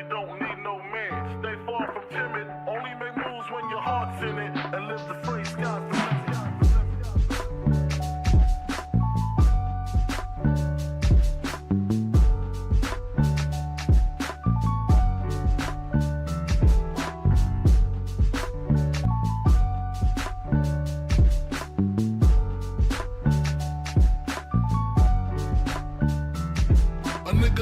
don't need no man. Stay far from timid, only make moves when your heart's in it, and live the free sky's the limit.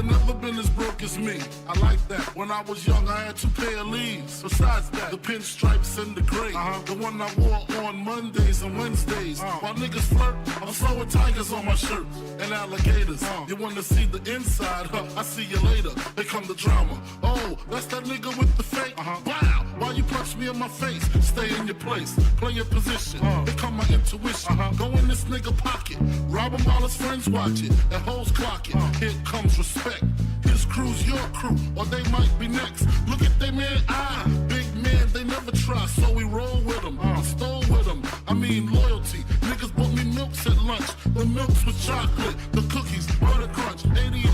Never been as broke as me. I like that. When I was young, I had 2 pair of leaves. Besides that, the pinstripes and the gray. The one I wore on Mondays and Wednesdays. While niggas flirt, I'm throwing tigers on my shirt and alligators. You wanna see the inside? I see you later. Here come the drama. Oh, that's that nigga with the fake. Wow, why you punch me in my face? Stay in your place, play your position. Here come my intuition. Go in this nigga pocket, rob him while his friends watch it, and hoes clock it. Here comes respect. His crew's your crew, or they might be next. Look at they man, big man, they never try, so we roll with them. I stole with them, I mean loyalty. Niggas bought me milks at lunch. The milks with chocolate, the cookies, butter crunch, 88.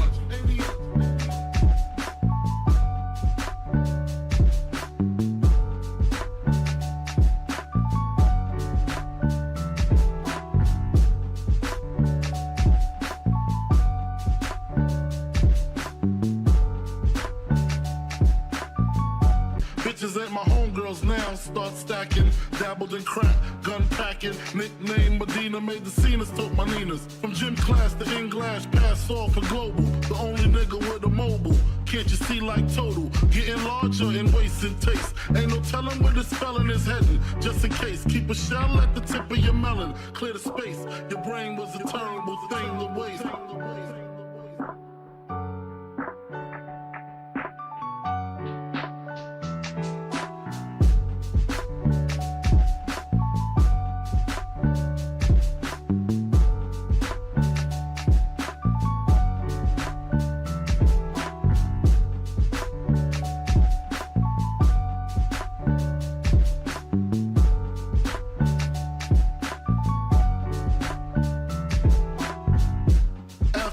Bitches ain't my homegirls now, start stacking. Dabbled in crack, gun packing. Nickname Medina, made the scenes, took my Ninas. From gym class to English, pass off for global. The only nigga with a mobile. Can't you see like total? Getting larger in waist and taste. Ain't no telling where this felon is heading. Just in case, keep a shell at the tip of your melon. Clear the space, your brain was a terrible thing to waste.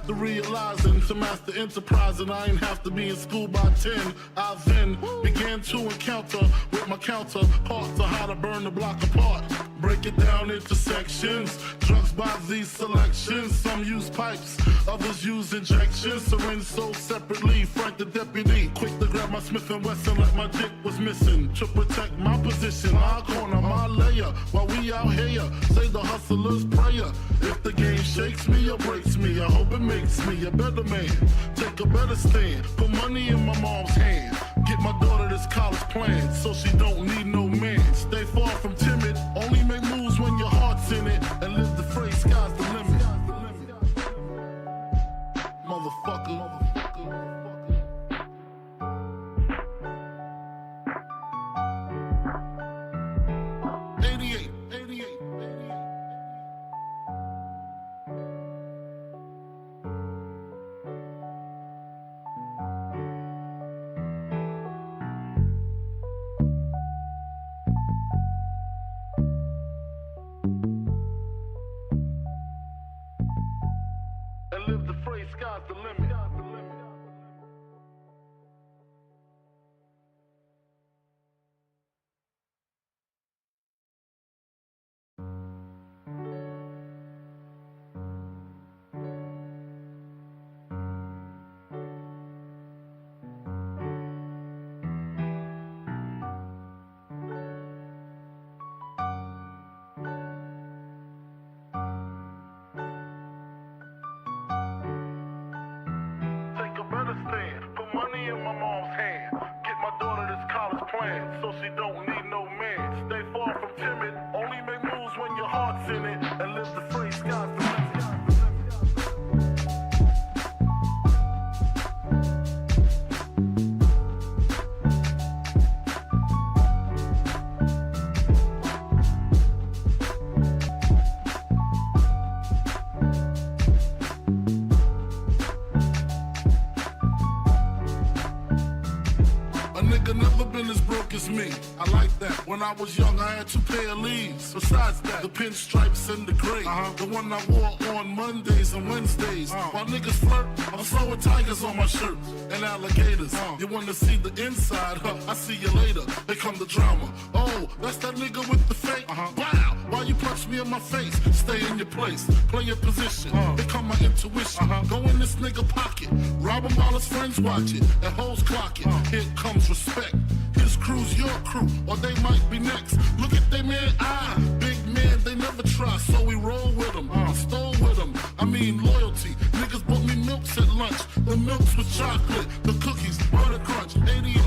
Realizing to master enterprise, and I ain't have to be in school by 10. I then began to encounter with my counterparts on how to burn the block apart. Break it down into sections. Drugs by these selections. Some use pipes, others use injections. Syringe sold separately. Frank the deputy, quick to grab my Smith & Wesson like my dick was missing. To protect my position, my corner, my layer. While we out here, say the hustler's prayer. If the game shakes me or breaks me, I hope it makes me a better man. Take a better stand, put money in my mom's hand. Get my daughter this college plan, so she don't need no man. Stay far from timid, only make moves when your heart's in it, and live the phrase, sky's the limit. Motherfucker. A nigga never been as broke as me. I like that. When I was young, I had 2 pair of leaves. Besides that, the pinstripes and the gray. The one I wore on Mondays and Wednesdays. While niggas flirt, I'm throwing tigers on my shirt and alligators. You wanna see the inside? I see you later. Here come the drama. Oh, that's that nigga with the fake. Wow, why you punch me in my face? Stay in your place, play your position. Here come my intuition. Go in this nigga pocket, rob him while his friends watch it, and hoes clock it. Here comes respect. His crew's your crew, or they might be next. Look at they man eye, big man, they never try, so we roll with them. I stole with them, I mean loyalty. Niggas bought me milks at lunch, the milks with chocolate, the cookies, butter crunch, 88.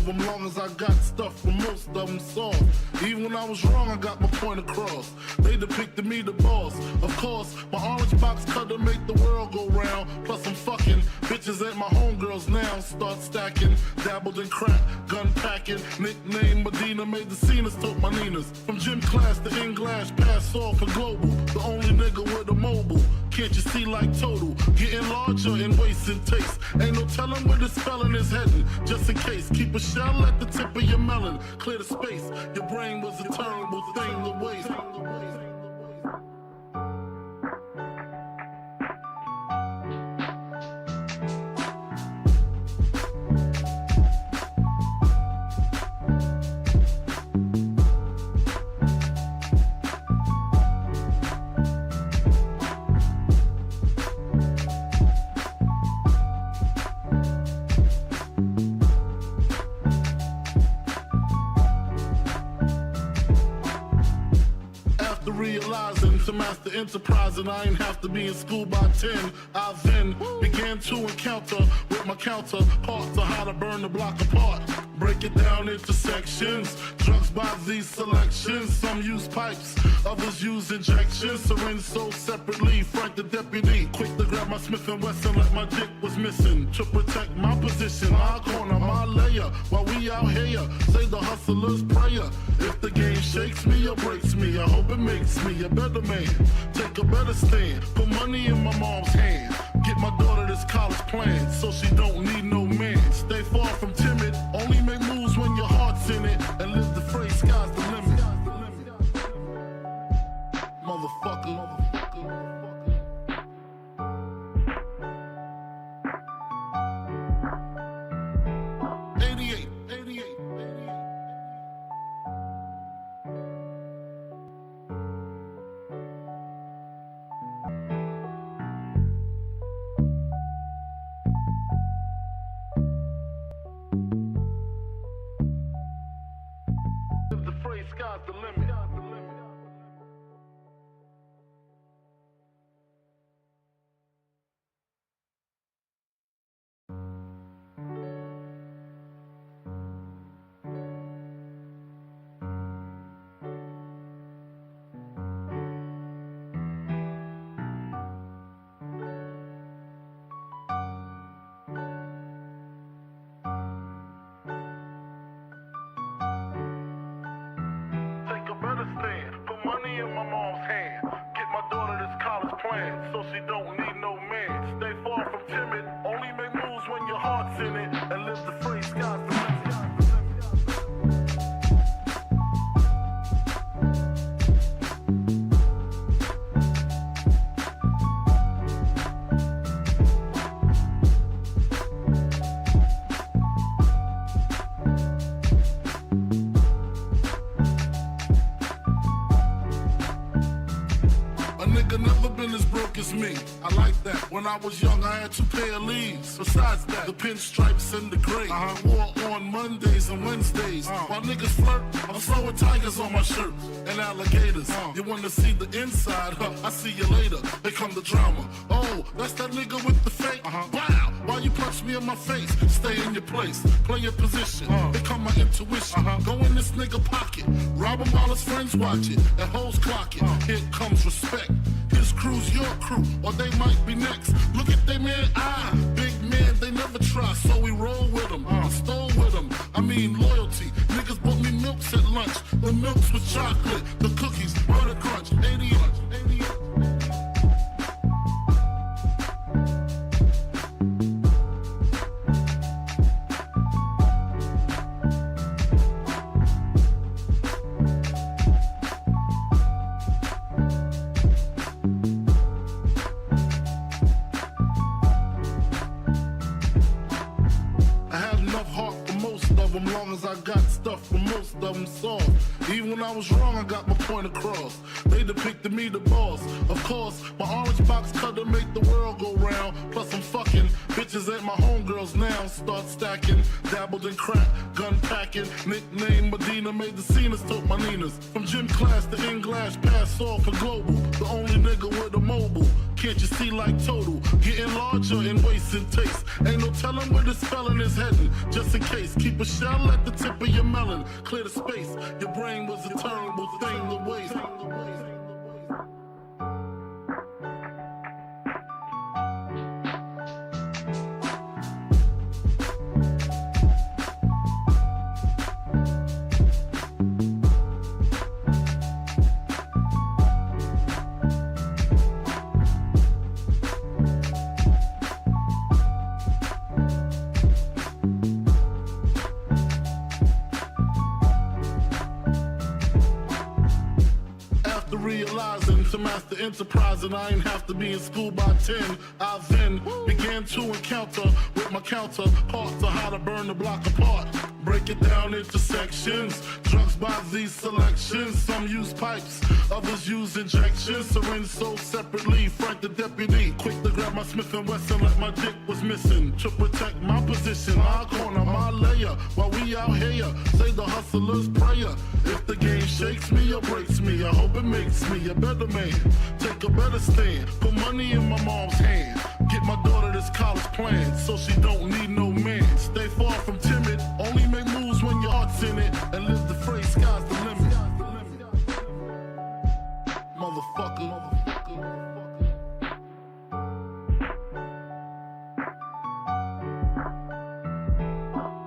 Long as I got stuff for most of them soft. Even when I was wrong, I got my point across. They depicted me the boss. Of course, my orange box cutter make the world go round. Plus I'm fucking bitches at my homegirls now. Start stacking, dabbled in crack, gun packing. Nickname Medina, made the scenes, took my Ninas. From gym class to in-glass, pass off for global. The only nigga with a mobile. Can't you see like total? Getting larger in waist and taste. Ain't no telling where this spelling is heading. Just in case, keep a shell at the tip of your melon. Clear the space. Your brain was a terrible thing to waste. Realizing to master enterprise, and I ain't have to be in school by 10. I then began to encounter with my counterparts on how to burn the block apart. Break it down into sections. Drugs by these selections. Some use pipes, others use injections. Syringe sold separately. Frank the deputy, quick to grab my Smith & Wesson like my dick was missing. To protect my position, my corner, my layer. While we out here, say the hustler's prayer. If the game shakes me or breaks me, I hope it makes me a better man. Take a better stand, put money in my mom's hand. Get my daughter this college plan, so she don't need no man. Stay far from timid, only make moves when your heart's in it. And live the phrase, sky's the limit. Motherfucker. 88. The phrase, sky's the limit. Put money in my mom's hand. Get my daughter this college plan, so she don't need no man. Stay far from timid, only make moves when your heart's in it. And live the phrase, sky's the limit. A nigga never been as broke as me. I like that. When I was young, I had 2 pair of leaves. Besides that, the pinstripes and the gray. I wore on Mondays and Wednesdays. While niggas flirt, I'm sewing tigers on my shirt and alligators. You wanna see the inside? I see you later. They come the drama. Oh, that's that nigga with the fake. Wow, why you punch me in my face? Stay in your place, play your position. Become my intuition. Go in this nigga pocket, rob him while his friends watch it. And hoes clock it. Here comes respect. His crew's your crew, or they might be next. Look at they man, big man, they never try, so we roll with them. I stole with them, I mean loyalty. Niggas bought me milks at lunch. The milks with chocolate, the cookies, butter crunch, 80 lunch, 80 lunch. Long as I got stuff for most of them soft. Even when I was wrong, I got my point across. They depicted me the boss. Of course, my orange box cutter make the world go round. Plus I'm fucking bitches at my homegirls now. Start stacking, dabbled in crack, gun packing. Nickname Medina, made the scenes, took my Ninas. From gym class to in-glass, pass off for global. The only nigga with a mobile. Can't you see like total? Getting larger in waist and taste. Ain't no telling where this felon is heading. Just in case, keep a shell at the tip of your melon. Clear the space. Your brain was a terrible thing to waste. Realizing to master enterprise, and I ain't have to be in school by 10. I then began to encounter with my counterparts on how to burn the block apart. Break it down into sections. Drugs by these selections. Some use pipes, others use injections. Syringe sold separately. Frank the deputy, quick to grab my Smith & Wesson like my dick was missing. To protect my position, my corner, my layer. While we out here, say the hustler's prayer. If the game shakes me or breaks me, I hope it makes me a better man. Take a better stand. Put money in my mom's hand. Get my daughter this college plan, so she don't need no man. Stay far from timid. Only make moves when your heart's in it. And live the phrase, sky's the limit. Motherfucker.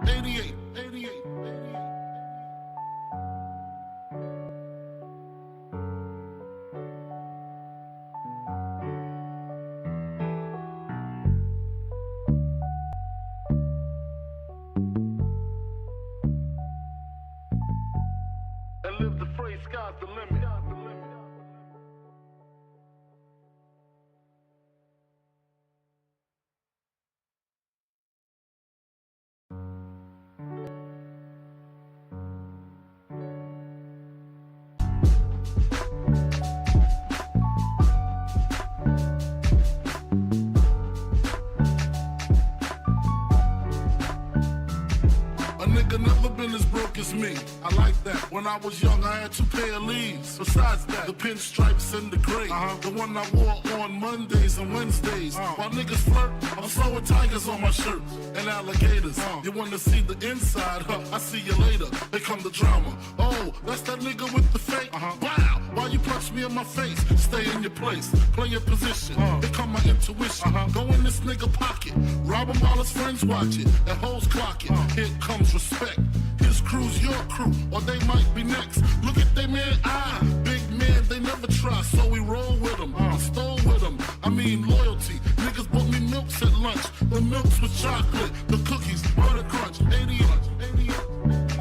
88, 88. And live the phrase, sky's the limit. Nigga never been as broke as me. I like that. When I was young, I had 2 pair of leaves. Besides that, the pinstripes and the gray. The one I wore on Mondays and Wednesdays. While niggas flirt, I'm sewing tigers on my shirt and alligators. You wanna see the inside? I see you later. They come the drama. Oh, that's that nigga with the fake. Wow, why you punch me in my face? Stay in your place, play your position. Become my intuition. Go in this nigga pocket, rob him while his friends watch it. And hoes clock it. Here comes respect. His crew's your crew, or they might be next. Look at they man, big man, they never try, so we roll with them. I stole with them, I mean loyalty. Niggas bought me milks at lunch. The milks with chocolate, the cookies, butter crunch, 80 lunch, 80 lunch.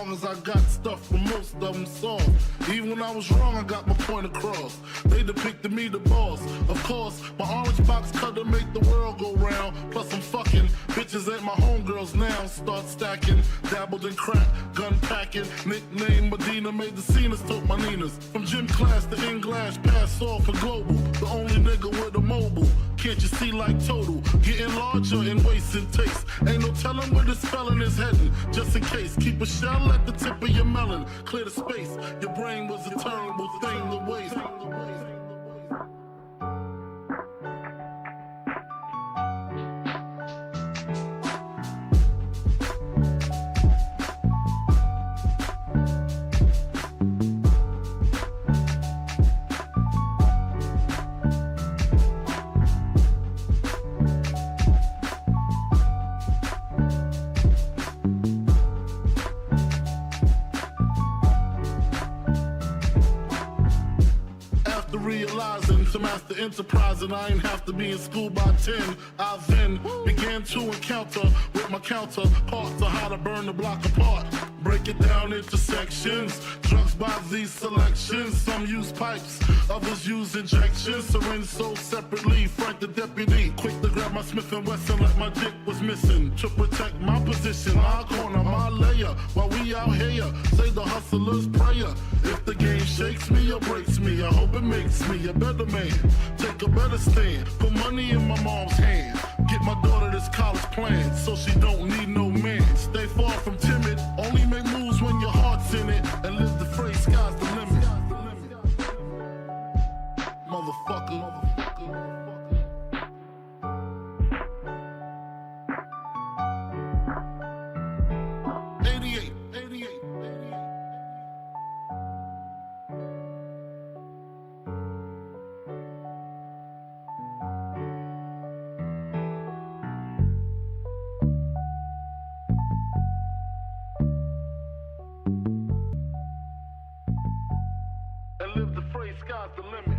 long as I got stuff for most of them soft. Even when I was wrong, I got my point across. They depicted me the boss. Of course, my orange box cutter make the world go round. Plus I'm fucking bitches ain't my homegirls now. Start stacking, dabbled in crack, gun packing. Nickname Medina, made the scenes, took my Ninas. From gym class to in-glass, pass off for global. The only nigga with a mobile. Can't you see like total? Getting larger in waist and taste. Ain't no telling where this felon is heading. Just in case, keep a shell at the tip of your melon. Clear the space. Your brain was a terrible thing to waste. Realizing to master enterprise and I ain't have to be in school by 10. I then began to encounter with my counterparts on how to burn the block apart. Break it down into sections. Drugs by these selections. Some use pipes, others use injections. Syringe sold separately. Frank the deputy, quick to grab my Smith & Wesson like my dick was missing. To protect my position, my corner, my layer. While we out here, say the hustler's prayer. If the game shakes me or breaks me, I hope it makes me a better man. Take a better stand. Put money in my mom's hand. Get my daughter this college plan so she don't need no man. Stay far from timid. Only make moves when your heart's in it. And live the phrase, sky's the limit. Motherfucker. 88. And live the phrase, sky's the limit.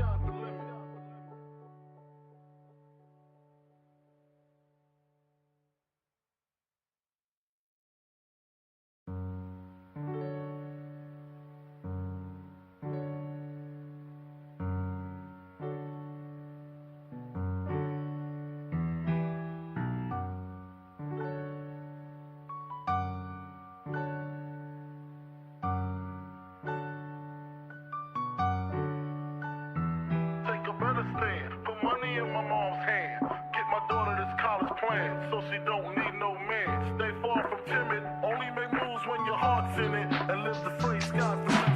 Take a better stand. Put money in my mom's hand. Get my daughter this college plan so she don't need no man. Stay far from timid. Only make moves when your heart's in it. And live the phrase, sky's the limit.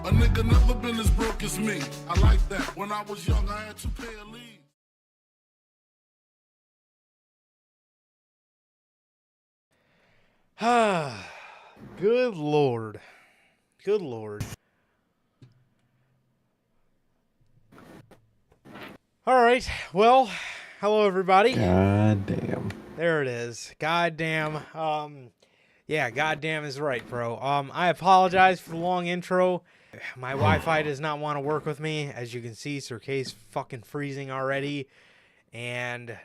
A nigga never been as broke as me. I like that. When I was young, I had to pay a leave. Good Lord. Good Lord. All right. Well, hello everybody. God damn. There it is. Goddamn. Yeah, goddamn is right, bro. I apologize for the long intro. My Wi-Fi does not want to work with me. As you can see, Sir K's fucking freezing already. And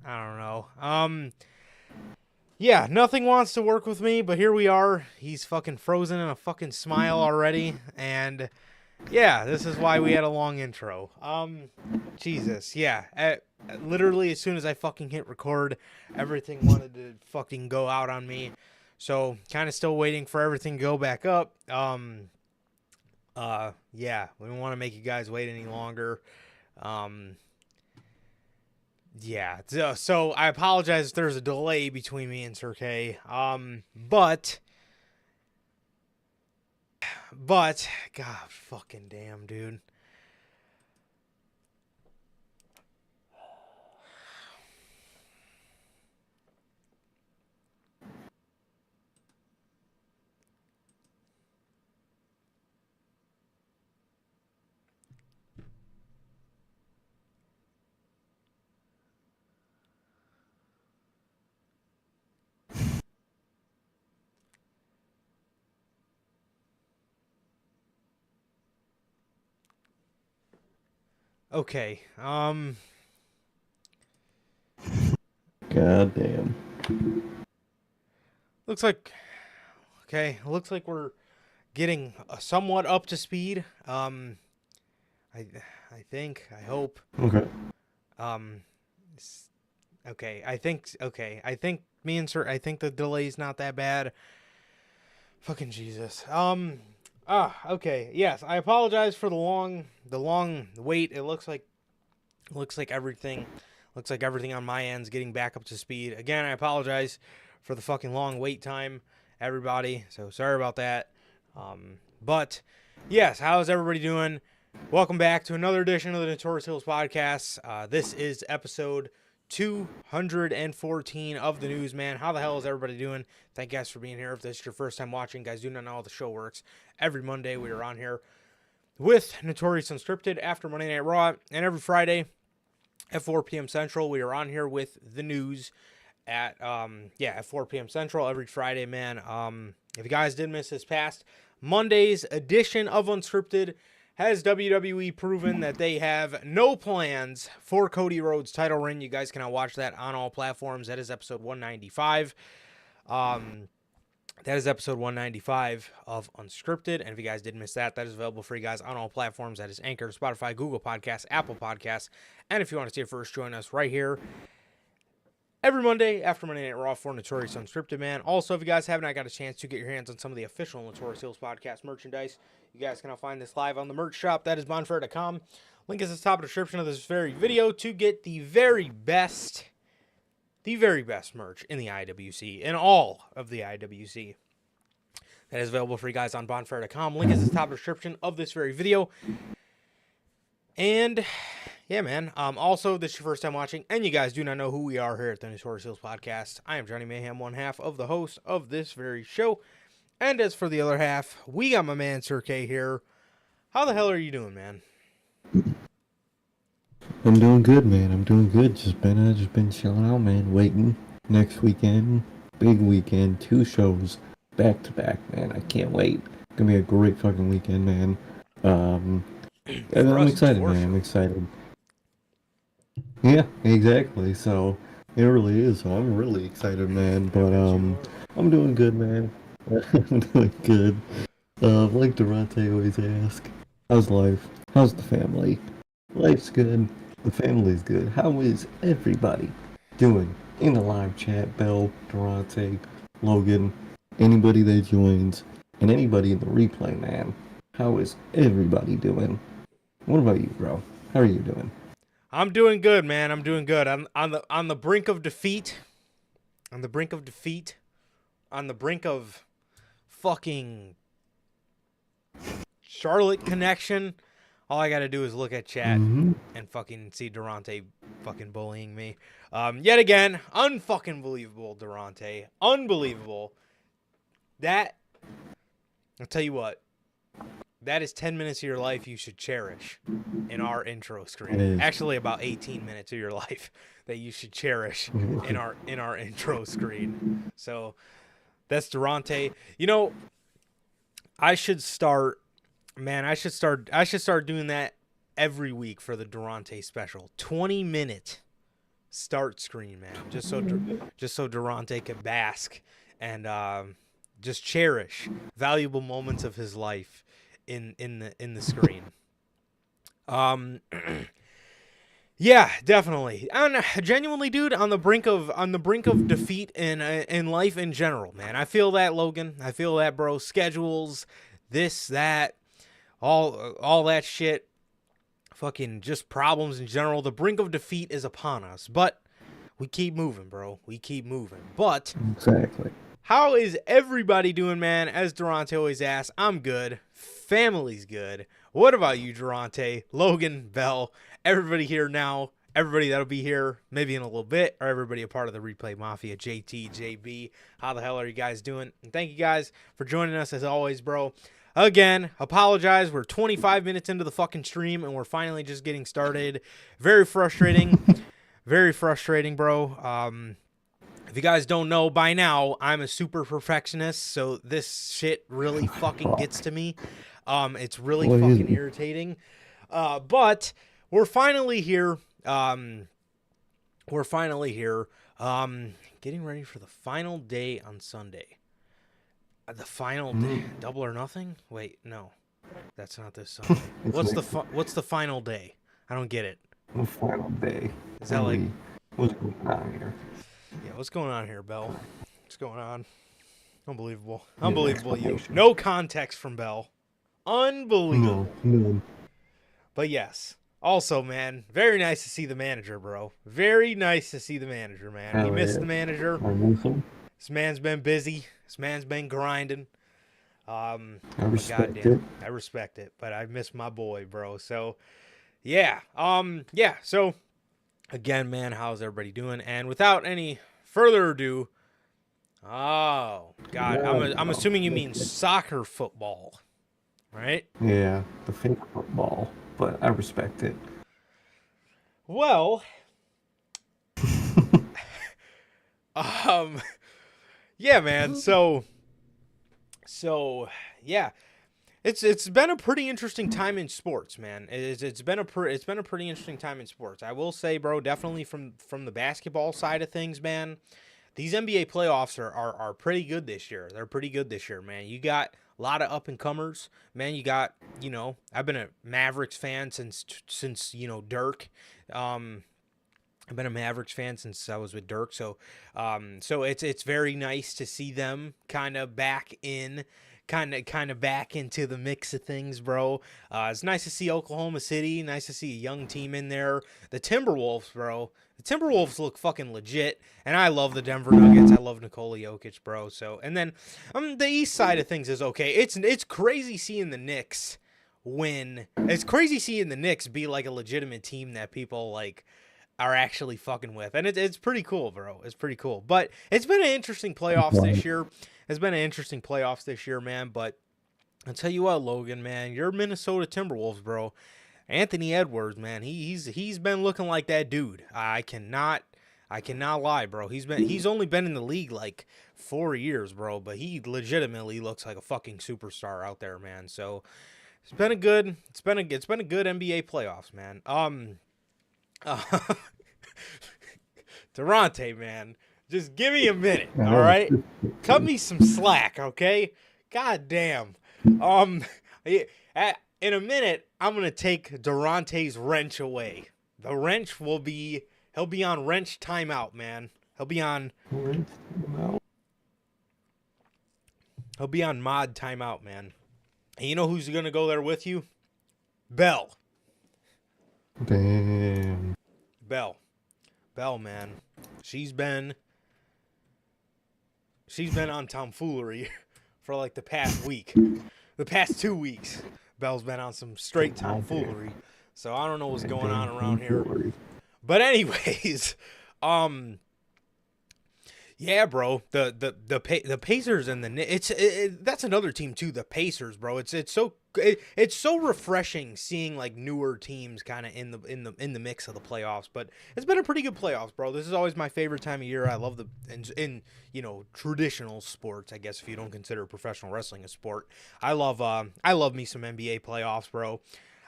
I don't know. Yeah, nothing wants to work with me, but here we are. He's fucking frozen in a fucking smile already. And yeah, this is why we had a long intro. Jesus, yeah. Literally, as soon as I fucking hit record, everything wanted to fucking go out on me. So, kind of still waiting for everything to go back up. Yeah, we don't want to make you guys wait any longer. Yeah, so I apologize if there's a delay between me and Sir K. But, God fucking damn, dude. Okay. God damn. Looks like we're getting somewhat up to speed. I think, I hope. Okay. Um, okay. I think me and Sir. I think the delay's not that bad. Fucking Jesus. Okay. Yes, I apologize for the long wait. It looks like everything on my end's getting back up to speed. Again, I apologize for the fucking long wait time, everybody. So sorry about that. But yes, how's everybody doing? Welcome back to another edition of the Notorious Hills podcast. This is episode 214 of the news, man. How the hell is everybody doing? Thank you guys for being here. If this is your first time watching, guys, do not know how the show works. Every Monday we are on here with Notorious Unscripted after Monday Night Raw, and every Friday at 4 p.m. Central we are on here with the news at 4 p.m. Central every Friday, man. If you guys did miss this past Monday's edition of Unscripted, has WWE proven that they have no plans for Cody Rhodes' title reign. You guys can now watch that on all platforms. That is episode 195. That is episode 195 of Unscripted. And if you guys did miss that, that is available for you guys on all platforms. That is Anchor, Spotify, Google Podcasts, Apple Podcasts. And if you want to see it first, join us right here every Monday after Monday Night Raw for Notorious Unscripted, man. Also, if you guys have not got a chance to get your hands on some of the official Notorious Hills Podcast merchandise, you guys can now find this live on the merch shop. That is bonfire.com. Link is at the top of the description of this very video to get the very best merch in the IWC, in all of the IWC. That is available for you guys on bonfire.com. Link is at the top of the description of this very video. And yeah, man. Also, this is your first time watching, and you guys do not know who we are here at the Notorious Hills Podcast. I am Johnny Mayhem, one half of the host of this very show. And as for the other half, we got my man Sir K here. How the hell are you doing, man? I'm doing good, man. I'm doing good. Just been chilling out, man. Waiting next weekend, big weekend, 2 shows back to back, man. I can't wait. It's gonna be a great fucking weekend, man. I'm excited, man. I'm excited. Yeah, exactly. So it really is. So I'm really excited, man. But I'm doing good, man. I'm doing good. Like Durante always asks, how's life? How's the family? Life's good. The family's good. How is everybody doing in the live chat? Bell, Durante, Logan, anybody that joins, and anybody in the replay, man. How is everybody doing? What about you, bro? How are you doing? I'm doing good, man. I'm doing good. I'm on the brink of defeat. On the brink of fucking Charlotte connection. All I gotta do is look at chat and fucking see Durante fucking bullying me. Yet again, unfucking believable, Durante. Unbelievable. That, I'll tell you what, that is 10 minutes of your life you should cherish in our intro screen. Actually, about 18 minutes of your life that you should cherish in our intro screen. So that's Durante. You know, I should start doing that every week for the Durante special. 20-minute start screen, man. Just so Durante could bask and just cherish valuable moments of his life in the screen. Yeah, definitely. And genuinely, dude, on the brink of defeat in life in general, man. I feel that, Logan. I feel that, bro. Schedules, this, that, all that shit. Fucking just problems in general. The brink of defeat is upon us, but we keep moving, bro. We keep moving. But exactly. How is everybody doing, man? As Durante always asks, I'm good. Family's good. What about you, Durante, Logan, Bell, everybody here now, everybody that'll be here maybe in a little bit, or everybody a part of the Replay Mafia, JT, JB, how the hell are you guys doing? And thank you guys for joining us as always, bro. Again, apologize. We're 25 minutes into the fucking stream, and we're finally just getting started. Very frustrating. Very frustrating, bro. If you guys don't know by now, I'm a super perfectionist, so this shit really fucking gets to me. It's really fucking irritating. But we're finally here. We're finally here. Getting ready for the final day on Sunday. The final day, Double or Nothing? Wait, no, that's not this Sunday. What's the final day? I don't get it. The final day. Is that like what's going on here? Yeah, what's going on here, Bell? What's going on? Unbelievable. Yeah, Unbelievable. You. explanation. No context from Bell. Unbelievable. No. But yes. Also, man, very nice to see the manager, bro. Very nice to see the manager, man. Hell We missed yeah. the manager. I miss him. This man's been busy. This man's been grinding. I but respect goddamn, it. I respect it, but I miss my boy, bro. So, yeah. So, again, man, how's everybody doing? And without any further ado, oh, God, I'm assuming you mean soccer football, right? Yeah, the fake football, but I respect it. Well, yeah, man. So yeah, it's been a pretty interesting time in sports, man. It's been a pretty interesting time in sports. I will say, bro, definitely from the basketball side of things, man. These NBA playoffs are pretty good this year. They're pretty good this year, man. You got a lot of up and comers, man. You got, I've been a Mavericks fan since Dirk. I've been a Mavericks fan since I was with Dirk, so it's very nice to see them kind of back into the mix of things, bro. It's nice to see Oklahoma City, nice to see a young team in there. The Timberwolves, bro. The Timberwolves look fucking legit, and I love the Denver Nuggets. I love Nikola Jokic, bro. So, and then the East side of things is okay. It's crazy seeing the Knicks win. It's crazy seeing the Knicks be like a legitimate team that people like are actually fucking with. And it's pretty cool, bro. It's pretty cool. But it's been an interesting playoffs this year. It's been an interesting playoffs this year, man. But I'll tell you what, Logan, man, you're Minnesota Timberwolves, bro. Anthony Edwards, man, he's been looking like that dude. I cannot lie, bro. He's only been in the league like 4 years, bro, but he legitimately looks like a fucking superstar out there, man. So it's been a good NBA playoffs, man. Durante, man, just give me a minute, all right? Cut me some slack, okay? God damn. In a minute, I'm gonna take Durante's wrench away. The wrench he'll be on wrench timeout, man. He'll be on mod timeout, man. And you know who's gonna go there with you? Bell. Damn. Bell, man. She's been on tomfoolery for like the past week. The past 2 weeks. Bell's been on some straight tomfoolery. So I don't know what's going on around here. But anyways, yeah, bro. The Pacers and that's another team too. The Pacers, bro. It's so refreshing seeing like newer teams kind of in the mix of the playoffs. But it's been a pretty good playoffs, bro. This is always my favorite time of year. I love in traditional sports. I guess if you don't consider professional wrestling a sport, I love me some NBA playoffs, bro.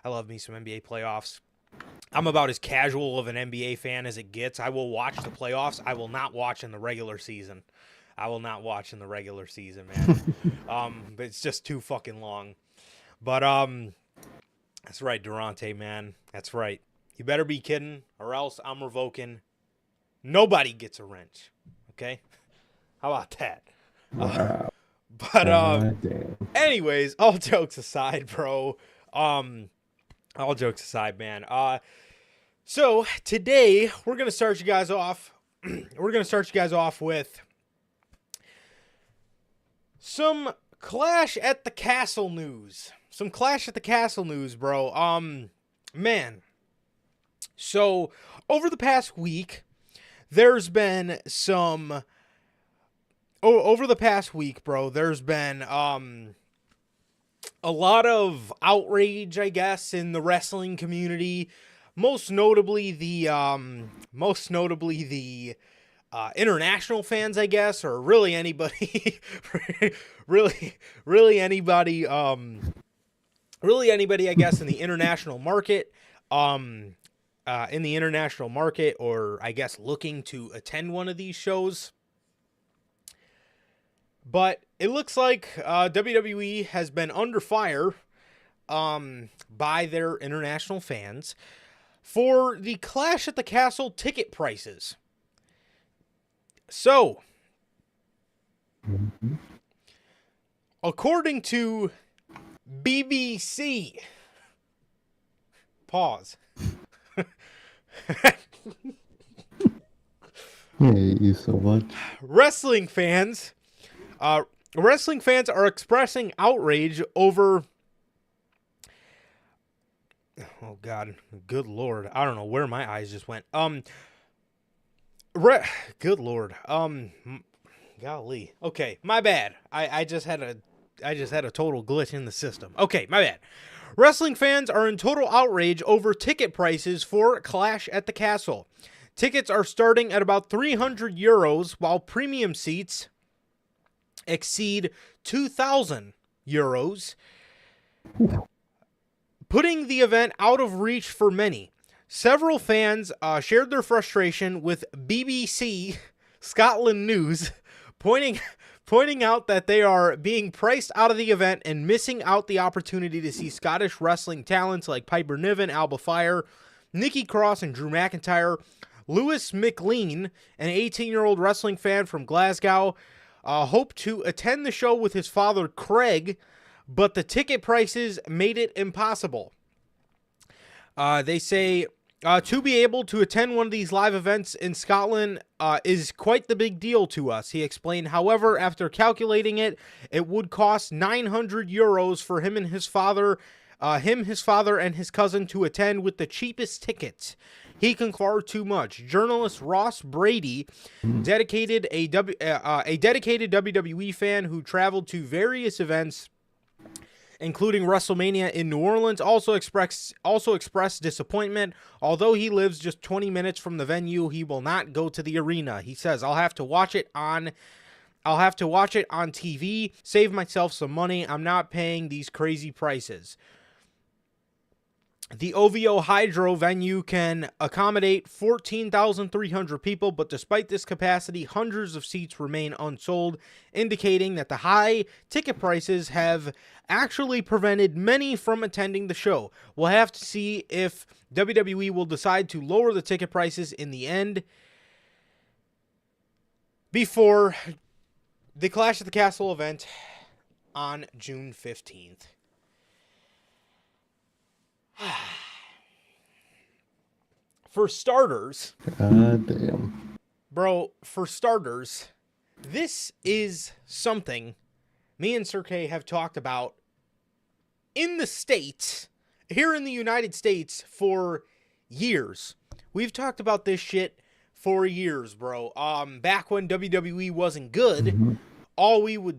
I love me some NBA playoffs. I'm about as casual of an NBA fan as it gets. I will watch the playoffs. I will not watch in the regular season. Man. But it's just too fucking long. But that's right, Durante, man. That's right. You better be kidding, or else I'm revoking. Nobody gets a wrench. Okay? How about that? Wow. But Damn. anyways, all jokes aside, bro. All jokes aside, man. So today we're gonna start you guys off. With some Clash at the Castle news. Bro. Man. So over the past week, there's been some. Over the past week, bro, there's been a lot of outrage, I guess, in the wrestling community. Most notably the international fans, I guess, or really anybody, really anybody, I guess, in the international market. in the international market, or I guess looking to attend one of these shows. But it looks like WWE has been under fire by their international fans for the Clash at the Castle ticket prices. So, according to BBC, pause. I hate you so much. Wrestling fans are expressing outrage over. Oh God, good Lord! I don't know where my eyes just went. Good Lord. Golly. Okay, my bad. I just had a total glitch in the system. Okay, my bad. Wrestling fans are in total outrage over ticket prices for Clash at the Castle. Tickets are starting at about 300 euros, while premium seats exceed 2,000 euros, putting the event out of reach for many. Several fans shared their frustration with BBC Scotland News, pointing out that they are being priced out of the event and missing out the opportunity to see Scottish wrestling talents like Piper Niven, Alba Fire, Nikki Cross, and Drew McIntyre. Lewis McLean, an 18-year-old wrestling fan from Glasgow, hoped to attend the show with his father, Craig, but the ticket prices made it impossible. They say to be able to attend one of these live events in Scotland is quite the big deal to us, he explained. However, after calculating it, it would cost 900 euros for him, his father, and his cousin to attend with the cheapest tickets. He can far too much. Journalist Ross Brady, a dedicated WWE fan who traveled to various events, including WrestleMania in New Orleans, also expressed disappointment. Although he lives just 20 minutes from the venue, he will not go to the arena. He says, I'll have to watch it on TV, save myself some money. I'm not paying these crazy prices. The OVO Hydro venue can accommodate 14,300 people, but despite this capacity, hundreds of seats remain unsold, indicating that the high ticket prices have actually prevented many from attending the show. We'll have to see if WWE will decide to lower the ticket prices in the end before the Clash at the Castle event on June 15th. For starters, God damn. Bro, for starters, this is something me and Sir K have talked about in the States, here in the United States, for years. We've talked about this shit for years, bro. Back when WWE wasn't good, all we were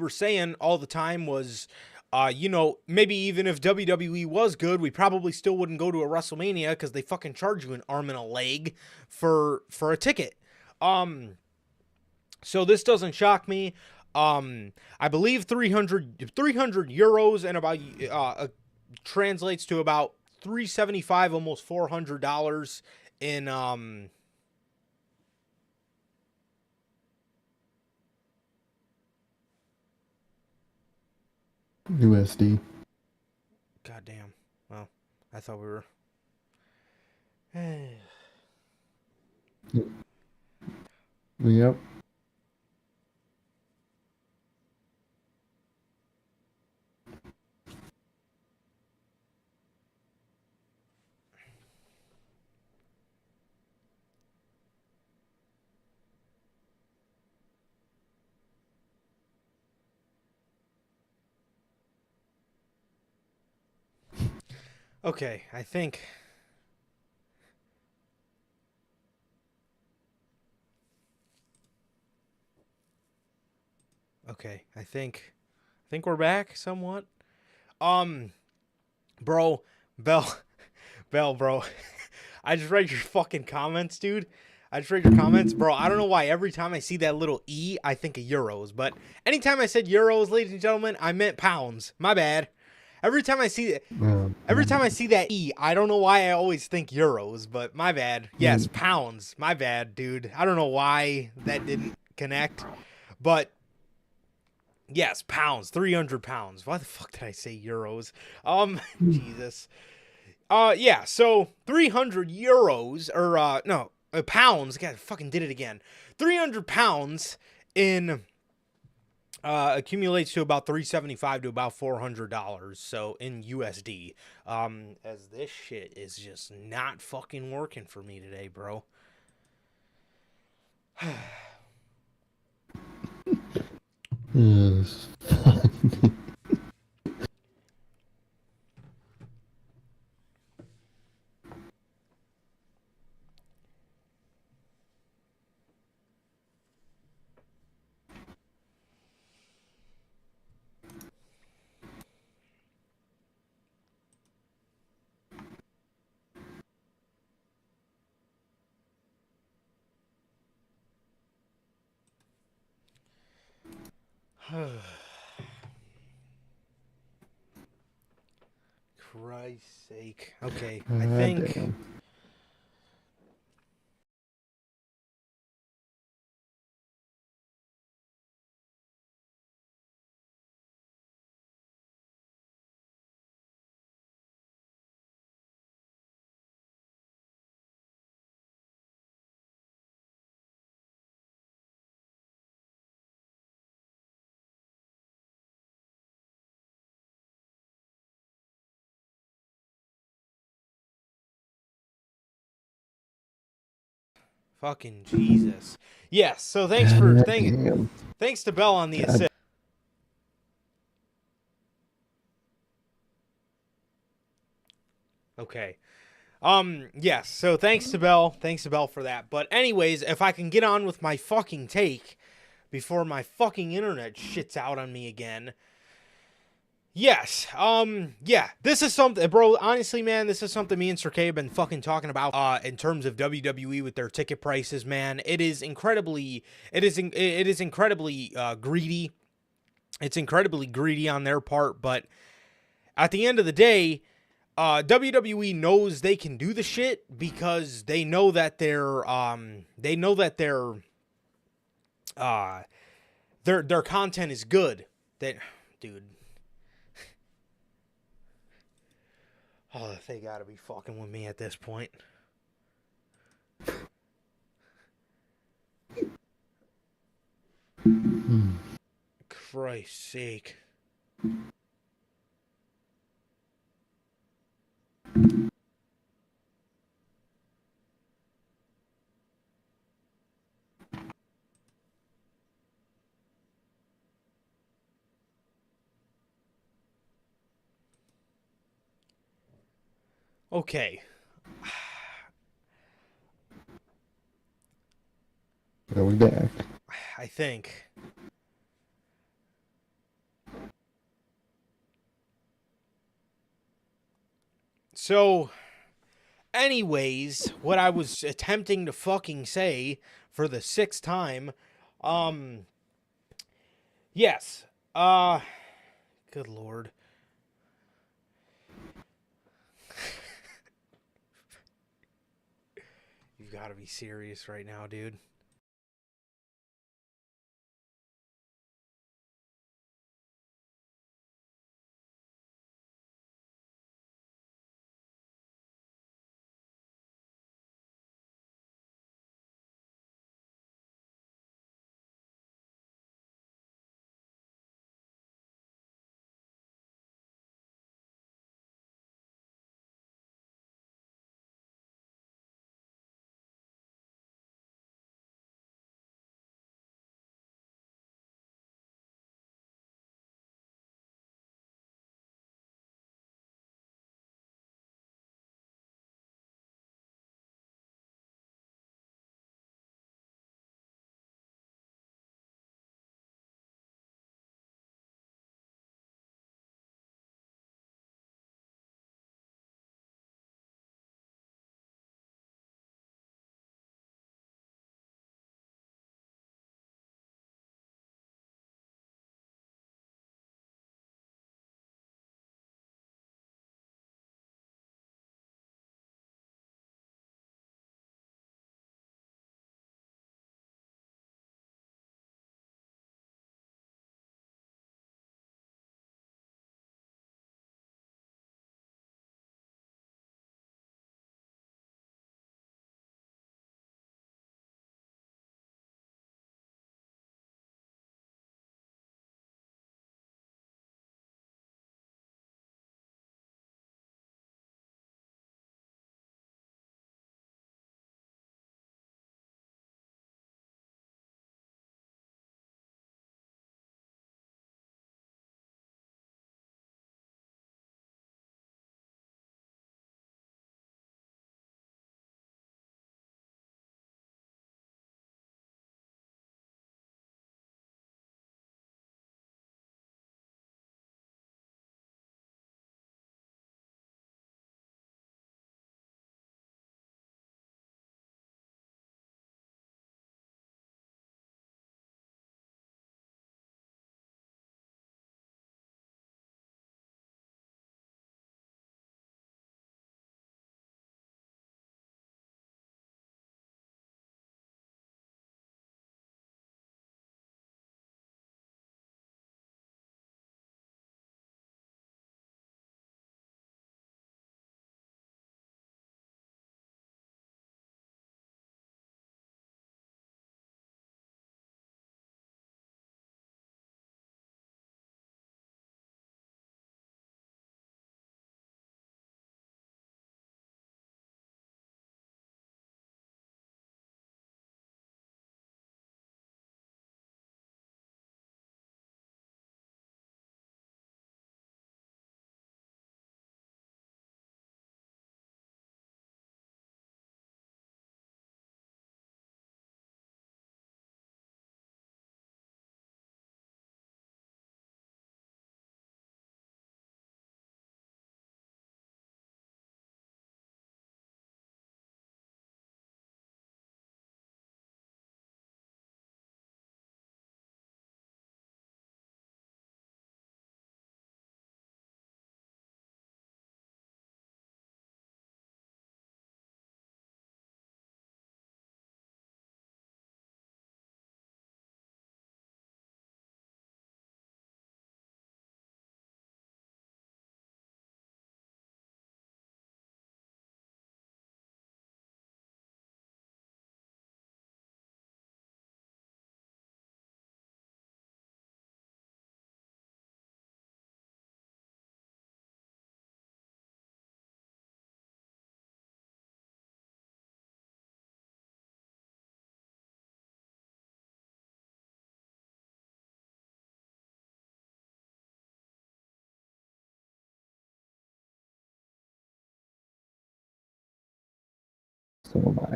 saying all the time was, maybe even if WWE was good, we probably still wouldn't go to a WrestleMania because they fucking charge you an arm and a leg for a ticket. So this doesn't shock me. I believe 300 euros and about translates to about $375, almost $400 in USD. God damn. Well, I thought we were. Yep. Okay, I think. Okay, I think we're back somewhat. Bro, Bell, bro. I just read your fucking comments, dude. I just read your comments, bro. I don't know why every time I see that little E, I think of euros. But anytime I said euros, ladies and gentlemen, I meant pounds. My bad. Every time I see that E, I don't know why I always think euros, but my bad. Yes, pounds. My bad, dude. I don't know why that didn't connect, but yes, pounds. 300 pounds. Why the fuck did I say euros? Jesus. Yeah. So 300 euros or no pounds. God, I fucking did it again. 300 pounds in. Accumulates to about $375 to about $400, so in USD. As this shit is just not fucking working for me today, bro. Yes. Christ's sake. Okay, I Ah, think. damn. Fucking Jesus. Yes, so thanks Damn. thanks to Bell on the God. assist. Okay. Yes, so thanks to Bell for that. But anyways, if I can get on with my fucking take before my fucking internet shits out on me again. Yes, yeah, this is something, bro, honestly, man, this is something me and Sir K have been fucking talking about, in terms of WWE with their ticket prices, man. It is incredibly greedy. It's incredibly greedy on their part, but at the end of the day, WWE knows they can do the shit because they know that their content is good. That, dude. Oh, they gotta be fucking with me at this point. Christ's sake. Okay. Are we back? I think. So, anyways, what I was attempting to fucking say for the 6th time, yes, good lord. You've got to be serious right now, dude. So am I.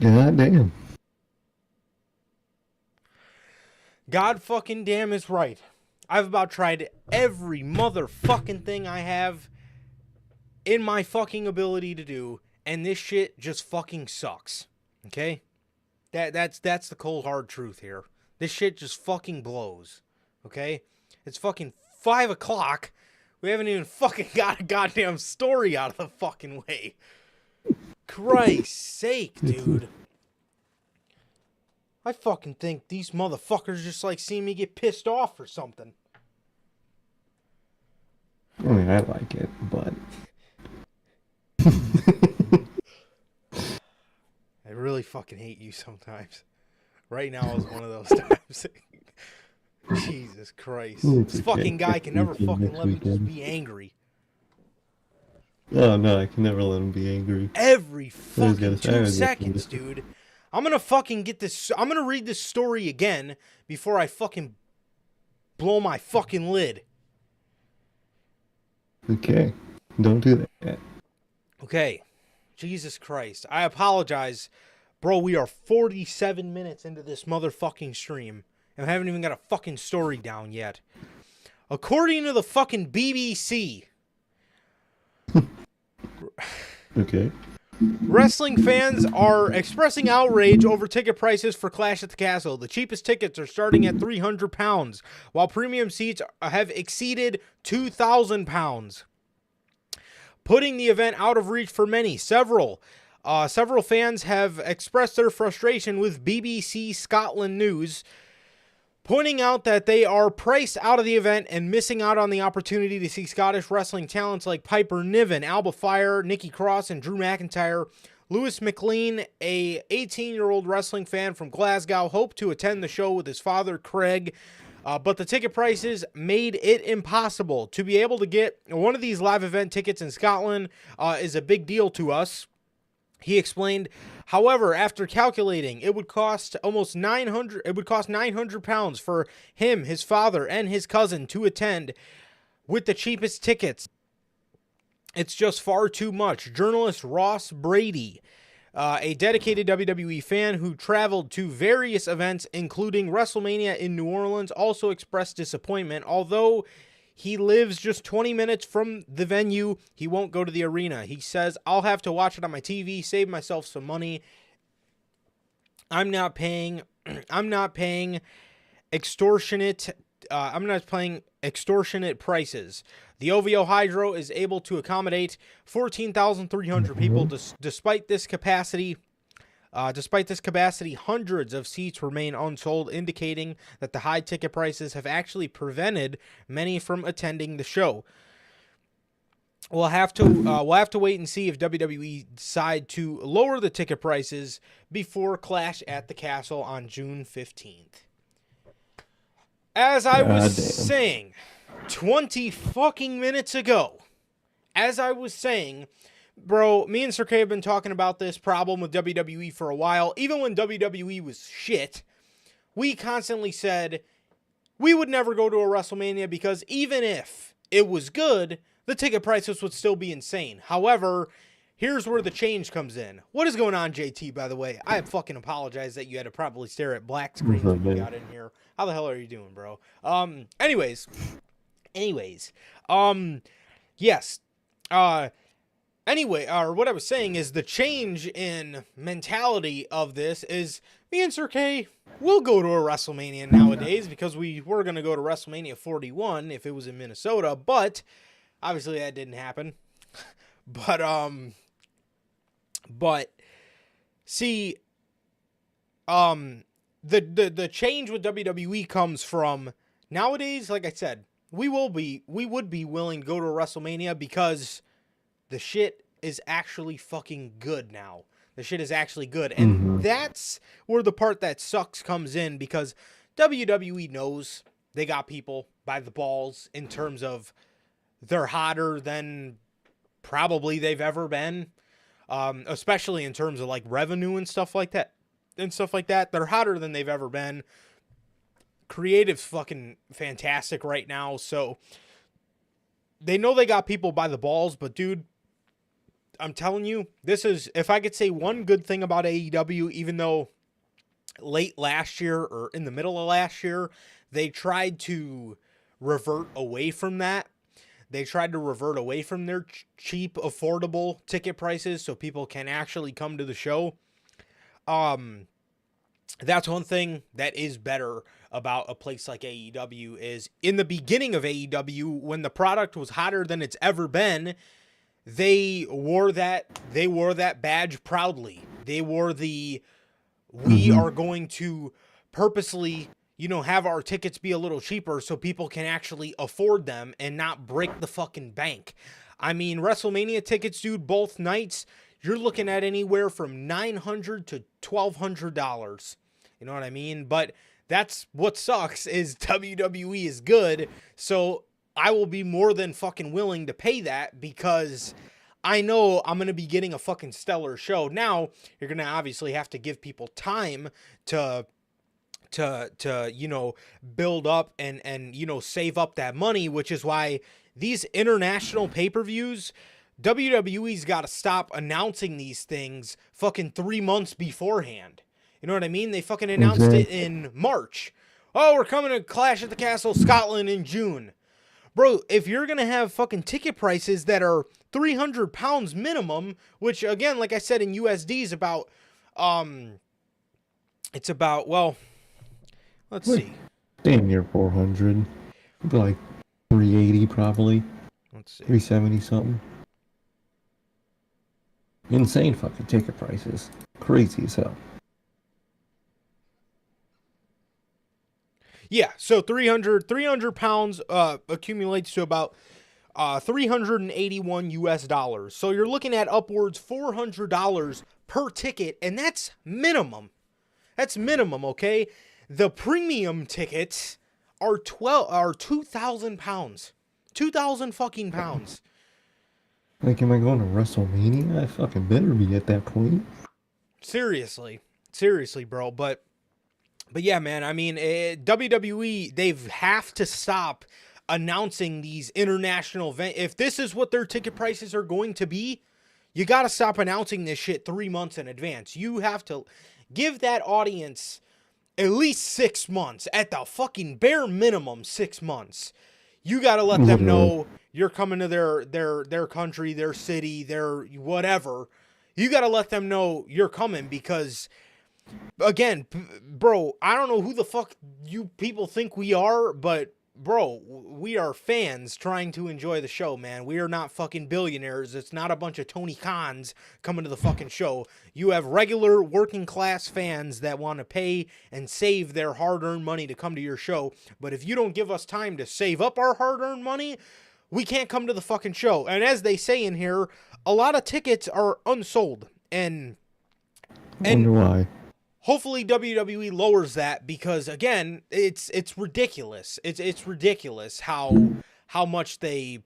God damn. God fucking damn is right. I've about tried every motherfucking thing I have in my fucking ability to do, and this shit just fucking sucks. Okay? That's the cold hard truth here. This shit just fucking blows. Okay? It's fucking 5 o'clock. We haven't even fucking got a goddamn story out of the fucking way. Christ's sake, dude. I fucking think these motherfuckers just like seeing me get pissed off or something. I mean, I like it, but... I really fucking hate you sometimes. Right now is one of those times. Jesus Christ. It's This okay. fucking guy can never Next fucking let me just weekend. be angry. Oh, no, I can never let him be angry. Every fucking gotta say, I 2 was seconds, looking dude. I'm gonna fucking get this. I'm gonna read this story again before I fucking blow my fucking lid. Okay. Don't do that. Okay. Jesus Christ. I apologize. Bro, we are 47 minutes into this motherfucking stream. And I haven't even got a fucking story down yet. According to the fucking BBC, Okay. wrestling fans are expressing outrage over ticket prices for Clash at the Castle. The cheapest tickets are starting at £300, while premium seats have exceeded £2,000, putting the event out of reach for many. Several fans have expressed their frustration with BBC Scotland News, pointing out that they are priced out of the event and missing out on the opportunity to see Scottish wrestling talents like Piper Niven, Alba Fire, Nikki Cross, and Drew McIntyre. Lewis McLean, a 18-year-old wrestling fan from Glasgow, hoped to attend the show with his father, Craig, but the ticket prices made it impossible. To be able to get one of these live event tickets in Scotland is a big deal to us, he explained. However, after calculating, it would cost almost £900 for him, his father, and his cousin to attend with the cheapest tickets. It's just far too much. Journalist Ross Brady, a dedicated WWE fan who traveled to various events, including WrestleMania in New Orleans, also expressed disappointment. Although he lives just 20 minutes from the venue, he won't go to the arena. He says, "I'll have to watch it on my TV, save myself some money. I'm not paying extortionate prices. The OVO Hydro is able to accommodate 14,300 people despite this capacity. Hundreds of seats remain unsold, indicating that the high ticket prices have actually prevented many from attending the show. We'll have to wait and see if WWE decide to lower the ticket prices before Clash at the Castle on June 15th. As I was saying 20 fucking minutes ago, bro, me and Sir K have been talking about this problem with WWE for a while. Even when WWE was shit, we constantly said we would never go to a WrestleMania because even if it was good, the ticket prices would still be insane. However, here's where the change comes in. What is going on, JT, by the way? I fucking apologize that you had to probably stare at black screens when you got in here. How the hell are you doing, bro? Anyways. Yes. Anyway, what I was saying is the change in mentality of this is me and Sir K will go to a WrestleMania nowadays because we were going to go to WrestleMania 41 if it was in Minnesota, but obviously that didn't happen. But see, the change with WWE comes from nowadays, like I said, we would be willing to go to a WrestleMania because the shit is actually fucking good now. The shit is actually good. And that's where the part that sucks comes in, because WWE knows they got people by the balls in terms of they're hotter than probably they've ever been. Especially in terms of like revenue and stuff like that. They're hotter than they've ever been. Creative's fucking fantastic right now. So they know they got people by the balls, but dude, I'm telling you, this is, if I could say one good thing about AEW, even though late last year or in the middle of last year, they tried to revert away from that. They tried to revert away from their cheap, affordable ticket prices so people can actually come to the show. That's one thing that is better about a place like AEW is in the beginning of AEW, when the product was hotter than it's ever been, they wore that badge proudly. They wore the, we are going to purposely, have our tickets be a little cheaper so people can actually afford them and not break the fucking bank. I mean, WrestleMania tickets, dude, both nights, you're looking at anywhere from $900 to $1,200. You know what I mean? But that's what sucks is WWE is good. So I will be more than fucking willing to pay that because I know I'm going to be getting a fucking stellar show. Now, you're going to obviously have to give people time to build up and save up that money, which is why these international pay-per-views, WWE's got to stop announcing these things fucking 3 months beforehand. You know what I mean? They fucking announced it in March. Oh, we're coming to Clash at the Castle, Scotland in June. Bro, if you're going to have fucking ticket prices that are 300 pounds minimum, which again, like I said in USD is about, it's about, well, let's see. Damn near 400. Like 380 probably. Let's see. 370 something. Insane fucking ticket prices. Crazy as hell. Yeah, so 300 pounds accumulates to about $381 US. So you're looking at upwards $400 per ticket, and that's minimum. That's minimum, okay? The premium tickets are 2,000 pounds. 2,000 fucking pounds. Like, am I going to WrestleMania? I fucking better be at that point. Seriously, bro. But yeah, man, I mean, WWE, they have to stop announcing these international events. If this is what their ticket prices are going to be, you got to stop announcing this shit 3 months in advance. You have to give that audience at least 6 months, at the fucking bare minimum 6 months. You got to let them know you're coming to their country, their city, their whatever. You got to let them know you're coming because, again, bro, I don't know who the fuck you people think we are, but, bro, we are fans trying to enjoy the show, man. We are not fucking billionaires. It's not a bunch of Tony Khans coming to the fucking show. You have regular working class fans that want to pay and save their hard-earned money to come to your show. But if you don't give us time to save up our hard-earned money, we can't come to the fucking show. And as they say in here, a lot of tickets are unsold. And Wonder why. Hopefully WWE lowers that because again, it's ridiculous. It's ridiculous how much they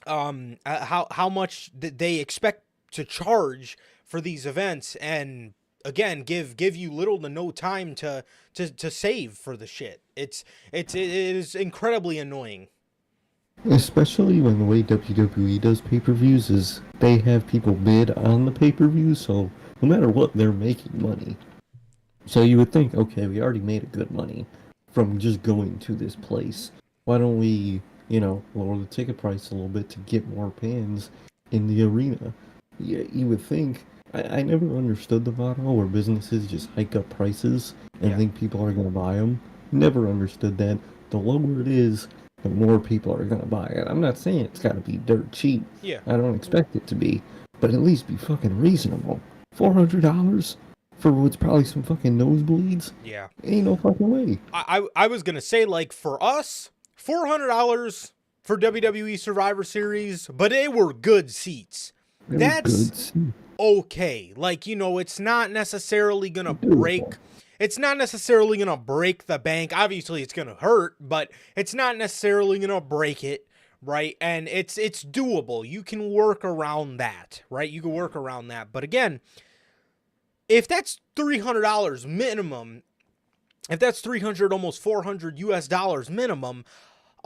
how much they expect to charge for these events, and again give you little to no time to save for the shit. It is incredibly annoying. Especially when the way WWE does pay-per-views is they have people bid on the pay-per-view, so no matter what, they're making money. So you would think, okay, we already made a good money from just going to this place. Why don't we, lower the ticket price a little bit to get more fans in the arena? Yeah, you would think. I never understood the model where businesses just hike up prices and think people are going to buy them. Never understood that. The lower it is, the more people are going to buy it. I'm not saying it's got to be dirt cheap. Yeah. I don't expect it to be. But at least be fucking reasonable. $400 for what's probably some fucking nosebleeds? Yeah. Ain't no fucking way. I was going to say, like, for us, $400 for WWE Survivor Series, but they were good seats. That's okay. Like, it's not necessarily going to break... It's not necessarily going to break the bank. Obviously, it's going to hurt, but it's not necessarily going to break it, right? And it's doable. You can work around that, right? You can work around that. But again, if that's $300 minimum, if that's $300, almost $400 US minimum,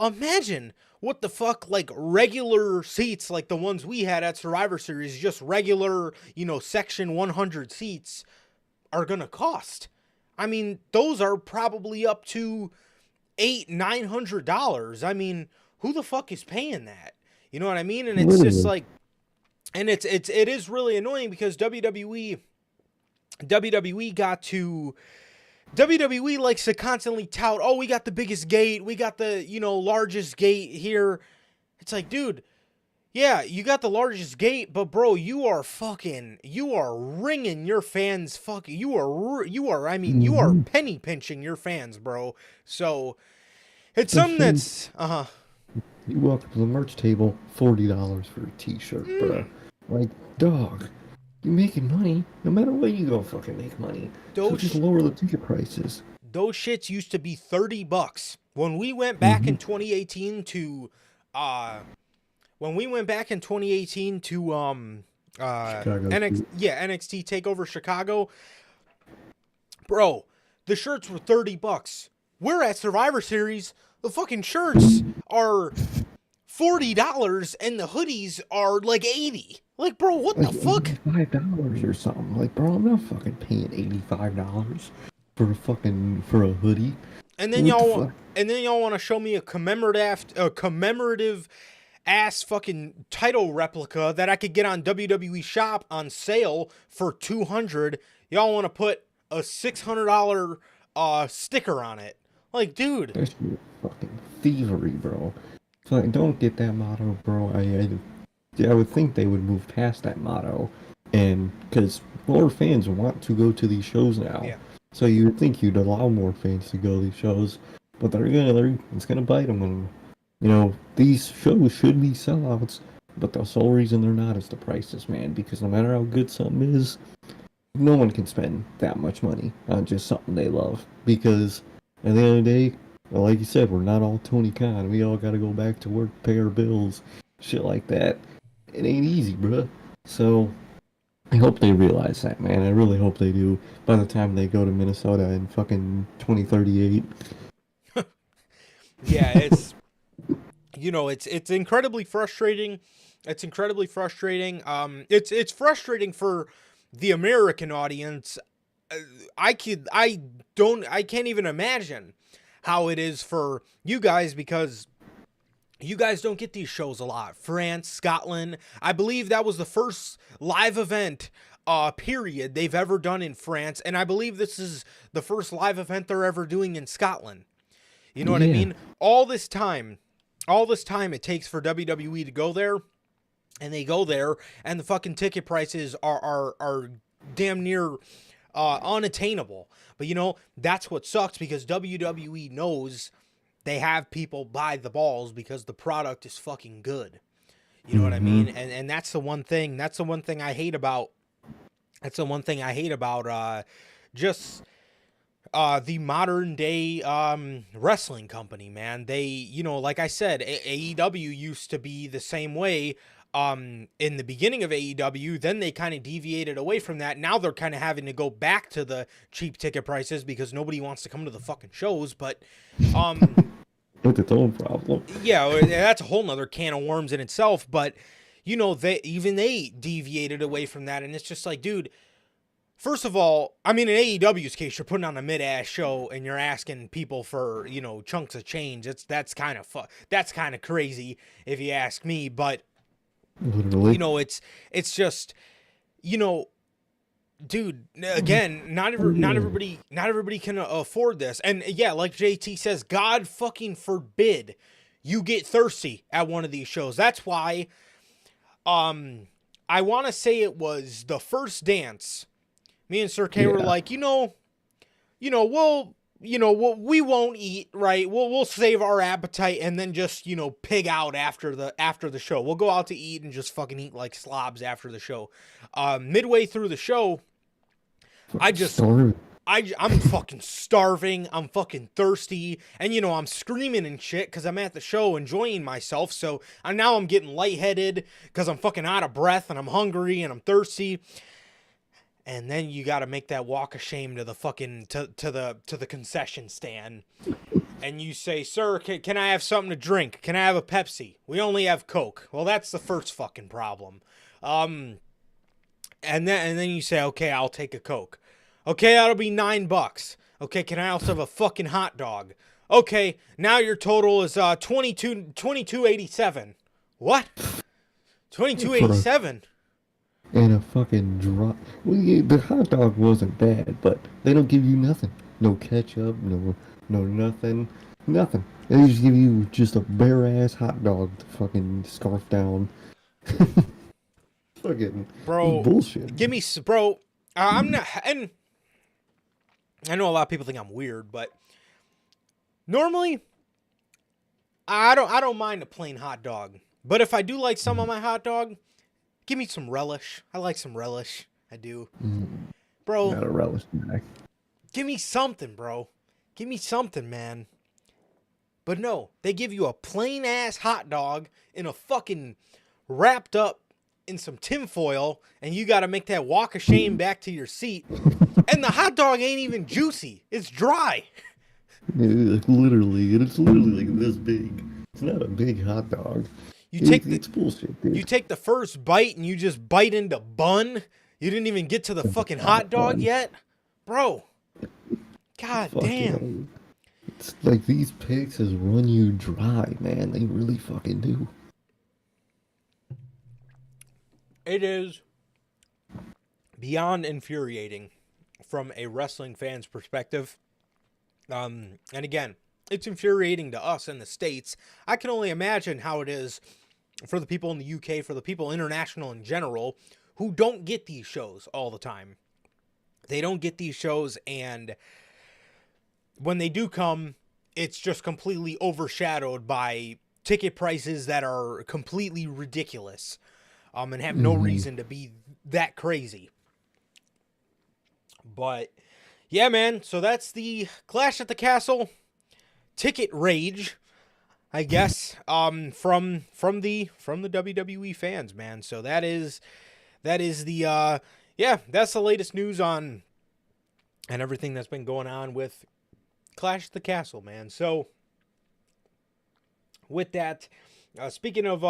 imagine what the fuck, like, regular seats, like the ones we had at Survivor Series, just regular, Section 100 seats, are gonna cost? I mean, those are probably up to $800-900. I mean, who the fuck is paying that? You know what I mean? And it's just like, and it is really annoying because WWE likes to constantly tout, oh, we got the biggest gate, we got the, largest gate here. It's like, dude, yeah, you got the largest gate, but bro, you are ringing your fans fucking, you are penny pinching your fans, bro. So it's something that's, You walk up to the merch table, $40 for a t-shirt, bro. Like, dog, you're making money. No matter what, you go fucking make money. So just lower the ticket prices. Those shits used to be $30. When we went back in 2018 to, NXT TakeOver Chicago, bro, the shirts were $30. We're at Survivor Series, the fucking shirts are $40 and the hoodies are like $80. Like, bro, what the fuck? $85 or something. Like, bro, I'm not fucking paying $85 for a hoodie. And then y'all want to show me a commemorative ass fucking title replica that I could get on WWE Shop on sale for $200. Y'all want to put a $600 sticker on it. Like, dude, That's fucking thievery, bro. So like, don't get that motto, bro. I would think they would move past that motto, and because more fans want to go to these shows now, so you would think you'd allow more fans to go to these shows, but it's gonna bite them, and these shows should be sellouts, but the sole reason they're not is the prices, man. Because no matter how good something is, no one can spend that much money on just something they love. Because at the end of the day, well, like you said, we're not all Tony Khan. We all gotta go back to work, pay our bills, shit like that. It ain't easy, bruh. So, I hope they realize that, man. I really hope they do by the time they go to Minnesota in fucking 2038. Yeah, it's, it's incredibly frustrating. It's incredibly frustrating. It's frustrating for the American audience. I can't even imagine how it is for you guys, because you guys don't get these shows a lot. France, Scotland, I believe that was the first live event period they've ever done in France, and I believe this is the first live event they're ever doing in Scotland. You know what I mean? All this time it takes for WWE to go there, and they go there, and the fucking ticket prices are damn near unattainable. But that's what sucks, because WWE knows they have people by the balls because the product is fucking good. You know what I mean? And that's the one thing I hate about just the modern day wrestling company, man. They, like I said, AEW used to be the same way in the beginning of AEW. Then they kind of deviated away from that. Now they're kind of having to go back to the cheap ticket prices because nobody wants to come to the fucking shows. But It's its own problem. Yeah, that's a whole nother can of worms in itself. But they deviated away from that, and it's just like, dude, first of all, I mean, in AEW's case, you're putting on a mid-ass show and you're asking people for, chunks of change. That's kind of crazy if you ask me. But Literally. it's just, dude, again, not everybody can afford this. And yeah, like JT says, God fucking forbid you get thirsty at one of these shows. That's why I want to say it was the first dance. Me and Sir K were like, we won't eat, right? We'll save our appetite and then just, pig out after the show. We'll go out to eat and just fucking eat like slobs after the show. Midway through the show, I'm fucking starving. I'm fucking thirsty. And, I'm screaming and shit because I'm at the show enjoying myself. So now I'm getting lightheaded because I'm fucking out of breath and I'm hungry and I'm thirsty. And then you got to make that walk of shame to the fucking to the concession stand. and you say, "Sir, can I have something to drink? Can I have a Pepsi? We only have Coke." Well, that's the first fucking problem. And then you say, "Okay, I'll take a Coke." Okay, that'll be $9. Okay, can I also have a fucking hot dog? Okay, now your total is $22.87. What? $22.87? And a fucking drop. Well, yeah, the hot dog wasn't bad, but they don't give you nothing. No ketchup, no nothing. Nothing. They just give you just a bare ass hot dog to fucking scarf down. Fucking Bro, bullshit. give me, bro. I'm not, and I know a lot of people think I'm weird, but normally I don't mind a plain hot dog. But if I do like some on my hot dog, give me some relish. I like some relish. I do. Bro, Not a relish guy. give me something, bro. Give me something, man. But no, they give you a plain ass hot dog in a fucking wrapped up in some tinfoil, and you got to make that walk of shame back to your seat. And the hot dog ain't even juicy. It's dry. It's literally like this big. It's not a big hot dog. It's bullshit, dude. You take the first bite and you just bite into bun. You didn't even get to the fucking hot dog yet, bro. God damn. It's like these pigs has run you dry, man. They really fucking do. It is beyond infuriating from a wrestling fan's perspective. And again, it's infuriating to us in the States. I can only imagine how it is for the people in the UK, for the people international in general, who don't get these shows all the time. They don't get these shows, and when they do come, it's just completely overshadowed by ticket prices that are completely ridiculous, and have no reason to be that crazy. But yeah, man, so that's the Clash at the Castle ticket rage, I guess, from the WWE fans, man. So that is the that's the latest news on and everything that's been going on with Clash at the Castle, man. So with that, speaking of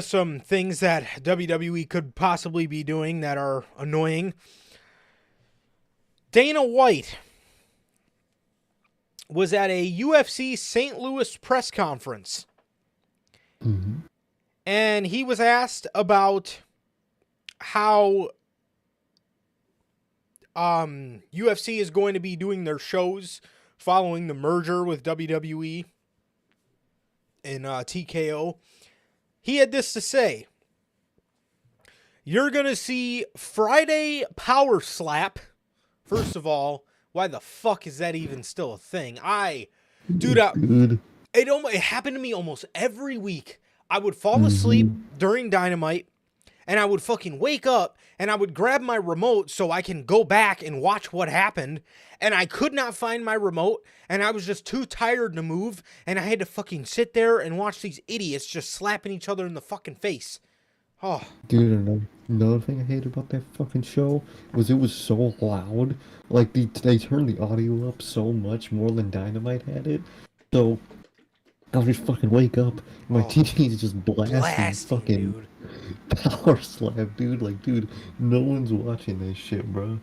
some things that WWE could possibly be doing that are annoying, Dana White was at a UFC St. Louis press conference. And he was asked about how UFC is going to be doing their shows following the merger with WWE and TKO. He had this to say: "You're going to see Friday Power Slap." First of all, why the fuck is that even still a thing? It happened to me almost every week. I would fall asleep during Dynamite, and I would fucking wake up, and I would grab my remote so I can go back and watch what happened, and I could not find my remote, and I was just too tired to move, and I had to fucking sit there and watch these idiots just slapping each other in the fucking face. Oh. Dude, another thing I hated about that fucking show was it was so loud. Like, they turned the audio up so much more than Dynamite had it. So, I would just fucking wake up, and my TV's just blasting fucking dude. Power Slap, dude. Like, dude, no one's watching this shit, bro.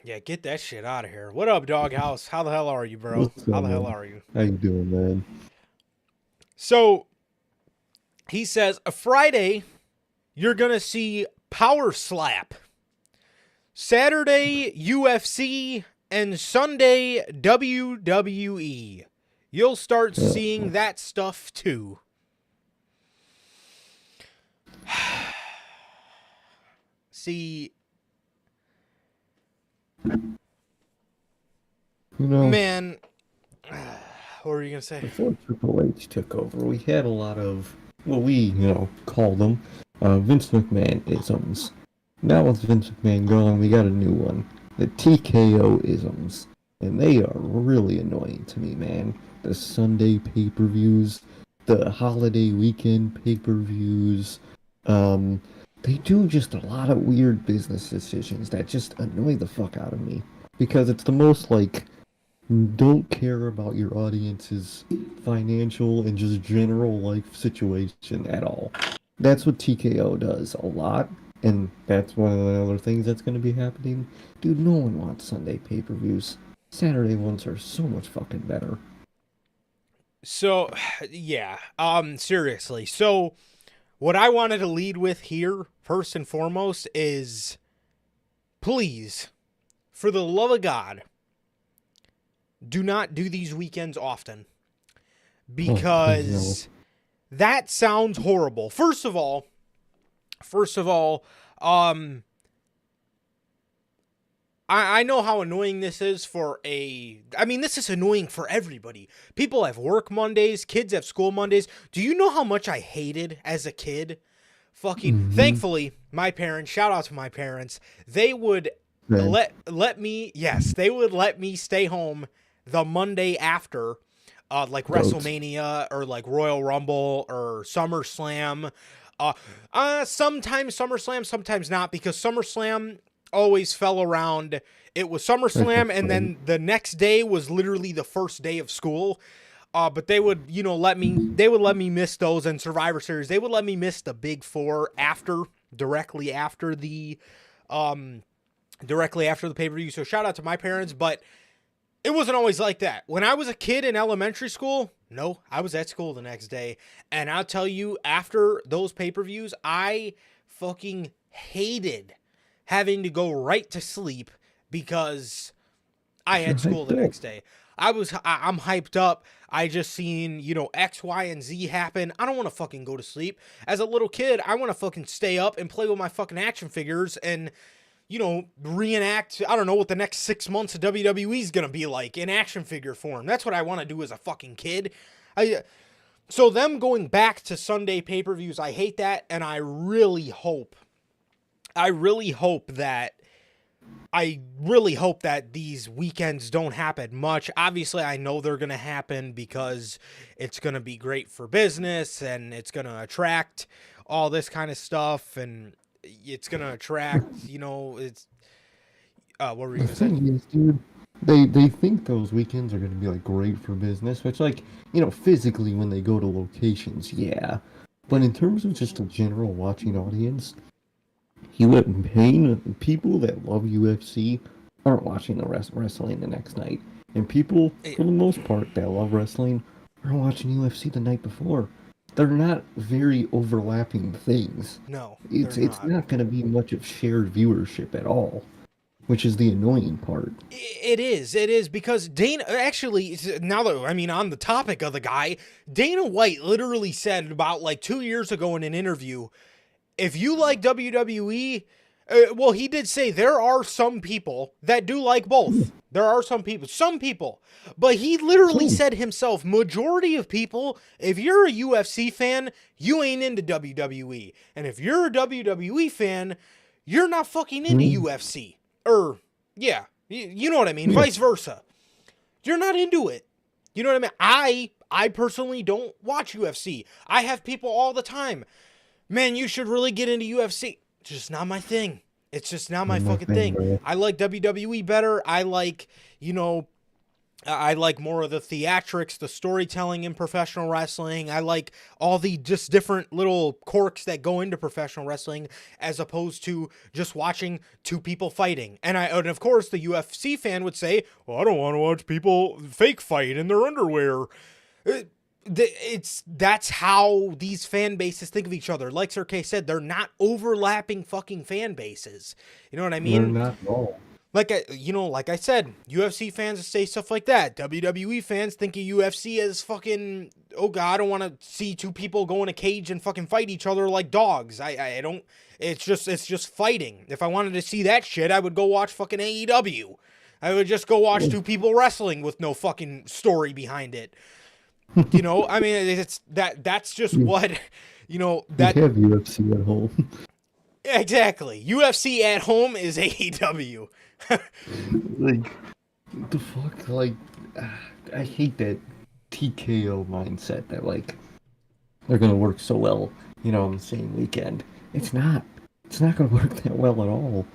Yeah, get that shit out of here. What up, Doghouse? How the hell are you, bro? How the hell are you? How you doing, man? So, he says, a Friday, you're going to see Power Slap. Saturday, UFC, and Sunday, WWE. You'll start seeing that stuff, too. See, you know, man, what were you going to say? Before Triple H took over, we had a lot of, what we, call them, Vince McMahon isms. Now with Vince McMahon gone, we got a new one. The TKO isms. And they are really annoying to me, man. The Sunday pay-per-views, the holiday weekend pay-per-views. They do just a lot of weird business decisions that just annoy the fuck out of me. Because it's the most, don't care about your audience's financial and just general life situation at all. That's what TKO does a lot, and that's one of the other things that's going to be happening. Dude, no one wants Sunday pay-per-views. Saturday ones are so much fucking better. So, yeah, seriously. So, what I wanted to lead with here, first and foremost, is please, for the love of God, do not do these weekends often. Because that sounds horrible. First of all, I know how annoying this is this is annoying for everybody. People have work Mondays, kids have school Mondays. Do you know how much I hated as a kid? Thankfully, my parents, shout out to my parents, they would let me stay home the Monday after, like WrestleMania or like Royal Rumble or SummerSlam. Sometimes SummerSlam, sometimes not, because SummerSlam always fell around. It was SummerSlam, and then the next day was literally the first day of school. But they would, let me miss those, and Survivor Series. They would let me miss the Big Four directly after the pay-per-view. So shout out to my parents, but it wasn't always like that. When I was a kid in elementary school, no, I was at school the next day. And I'll tell you, after those pay-per-views, I fucking hated having to go right to sleep because I had school the next day. I'm hyped up. I just seen, X, Y, and Z happen. I don't want to fucking go to sleep. As a little kid, I want to fucking stay up and play with my fucking action figures and, reenact, I don't know what the next 6 months of WWE is going to be like in action figure form. That's what I want to do as a fucking kid. So them going back to Sunday pay-per-views, I hate that, and I really hope that these weekends don't happen much. Obviously, I know they're going to happen because it's going to be great for business and it's going to attract all this kind of stuff, and it's going to attract, it's what were you going to say? Is, dude, they think those weekends are going to be like great for business, which physically when they go to locations, yeah. But in terms of just a general watching audience, people that love UFC aren't watching the wrestling the next night, and people for the most part that love wrestling are watching UFC the night before. They're not very overlapping things. No, it's not going to be much of shared viewership at all, which is the annoying part. It is because Dana, actually, now that, on the topic of the guy, Dana White literally said about like 2 years ago in an interview, if you like WWE, he did say there are some people that do like both. There are some people. But he literally said himself, majority of people, if you're a UFC fan, you ain't into WWE. And if you're a WWE fan, you're not fucking into UFC. Yeah, you know what I mean? Yeah. Vice versa. You're not into it. You know what I mean? I personally don't watch UFC. I have people all the time, man, you should really get into UFC. It's just not my thing. It's just not my fucking thing. Bro. I like WWE better. I like, I like more of the theatrics, the storytelling in professional wrestling. I like all the just different little quirks that go into professional wrestling as opposed to just watching two people fighting. And of course, the UFC fan would say, well, I don't want to watch people fake fight in their underwear. That's how these fan bases think of each other. Like Sir K said, they're not overlapping fucking fan bases. You know what I mean? They're not at all. Like I said, UFC fans say stuff like that. WWE fans think of UFC as fucking, oh god, I don't want to see two people go in a cage and fucking fight each other like dogs. I don't. It's just fighting. If I wanted to see that shit, I would go watch fucking AEW. I would just go watch two people wrestling with no fucking story behind it. It's that's just what, that you have UFC at home. Exactly. UFC at home is AEW. Like, the fuck, like, I hate that TKO mindset that, like, they're gonna work so well, on the same weekend. It's not gonna work that well at all.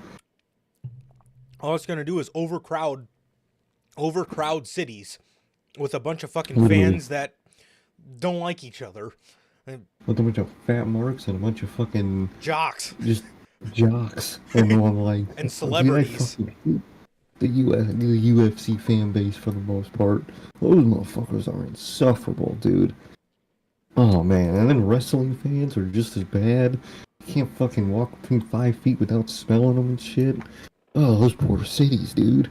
All it's gonna do is overcrowd overcrowd cities with a bunch of fucking fans that don't like each other. With a bunch of fat marks and a bunch of fucking Jocks. just jocks. And I'm like, And celebrities. Dude, I fucking hate the UFC fan base for the most part. Those motherfuckers are insufferable, dude. Oh man, and then wrestling fans are just as bad. You can't fucking walk between 5 feet without smelling them and shit. Oh, those poor cities, dude.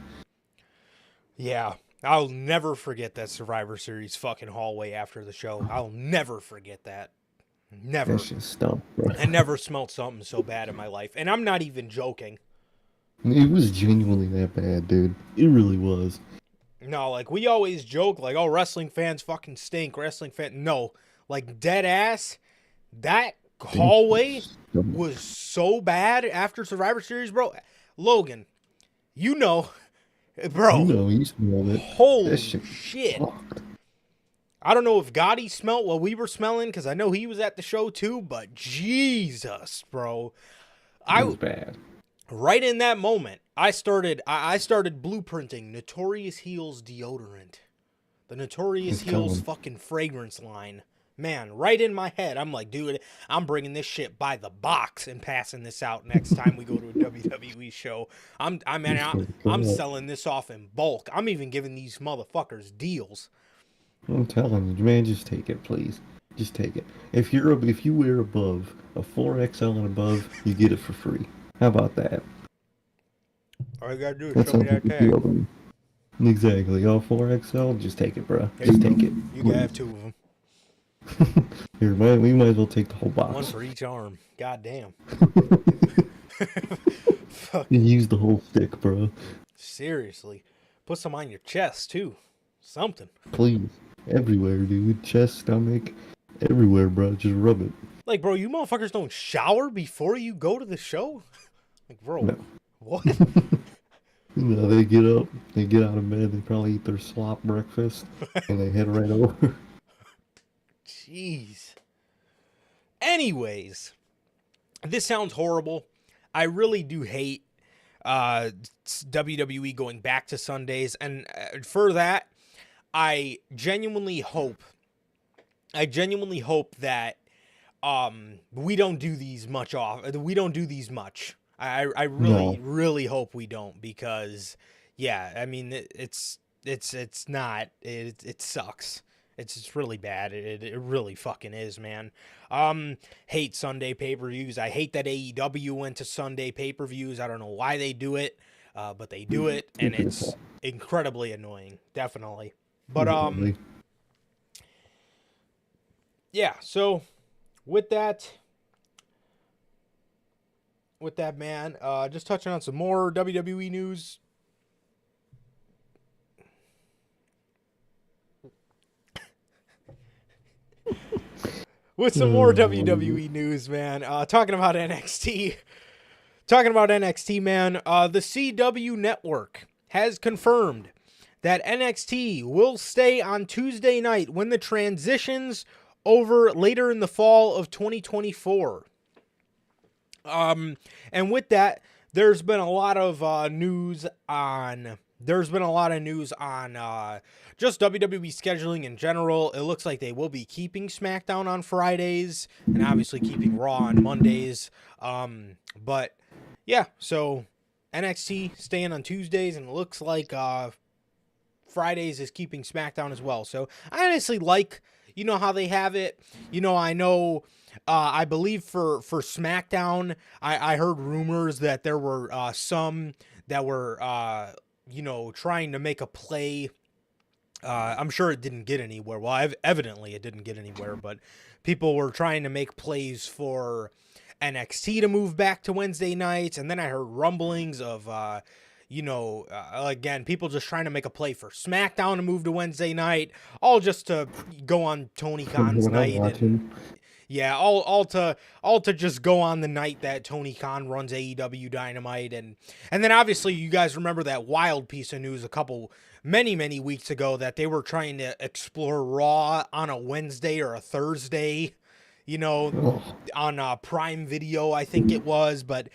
Yeah. I'll never forget that Survivor Series fucking hallway after the show. I'll never forget that. Never. That shit stunk, bro. I never smelled something so bad in my life. And I'm not even joking. It was genuinely that bad, dude. It really was. No, like, we always joke, like, oh, wrestling fans fucking stink. Wrestling fans. No. Like, dead ass. That hallway was so bad after Survivor Series, bro. Logan, you know. Bro. You know, you smelled it. Holy shit. Fucked. I don't know if Gotti smelt what we were smelling, because I know he was at the show too, but Jesus, bro. It was bad. Right in that moment, I started blueprinting Notorious Heels deodorant. The Notorious Heels fucking fragrance line. Man, right in my head, I'm like, dude, I'm bringing this shit by the box and passing this out next time we go to a WWE show. I'm selling this off in bulk. I'm even giving these motherfuckers deals. I'm telling you, man, just take it, please. Just take it. If you wear above a 4XL and above, you get it for free. How about that? All you gotta do is That's show me that tag. Exactly. All 4XL, just take it, bro. Just take it. You can have 2 of them. Here, man, we might as well take the whole box. One for each arm. God damn. You use the whole stick, bro. Seriously. Put some on your chest, too. Something. Please. Everywhere, dude. Chest, stomach, everywhere, bro. Just rub it. Like, bro, you motherfuckers don't shower before you go to the show? Like, bro, No. what? No, they get up, they get out of bed, they probably eat their slop breakfast, and they head right over. Jeez. Anyways, this sounds horrible. I really do hate WWE going back to Sundays, and for that, I genuinely hope that we don't do these much We don't do these much. I really hope we don't, because yeah, I mean it sucks. It's really bad. It really fucking is, man. Hate Sunday pay-per-views. I hate that AEW went to Sunday pay-per-views. I don't know why they do it, but they do it, and it's incredibly annoying, definitely. But yeah, so with that, man, just touching on some more WWE news. With some more WWE news, man. Talking about NXT. Man. The CW Network has confirmed that NXT will stay on Tuesday night when the transitions over later in the fall of 2024. And with that, there's been a lot of news on just WWE scheduling in general. It looks like they will be keeping SmackDown on Fridays and obviously keeping Raw on Mondays. But yeah, so NXT staying on Tuesdays, and it looks like Fridays is keeping SmackDown as well. So I honestly like, how they have it. I know, I believe for SmackDown, I heard rumors that there were some that were, trying to make a play. I'm sure it didn't get anywhere. Well, evidently it didn't get anywhere, but people were trying to make plays for NXT to move back to Wednesday nights. And then I heard rumblings of, again, people just trying to make a play for SmackDown to move to Wednesday night, all just to go on Tony Khan's night. Yeah, all to just go on the night that Tony Khan runs AEW Dynamite. And then obviously you guys remember that wild piece of news many weeks ago that they were trying to explore Raw on a Wednesday or a Thursday, on Prime Video, I think it was. But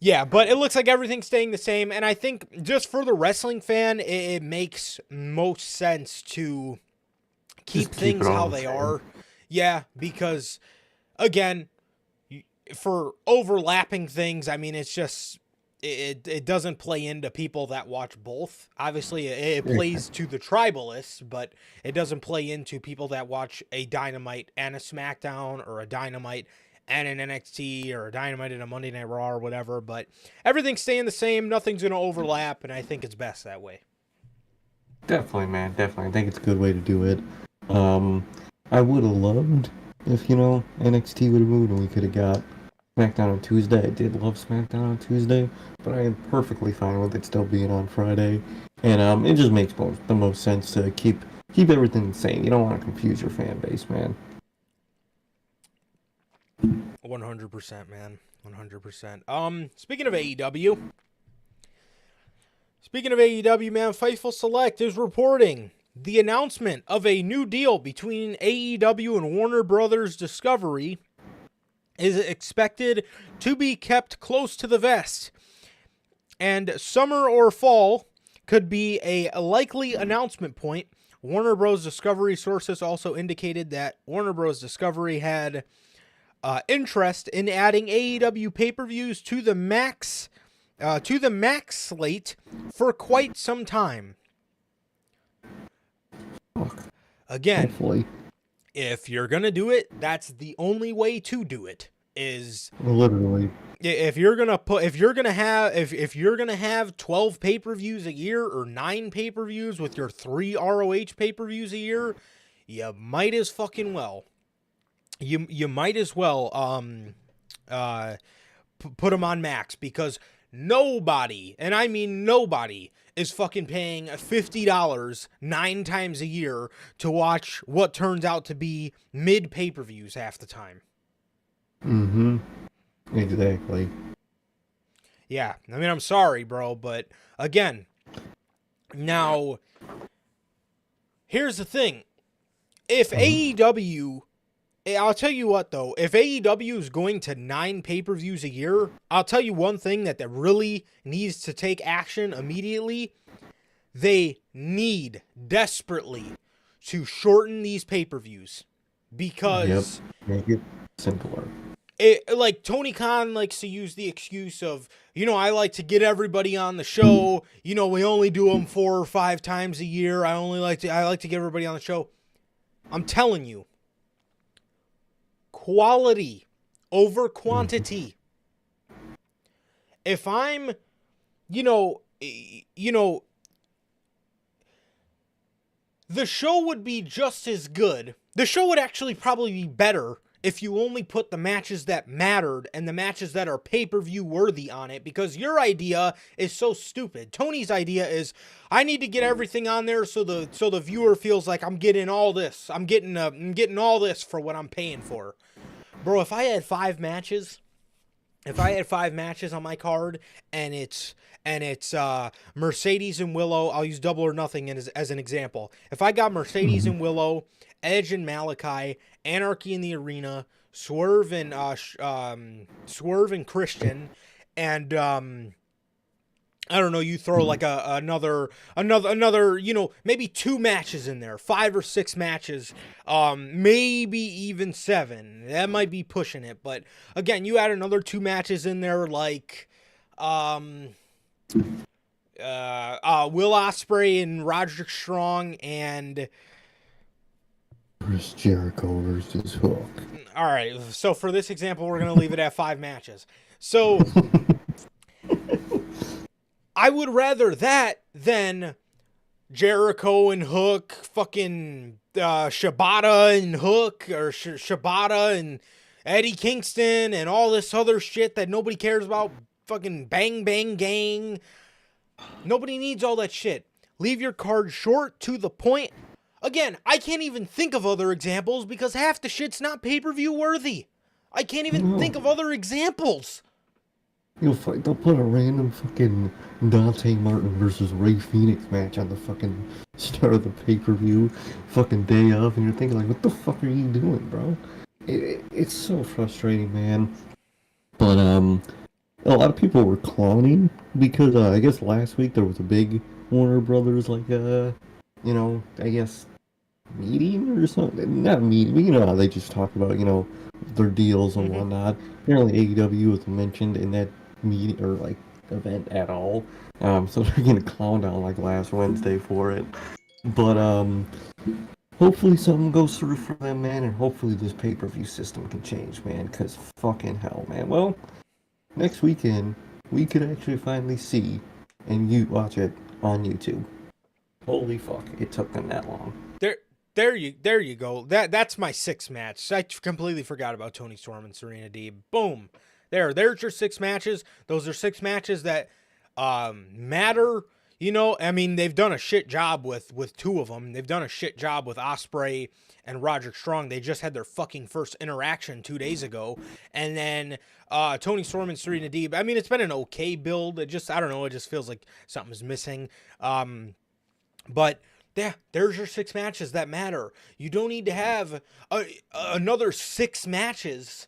Yeah, but it looks like everything's staying the same, and I think just for the wrestling fan, it makes most sense to keep Just keep things it all how the they same. are. Yeah, because again, for overlapping things, I mean, it's just it doesn't play into people that watch both. Obviously, it plays to the tribalists, but it doesn't play into people that watch a Dynamite and a SmackDown, or a Dynamite and an NXT, or a Dynamite and a Monday Night Raw, or whatever. But everything's staying the same. Nothing's going to overlap, and I think it's best that way. Definitely, man. Definitely. I think it's a good way to do it. I would have loved if, NXT would have moved and we could have got SmackDown on Tuesday. I did love SmackDown on Tuesday, but I am perfectly fine with it still being on Friday. And it just makes the most sense to keep everything the same. You don't want to confuse your fan base, man. 100%, man. 100%. Speaking of AEW, man, Fightful Select is reporting the announcement of a new deal between AEW and Warner Brothers Discovery is expected to be kept close to the vest, and summer or fall could be a likely announcement point. Warner Bros. Discovery sources also indicated that Warner Bros. Discovery had interest in adding AEW pay-per-views to the Max slate for quite some time. Again, Hopefully. if you're gonna do it, that's the only way to do it. Is Literally. if you're gonna have 12 pay-per-views a year, or 9 pay-per-views with your 3 ROH pay-per-views a year, you might as fucking well. You might as well put them on Max, because nobody, and I mean nobody, is fucking paying $50 9 times a year to watch what turns out to be mid pay-per-views half the time. Mm-hmm. Exactly. Yeah, I mean, I'm sorry, bro, but again, now, here's the thing. If AEW, I'll tell you what, though, if AEW is going to 9 pay-per-views a year, I'll tell you one thing that really needs to take action immediately. They need desperately to shorten these pay-per-views, because Make it simpler. like Tony Khan likes to use the excuse of, I like to get everybody on the show. We only do them 4 or 5 times a year. I like to get everybody on the show. I'm telling you, quality over quantity. If I'm, the show would be just as good. The show would actually probably be better if you only put the matches that mattered and the matches that are pay-per-view worthy on it, because your idea is so stupid. Tony's idea is, I need to get everything on there so the viewer feels like I'm getting all this. I'm getting all this for what I'm paying for. Bro, if I had 5 matches on my card, and it's Mercedes and Willow, I'll use Double or Nothing as an example. If I got Mercedes and Willow, Edge and Malachi, Anarchy in the Arena, Swerve and Christian, and I don't know, you throw like another, maybe 2 matches in there, 5 or 6 matches, maybe even 7. That might be pushing it, but again, you add another 2 matches in there, like Will Ospreay and Roderick Strong, and Chris Jericho versus Hook. All right, so for this example, we're going to leave it at 5 matches. So I would rather that than Jericho and Hook, fucking Shibata and Hook, or Shibata and Eddie Kingston, and all this other shit that nobody cares about. Fucking Bang Bang Gang. Nobody needs all that shit. Leave your card short, to the point. Again, I can't even think of other examples because half the shit's not pay-per-view worthy. I can't even think of other examples. They'll put a random fucking Dante Martin versus Ray Phoenix match on the fucking start of the pay-per-view, fucking day of, and you're thinking like, what the fuck are you doing, bro? It's so frustrating, man. But a lot of people were clowning because I guess last week there was a big Warner Brothers I guess meeting or something. Not meeting, but you know how they just talk about their deals and whatnot. Apparently AEW was mentioned in that meeting or like event at all. So they're gonna clown down like last Wednesday for it. But hopefully something goes through for them, man, and hopefully this pay-per-view system can change, man. Cause fucking hell, man. Well, next weekend we could actually finally see and you watch it on YouTube. Holy fuck! It took them that long. There you go. That's my 6 match. I completely forgot about Tony Storm and Serena Deeb. Boom. There's your 6 matches. Those are 6 matches that matter. You know, I mean, they've done a shit job with 2 of them. They've done a shit job with Ospreay and Roderick Strong. They just had their fucking first interaction 2 days ago. And then Tony Storm and Serena Deeb. I mean, it's been an okay build. I don't know. It just feels like something's missing. But yeah, there's your 6 matches that matter. You don't need to have another 6 matches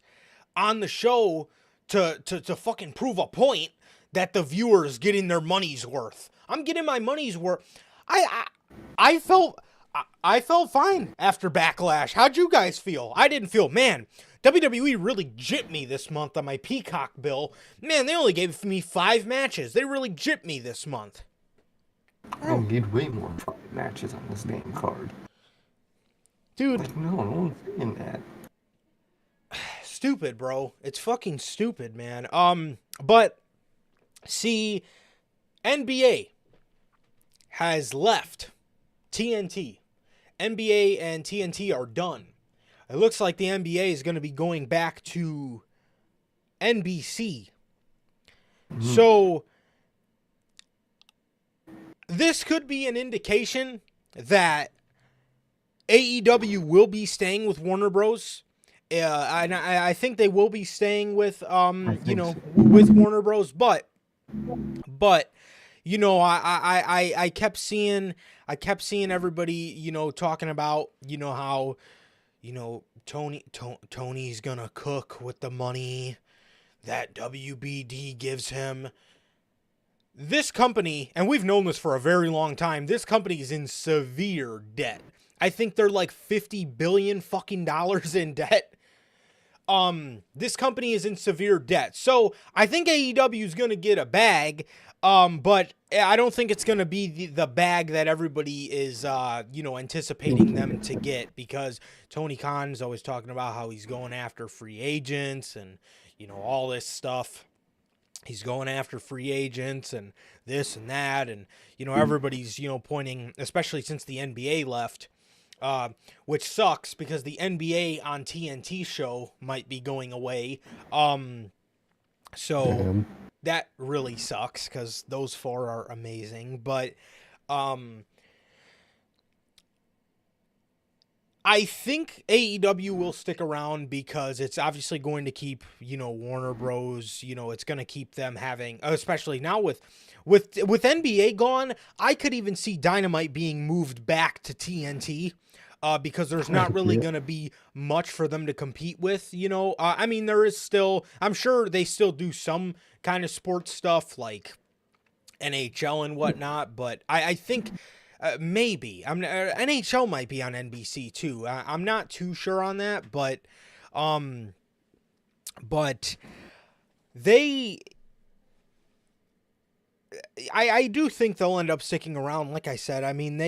on the show to fucking prove a point that the viewer is getting their money's worth. I'm getting my money's worth. I felt fine after Backlash. How'd you guys feel? I didn't feel, man, WWE really gypped me this month on my Peacock bill. Man, they only gave me 5 matches. They really gypped me this month. I need way more matches on this damn card. Dude. Like, no one's saying that. Stupid, bro. It's fucking stupid, man. But, see, NBA has left TNT. NBA and TNT are done. It looks like the NBA is going to be going back to NBC. Mm-hmm. So this could be an indication that AEW will be staying with Warner Bros. And I think they will be staying with with Warner Bros. But you know, I kept seeing everybody talking about how Tony's gonna cook with the money that WBD gives him. This company, and we've known this for a very long time, this company is in severe debt. I think they're like $50 billion fucking dollars in debt. This company is in severe debt. So I think AEW is going to get a bag, but I don't think it's going to be the bag that everybody is, anticipating them to get, because Tony Khan is always talking about how he's going after free agents and, all this stuff. He's going after free agents and this and that. And, everybody's, pointing, especially since the NBA left, which sucks because the NBA on TNT show might be going away. So that really sucks because those 4 are amazing. But I think AEW will stick around because it's obviously going to keep, Warner Bros. It's going to keep them having, especially now with NBA gone, I could even see Dynamite being moved back to TNT. Because there's not really going to be much for them to compete with, I mean, there is still, I'm sure they still do some kind of sports stuff like NHL and whatnot, but I think maybe NHL might be on NBC too. I'm not too sure on that, but I do think they'll end up sticking around. Like I said, I mean,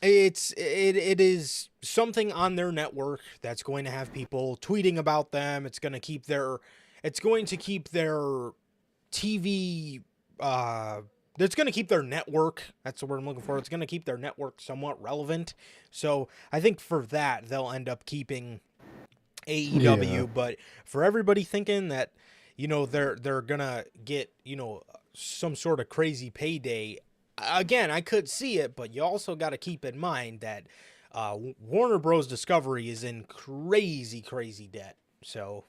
it is something on their network that's going to have people tweeting about them. It's going to keep their TV, it's going to keep their network. That's the word I'm looking for. It's going to keep their network somewhat relevant. So I think for that, they'll end up keeping AEW, yeah. But for everybody thinking that, they're going to get, some sort of crazy payday, again, I could see it, but you also got to keep in mind that Warner Bros. Discovery is in crazy, crazy debt. So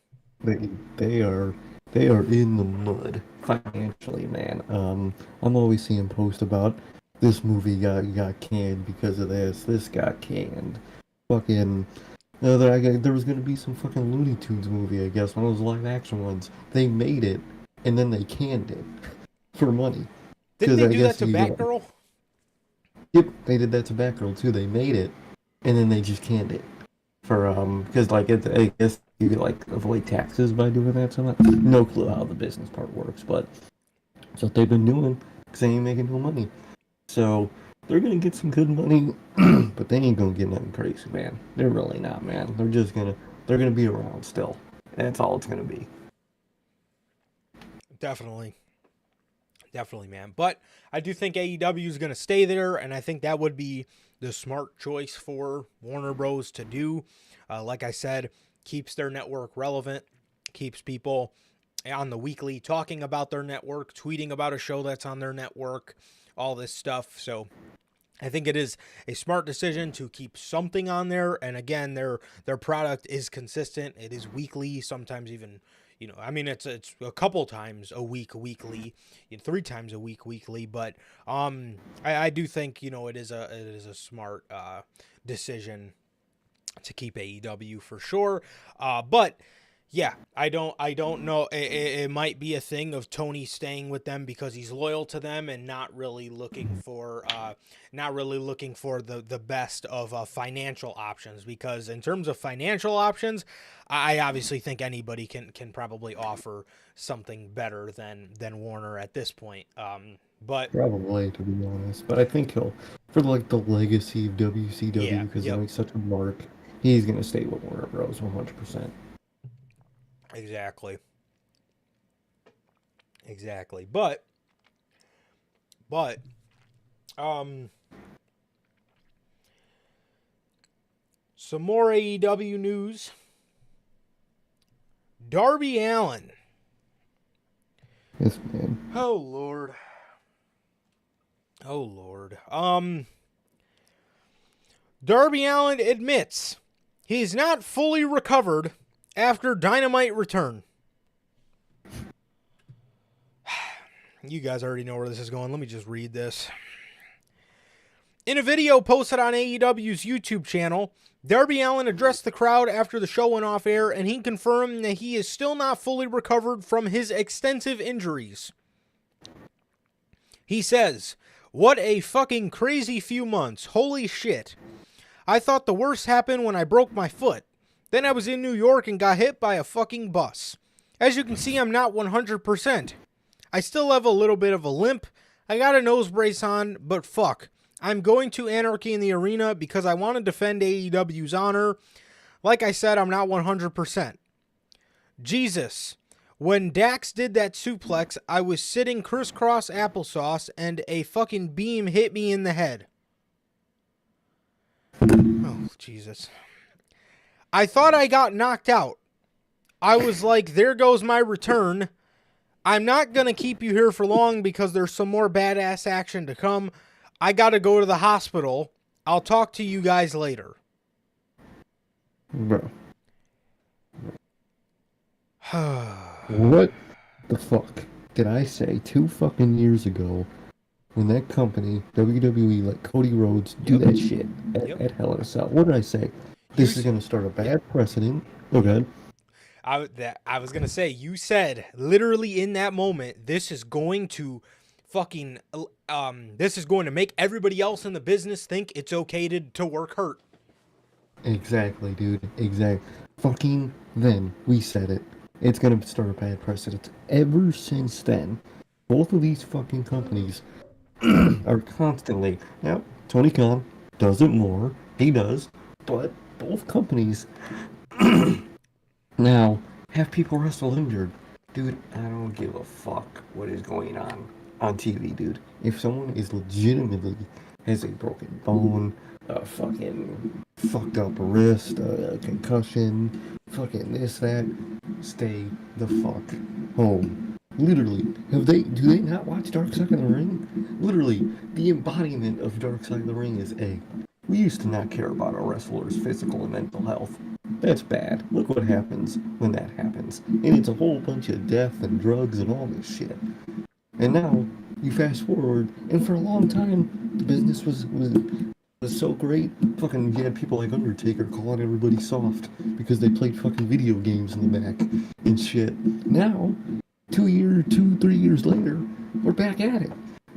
they are in the mud financially, man. I'm always seeing posts about this movie got canned because of this. This got canned. Fucking there was gonna be some fucking Looney Tunes movie, I guess, one of those live action ones. They made it. and then they canned it for money. Didn't they I do that guess to Batgirl? Yep, they did that to Batgirl too. They made it, and then they just canned it for because like I guess you could like avoid taxes by doing that. So no clue how the business part works, but that's what they've been doing because they ain't making no money. So they're gonna get some good money, but they ain't gonna get nothing crazy, man. They're really not, man. They're gonna be around still. That's all it's gonna be. Definitely. Definitely, man. But I do think AEW is going to stay there, and I think that would be the smart choice for Warner Bros. To do. Like I said, keeps their network relevant, keeps people on the weekly talking about their network, tweeting about a show that's on their network, all this stuff. So I think it is a smart decision to keep something on there. And again, their product is consistent. It is weekly, sometimes even, I mean, it's a couple times a week, weekly, 3 times a week, weekly. But I do think, it is a smart decision to keep AEW for sure. But yeah, I don't know. It might be a thing of Tony staying with them because he's loyal to them and not really looking for the best of financial options. Because in terms of financial options, I obviously think anybody can probably offer something better than Warner at this point. But Probably, to be honest. But I think he'll, for like the legacy of WCW, because he's such a mark, he's gonna stay with Warner Bros. 100%. Exactly. But some more AEW news. Darby Allin. Yes, man. Oh Lord. Darby Allin admits he's not fully recovered after Dynamite return. You guys already know where this is going. Let me just read this. In a video posted on AEW's YouTube channel, Darby Allin addressed the crowd after the show went off air, and he confirmed that he is still not fully recovered from his extensive injuries. He says, "What a fucking crazy few months. Holy shit. I thought the worst happened when I broke my foot. Then I was in New York and got hit by a fucking bus. As you can see, I'm not 100%. I still have a little bit of a limp. I got a nose brace on, but fuck. I'm going to Anarchy in the Arena because I want to defend AEW's honor. Like I said, I'm not 100%. Jesus. When Dax did that suplex, I was sitting crisscross applesauce and a fucking beam hit me in the head." Oh, Jesus. "I thought I got knocked out. I was like, there goes my return. I'm not going to keep you here for long because there's some more badass action to come. I got to go to the hospital. I'll talk to you guys later." Bro. What the fuck did I say 2 fucking years ago when that company, WWE, let Cody Rhodes do that shit at Hell in a Cell? What did I say? This is going to start a bad precedent. Oh, God. I was going to say, you said literally in that moment, this is going to fucking, this is going to make everybody else in the business think it's okay to work hurt. Exactly, dude. Exactly. Fucking then, we said it. It's going to start a bad precedent. Ever since then, both of these fucking companies are constantly, now, Tony Khan does it more. He does. But both companies now have people wrestle injured. Dude, I don't give a fuck what is going on TV, dude. If someone is legitimately has a broken bone, a fucking fucked up wrist, a concussion, fucking this, that, stay the fuck home. Literally, do they not watch Dark Side of the Ring? Literally, the embodiment of Dark Side of the Ring is we used to not care about our wrestlers' physical and mental health. That's bad. Look what happens when that happens. And it's a whole bunch of death and drugs and all this shit. And now, you fast forward, and for a long time, the business was so great. Fucking, you had people like Undertaker calling everybody soft because they played fucking video games in the back and shit. Now, 3 years later, we're back at it.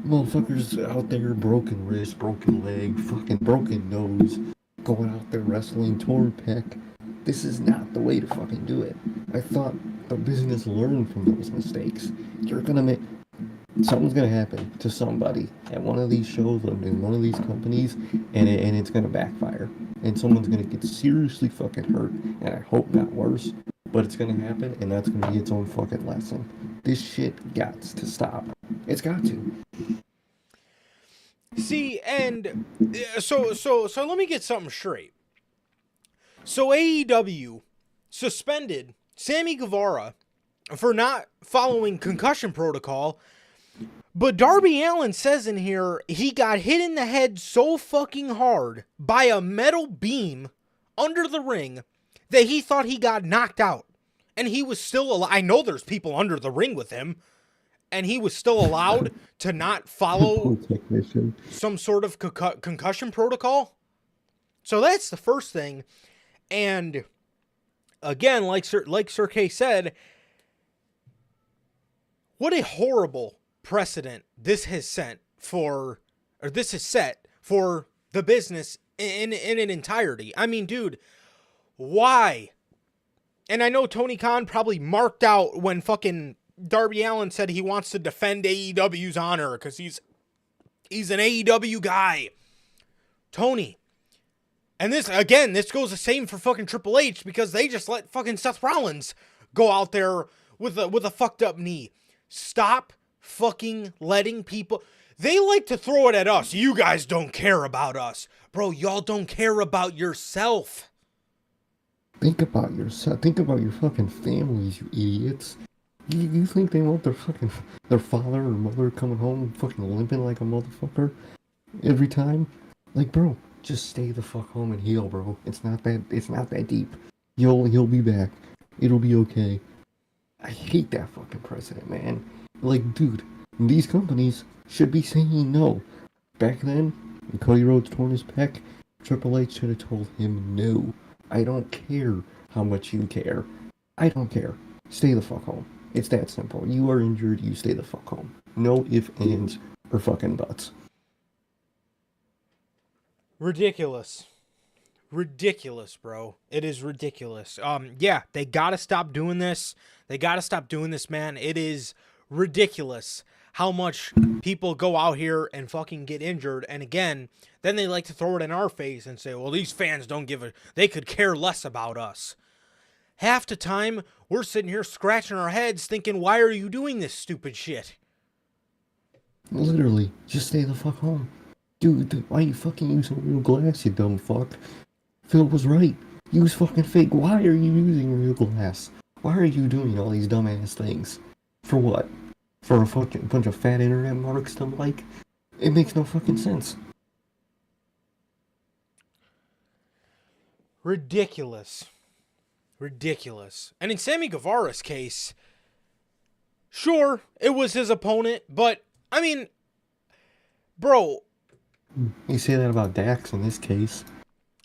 Motherfuckers out there, broken wrist, broken leg, fucking broken nose, going out there wrestling, torn pec. This is not the way to fucking do it. I thought the business learned from those mistakes. You're gonna make something's gonna happen to somebody at one of these shows or in one of these companies, and it's gonna backfire, and someone's gonna get seriously fucking hurt, and I hope not worse, but it's gonna happen, and that's gonna be its own fucking lesson. This shit got to stop. It's got to. See, and so let me get something straight. So AEW suspended Sammy Guevara for not following concussion protocol, but Darby Allin says in here he got hit in the head so fucking hard by a metal beam under the ring that he thought he got knocked out. And he was still alive. I know there's people under the ring with him, and he was still allowed to not follow some sort of concussion protocol. So that's the first thing. And again, like Sir K said, what a horrible precedent this has set for the business in an entirety. I mean, dude, why? And I know Tony Khan probably marked out when fucking Darby Allin said he wants to defend AEW's honor because he's an AEW guy. Tony. And this goes the same for fucking Triple H because they just let fucking Seth Rollins go out there with a fucked up knee. Stop fucking letting people... They like to throw it at us. You guys don't care about us. Bro, y'all don't care about yourself. Think about yourself. Think about your fucking families, you idiots. You think they want their father or mother coming home fucking limping like a motherfucker every time? Like, bro, just stay the fuck home and heal, bro. It's not that deep. You'll be back. It'll be okay. I hate that fucking precedent, man. Like, dude, these companies should be saying no. Back then, when Cody Rhodes torn his pec, Triple H should have told him no. I don't care how much you care. I don't care. Stay the fuck home. It's that simple. You are injured, you stay the fuck home. No ifs, ands, or fucking buts. Ridiculous. Ridiculous, bro. It is ridiculous. Yeah, they gotta stop doing this. They gotta stop doing this, man. It is ridiculous how much people go out here and fucking get injured. And again, then they like to throw it in our face and say, well, these fans don't give a... They could care less about us. Half the time, we're sitting here scratching our heads thinking, why are you doing this stupid shit? Literally, just stay the fuck home. Dude, why are you fucking using real glass, you dumb fuck? Phil was right. Use fucking fake. Why are you using real glass? Why are you doing all these dumbass things? For what? For a fucking bunch of fat internet marks to like? It makes no fucking sense. Ridiculous. Ridiculous. And in Sammy Guevara's case, sure, it was his opponent, but, I mean, bro... You say that about Dax in this case.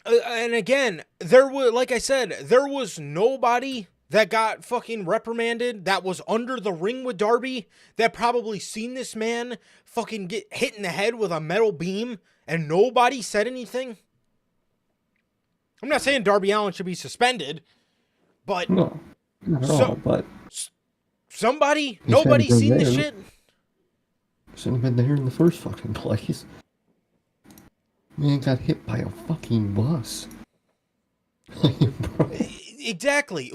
And again, there was, like I said, there was nobody that got fucking reprimanded that was under the ring with Darby that probably seen this man fucking get hit in the head with a metal beam and nobody said anything. I'm not saying Darby Allin should be suspended, but no, not at all, but nobody seen this shit. Shouldn't have been there in the first fucking place. Man got hit by a fucking bus. Exactly.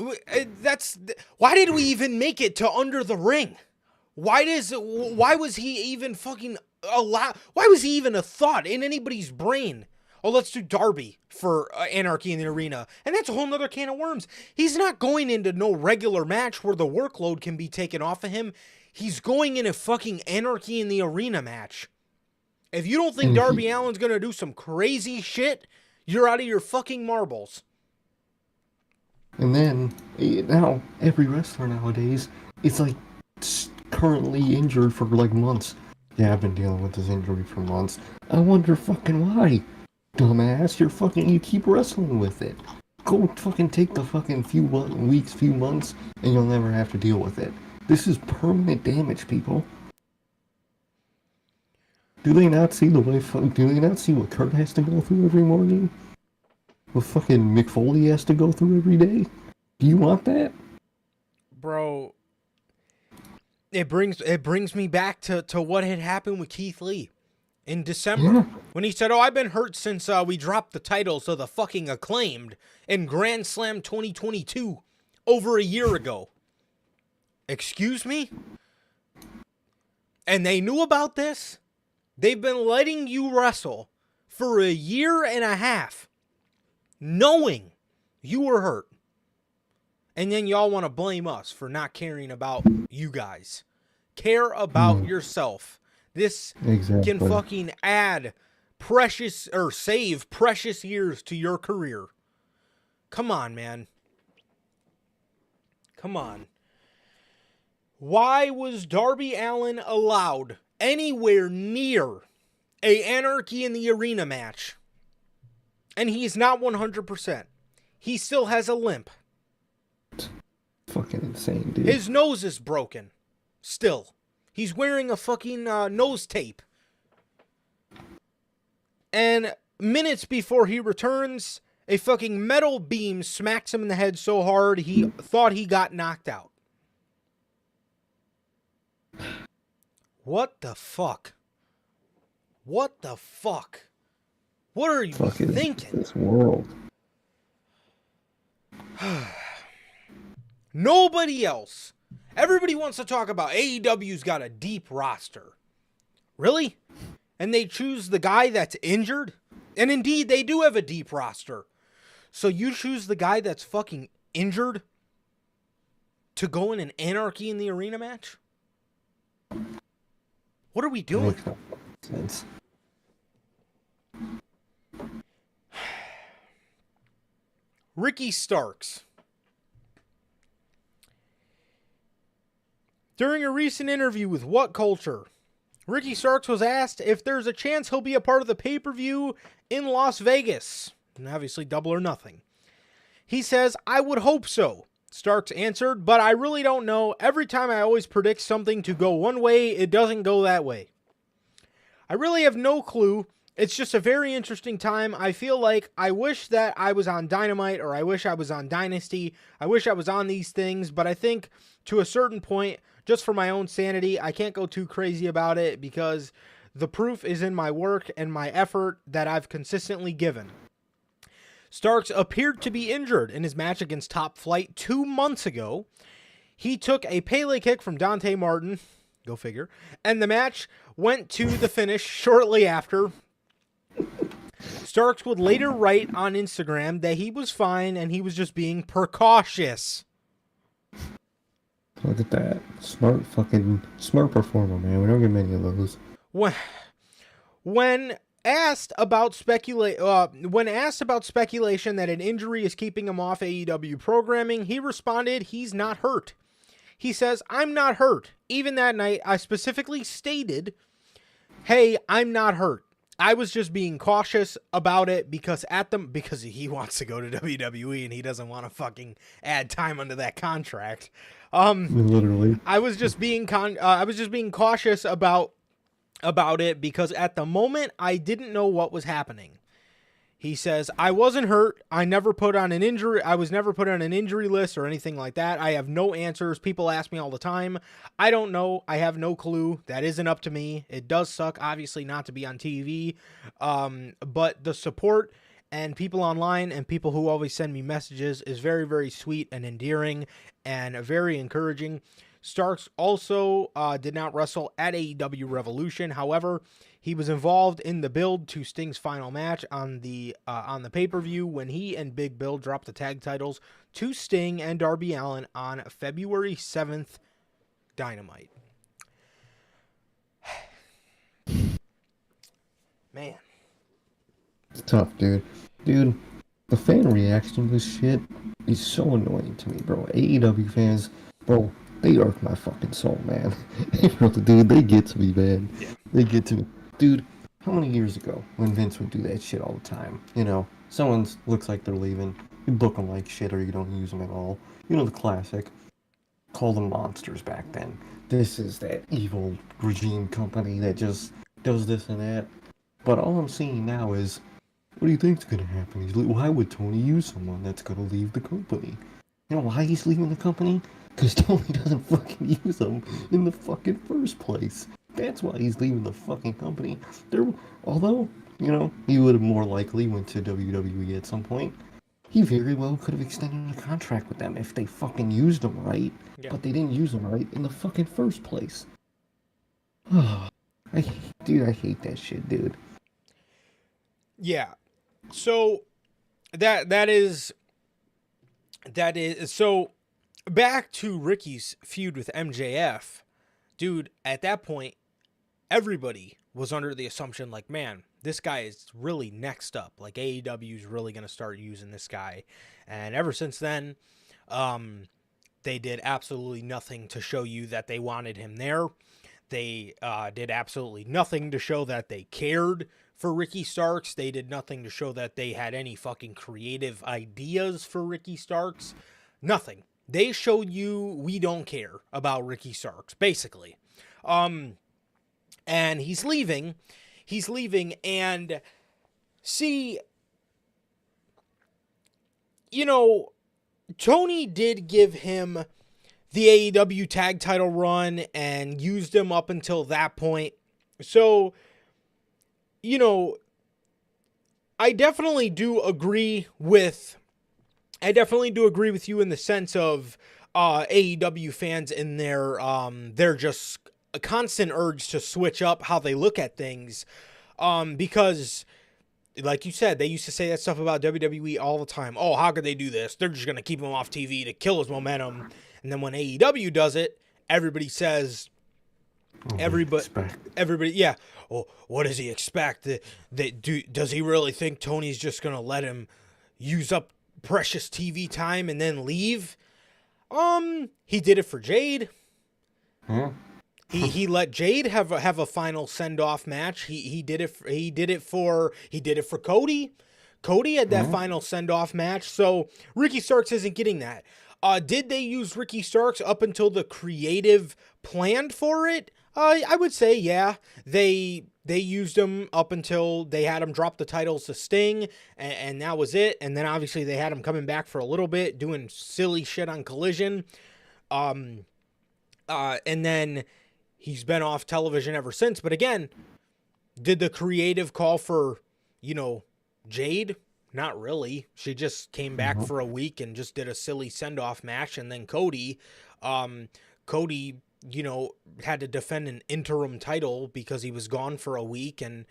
Why did we even make it to under the ring? Why was he even fucking allowed? Why was he even a thought in anybody's brain? Oh, let's do Darby for Anarchy in the Arena. And that's a whole nother can of worms. He's not going into no regular match where the workload can be taken off of him. He's going in a fucking Anarchy in the Arena match. If you don't think Darby Allin's going to do some crazy shit, you're out of your fucking marbles. And then, now, every wrestler nowadays is, like, currently injured for, like, months. Yeah, I've been dealing with this injury for months. I wonder fucking why. Dumbass, you keep wrestling with it. Go fucking take the fucking few weeks, few months, and you'll never have to deal with it. This is permanent damage, people. Do they not see the way? Do they not see what Kurt has to go through every morning? What fucking Mick Foley has to go through every day? Do you want that? Bro, it brings me back to what had happened with Keith Lee in December when he said, "Oh, I've been hurt since we dropped the titles of the fucking Acclaimed in Grand Slam 2022 over a year ago." Excuse me? And they knew about this? They've been letting you wrestle for a year and a half, knowing you were hurt. And then y'all want to blame us for not caring about you guys. Care about yourself. This can fucking add precious or save precious years to your career. Come on, man. Come on. Why was Darby Allin allowed anywhere near a Anarchy in the Arena match? And he's not 100%. He still has a limp. Fucking insane, dude. His nose is broken. Still. He's wearing a fucking nose tape. And minutes before he returns, a fucking metal beam smacks him in the head so hard he thought he got knocked out. What the fuck? What the fuck? What are you thinking? This world. Nobody else. Everybody wants to talk about AEW's got a deep roster. Really? And they choose the guy that's injured? And indeed, they do have a deep roster. So you choose the guy that's fucking injured to go in an Anarchy in the Arena match? What are we doing? Makes no sense. Ricky Starks. During a recent interview with What Culture, Ricky Starks was asked if there's a chance he'll be a part of the pay-per-view in Las Vegas. And obviously Double or Nothing. He says, "I would hope so." Starks answered, "But I really don't know. Every time I always predict something to go one way, it doesn't go that way. I really have no clue. It's just a very interesting time. I feel like I wish that I was on Dynamite, or I wish I was on Dynasty. I wish I was on these things, but I think to a certain point, just for my own sanity, I can't go too crazy about it because the proof is in my work and my effort that I've consistently given." Starks appeared to be injured in his match against Top Flight 2 months ago. He took a Pele kick from Dante Martin, go figure, and the match went to the finish shortly after. Starks would later write on Instagram that he was fine and he was just being precautious. Look at that. Smart performer, man. We don't get many of those. When asked about speculation that an injury is keeping him off AEW programming, he responded he's not hurt. He says, "I'm not hurt. Even that night, I specifically stated, hey, I'm not hurt. I was just being cautious about it because he wants to go to WWE and he doesn't want to fucking add time under that contract." Literally. I was just being cautious about it because at the moment I didn't know what was happening. He says, "I wasn't hurt. I was never put on an injury list or anything like that. I have no answers. People ask me all the time. I don't know. I have no clue. That isn't up to me. It does suck, obviously, not to be on TV. But the support and people online and people who always send me messages is very, very sweet and endearing and very encouraging." Starks also did not wrestle at AEW Revolution. However, he was involved in the build to Sting's final match on the pay-per-view when he and Big Bill dropped the tag titles to Sting and Darby Allin on February 7th, Dynamite. Man. It's tough, dude. Dude, the fan reaction to this shit is so annoying to me, bro. AEW fans, bro, they irk my fucking soul, man. Dude, they get to me, man. Yeah. They get to me. Dude, how many years ago when Vince would do that shit all the time? You know, someone looks like they're leaving. You book them like shit or you don't use them at all. You know, the classic call them monsters back then. This is that evil regime company that just does this and that. But all I'm seeing now is, what do you think's gonna happen? Why would Tony use someone that's gonna leave the company? You know why he's leaving the company? Because Tony doesn't fucking use him in the fucking first place. That's why he's leaving the fucking company. Although, he would have more likely went to WWE at some point. He very well could have extended a contract with them if they fucking used him right. Yeah. But they didn't use him right in the fucking first place. I hate that shit, dude. Yeah. So that is so back to Ricky's feud with MJF, dude, at that point everybody was under the assumption like, man, this guy is really next up. Like AEW is really going to start using this guy. And ever since then, they did absolutely nothing to show you that they wanted him there. They did absolutely nothing to show that they cared for Ricky Starks. They did nothing to show that they had any fucking creative ideas for Ricky Starks. Nothing. They showed you we don't care about Ricky Starks, basically. And he's leaving. And see, Tony did give him the AEW tag title run and used him up until that point. So, I definitely do agree with you in the sense of AEW fans in their just a constant urge to switch up how they look at things, because like you said, they used to say that stuff about WWE all the time. Oh, how could they do this? They're just going to keep him off TV to kill his momentum. And then when AEW does it, everybody says, everybody, yeah. Oh, what does he expect? Does he really think Tony's just going to let him use up precious TV time and then leave? He did it for Jade. Huh? He let Jade have a final send off match. He did it for Cody. Cody had that final send off match. So Ricky Starks isn't getting that. Did they use Ricky Starks up until the creative planned for it? I would say yeah. They used him up until they had him drop the titles to Sting, and that was it. And then obviously they had him coming back for a little bit, doing silly shit on Collision. And then he's been off television ever since. But again, did the creative call for, Jade? Not really. She just came back for a week and just did a silly send-off match. And then Cody, had to defend an interim title because he was gone for a week and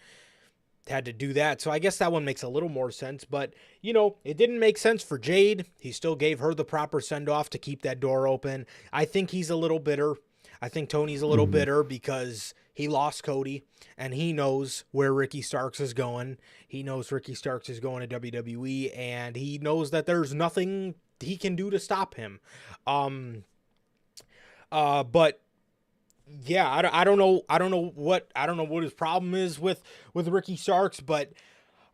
had to do that. So I guess that one makes a little more sense. But, it didn't make sense for Jade. He still gave her the proper send-off to keep that door open. I think he's a little bitter. I think Tony's a little bitter because he lost Cody, and he knows where Ricky Starks is going. He knows Ricky Starks is going to WWE, and he knows that there's nothing he can do to stop him. But yeah, I don't know what his problem is with Ricky Starks, but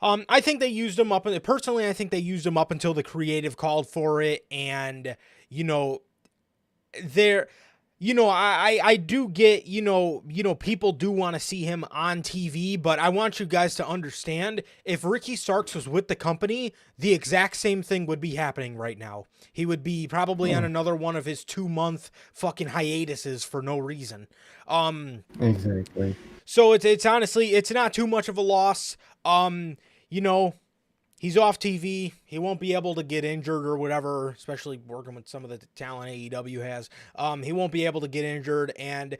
I think they used him up. Personally, I think they used him up until the creative called for it, and I do get, people do want to see him on TV, but I want you guys to understand, if Ricky Starks was with the company, the exact same thing would be happening right now. He would be probably on another one of his 2-month fucking hiatuses for no reason. Exactly. So it's honestly, it's not too much of a loss. He's off TV. He won't be able to get injured or whatever, especially working with some of the talent AEW has. He won't be able to get injured, and,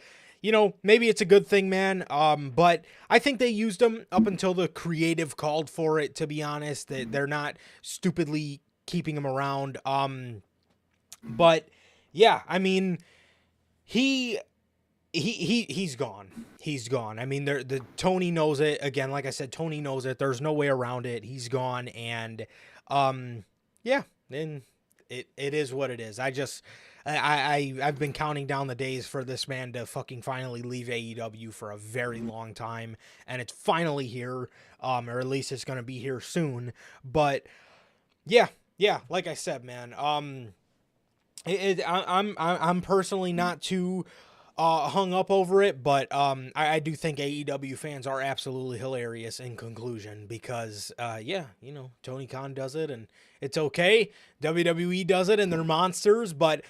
maybe it's a good thing, man. But I think they used him up until the creative called for it, to be honest. They're not stupidly keeping him around. But, yeah, I mean, he's gone. He's gone. I mean, Tony knows it. Again, like I said, Tony knows it. There's no way around it. He's gone. And, yeah, and it is what it is. I've been counting down the days for this man to fucking finally leave AEW for a very long time. And it's finally here. Or at least it's going to be here soon. But yeah, like I said, man, I'm personally not too hung up over it, but I do think AEW fans are absolutely hilarious in conclusion because yeah, you know, Tony Khan does it and it's okay. WWE does it and they're monsters, but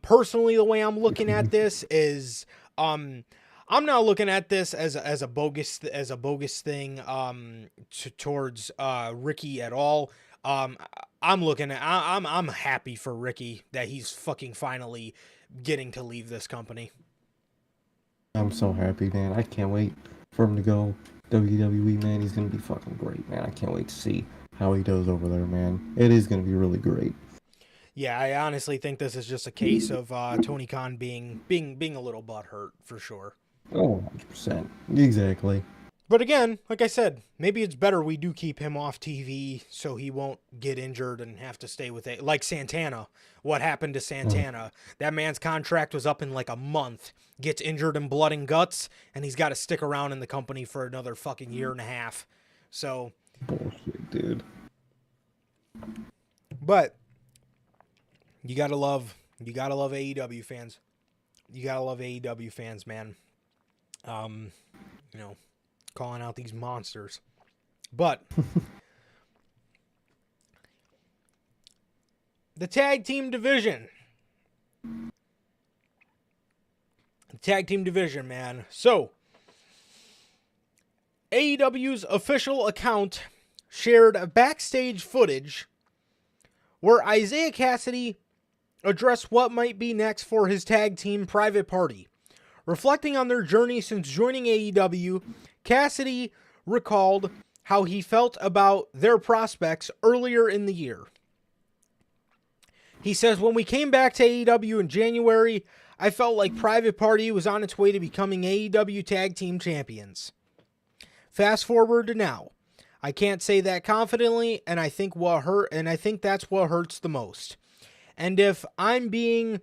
personally the way I'm looking at this is I'm not looking at this as a bogus thing towards Ricky at all. I'm happy for Ricky that he's fucking finally getting to leave this company. I'm so happy, man. I can't wait for him to go WWE, man. He's gonna be fucking great, man. I can't wait to see how he does over there, man. It is gonna be really great. Yeah, I honestly think this is just a case of Tony Khan being a little butthurt for sure. Oh, 100%. Exactly. But again, like I said, maybe it's better we do keep him off TV so he won't get injured and have to stay with it. Like Santana. What happened to Santana? That man's contract was up in like a month. Gets injured in blood and guts, and he's got to stick around in the company for another fucking year and a half. So. Bullshit, dude. But you gotta love AEW fans. You gotta love AEW fans, man. You know, calling out these monsters. But the tag team division. The tag team division, man. So, AEW's official account shared backstage footage where Isaiah Cassidy addressed what might be next for his tag team Private Party. Reflecting on their journey since joining AEW, Cassidy recalled how he felt about their prospects earlier in the year. He says, when we came back to AEW in January, I felt like Private Party was on its way to becoming AEW Tag Team Champions. Fast forward to now. I can't say that confidently, and I think that's what hurts the most. And if I'm being,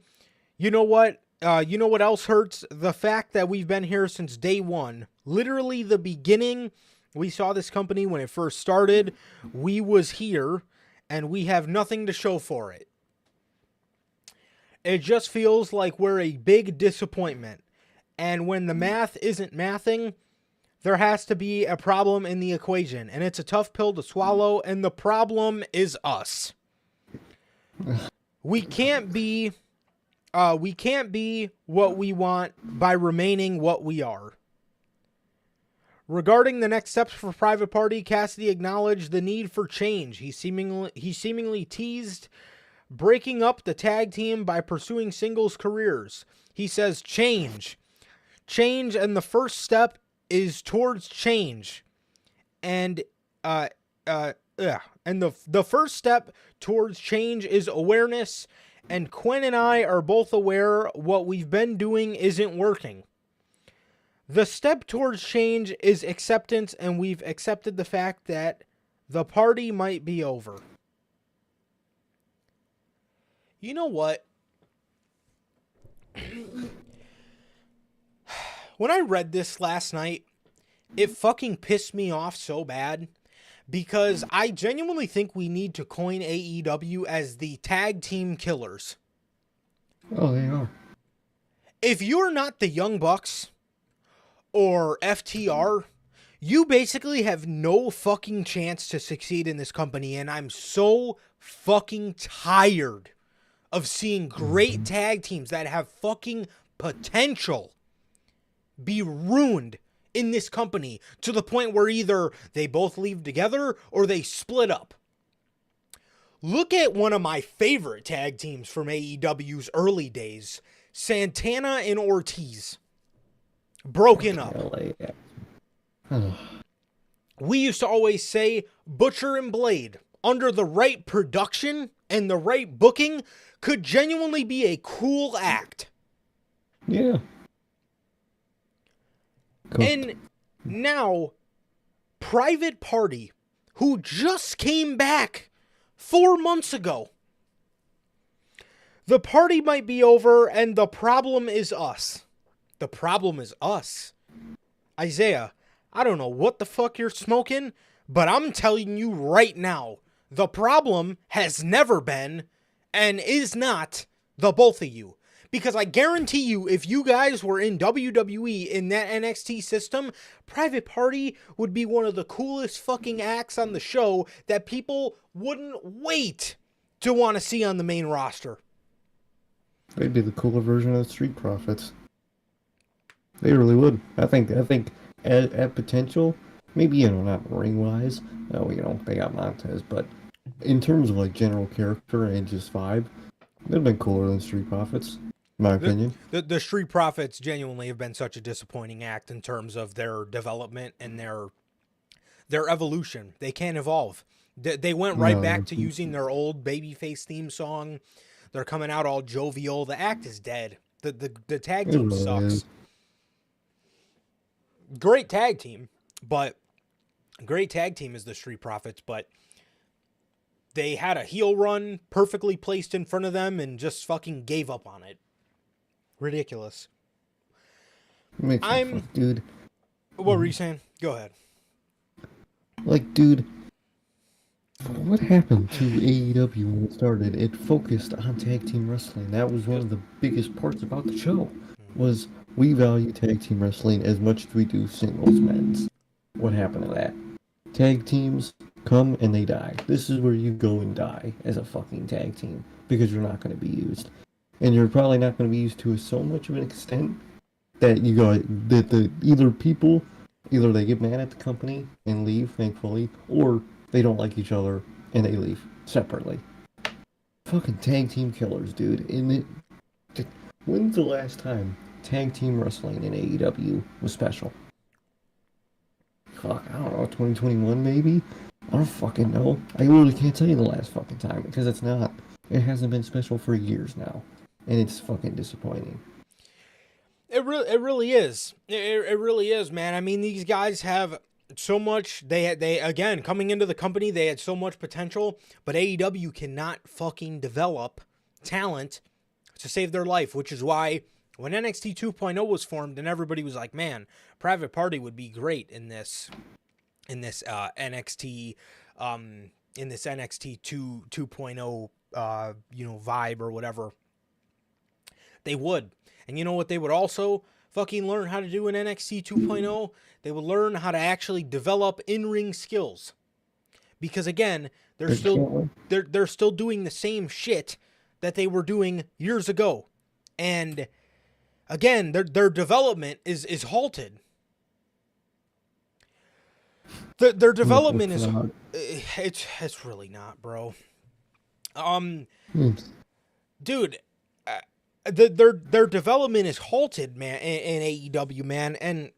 you know what else hurts? The fact that we've been here since day one. Literally the beginning. We saw this company when it first started. We was here, and we have nothing to show for it. It just feels like we're a big disappointment. And when the math isn't mathing, there has to be a problem in the equation. And it's a tough pill to swallow, and the problem is us. We can't be what we want by remaining what we are. Regarding the next steps for Private Party, Cassidy acknowledged the need for change. He seemingly teased breaking up the tag team by pursuing singles careers. He says change, and the first step is towards change. And the first step towards change is awareness. And Quinn and I are both aware what we've been doing isn't working. The step towards change is acceptance, and we've accepted the fact that the party might be over. You know what? When I read this last night, it fucking pissed me off so bad. Because I genuinely think we need to coin AEW as the tag team killers. Oh, they are. If you're not the Young Bucks or FTR, you basically have no fucking chance to succeed in this company. And I'm so fucking tired of seeing great tag teams that have fucking potential be ruined in this company to the point where either they both leave together or they split up. Look at one of my favorite tag teams from AEW's early days, Santana and Ortiz. Broken up. We used to always say Butcher and Blade, under the right production and the right booking, could genuinely be a cool act. Yeah. And now, Private Party, who just came back 4 months ago. The party might be over, and the problem is us. The problem is us. Isaiah, I don't know what the fuck you're smoking, but I'm telling you right now, the problem has never been, and is not, The both of you. Because I guarantee you, if you guys were in WWE in that NXT system, Private Party would be one of the coolest fucking acts on the show that people wouldn't wait to want to see on the main roster. They'd be the cooler version of the Street Profits. They really would. I think at potential, maybe, not ring-wise. No, they got Montez, but in terms of, like, general character and just vibe, they'd have been cooler than Street Profits. My opinion. The Street Profits genuinely have been such a disappointing act in terms of their development and their evolution. They can't evolve. They went right back to using their old babyface theme song. They're coming out all jovial. The act is dead. The tag team sucks. Great tag team is the Street Profits, but they had a heel run perfectly placed in front of them and just fucking gave up on it. Ridiculous. Dude. What were you saying? Go ahead. Like, dude, what happened to AEW when it started? It focused on tag team wrestling. That was one of the biggest parts about the show. Was we value tag team wrestling as much as we do singles men's. What happened to that? Tag teams come and they die. This is where you go and die as a fucking tag team because you're not going to be used. And you're probably not going to be used to so much of an extent that either they get mad at the company and leave, thankfully, or they don't like each other and they leave separately. Fucking tag team killers, dude. When's the last time tag team wrestling in AEW was special? Fuck, I don't know, 2021 maybe? I don't fucking know. I really can't tell you the last fucking time because it's not. It hasn't been special for years now. And it's fucking disappointing. It really is. It really is, man. I mean, these guys have so much. They again, coming into the company, they had so much potential, but AEW cannot fucking develop talent to save their life, which is why when NXT 2.0 was formed and everybody was like, man, Private Party would be great in this NXT 2.0 vibe or whatever. They would. And you know what they would also fucking learn how to do in NXT 2.0? They would learn how to actually develop in-ring skills. Because again, they're still doing the same shit that they were doing years ago. And again, their development is halted. Their development is it's really not, bro. Dude, their development is halted, man, in AEW, man, and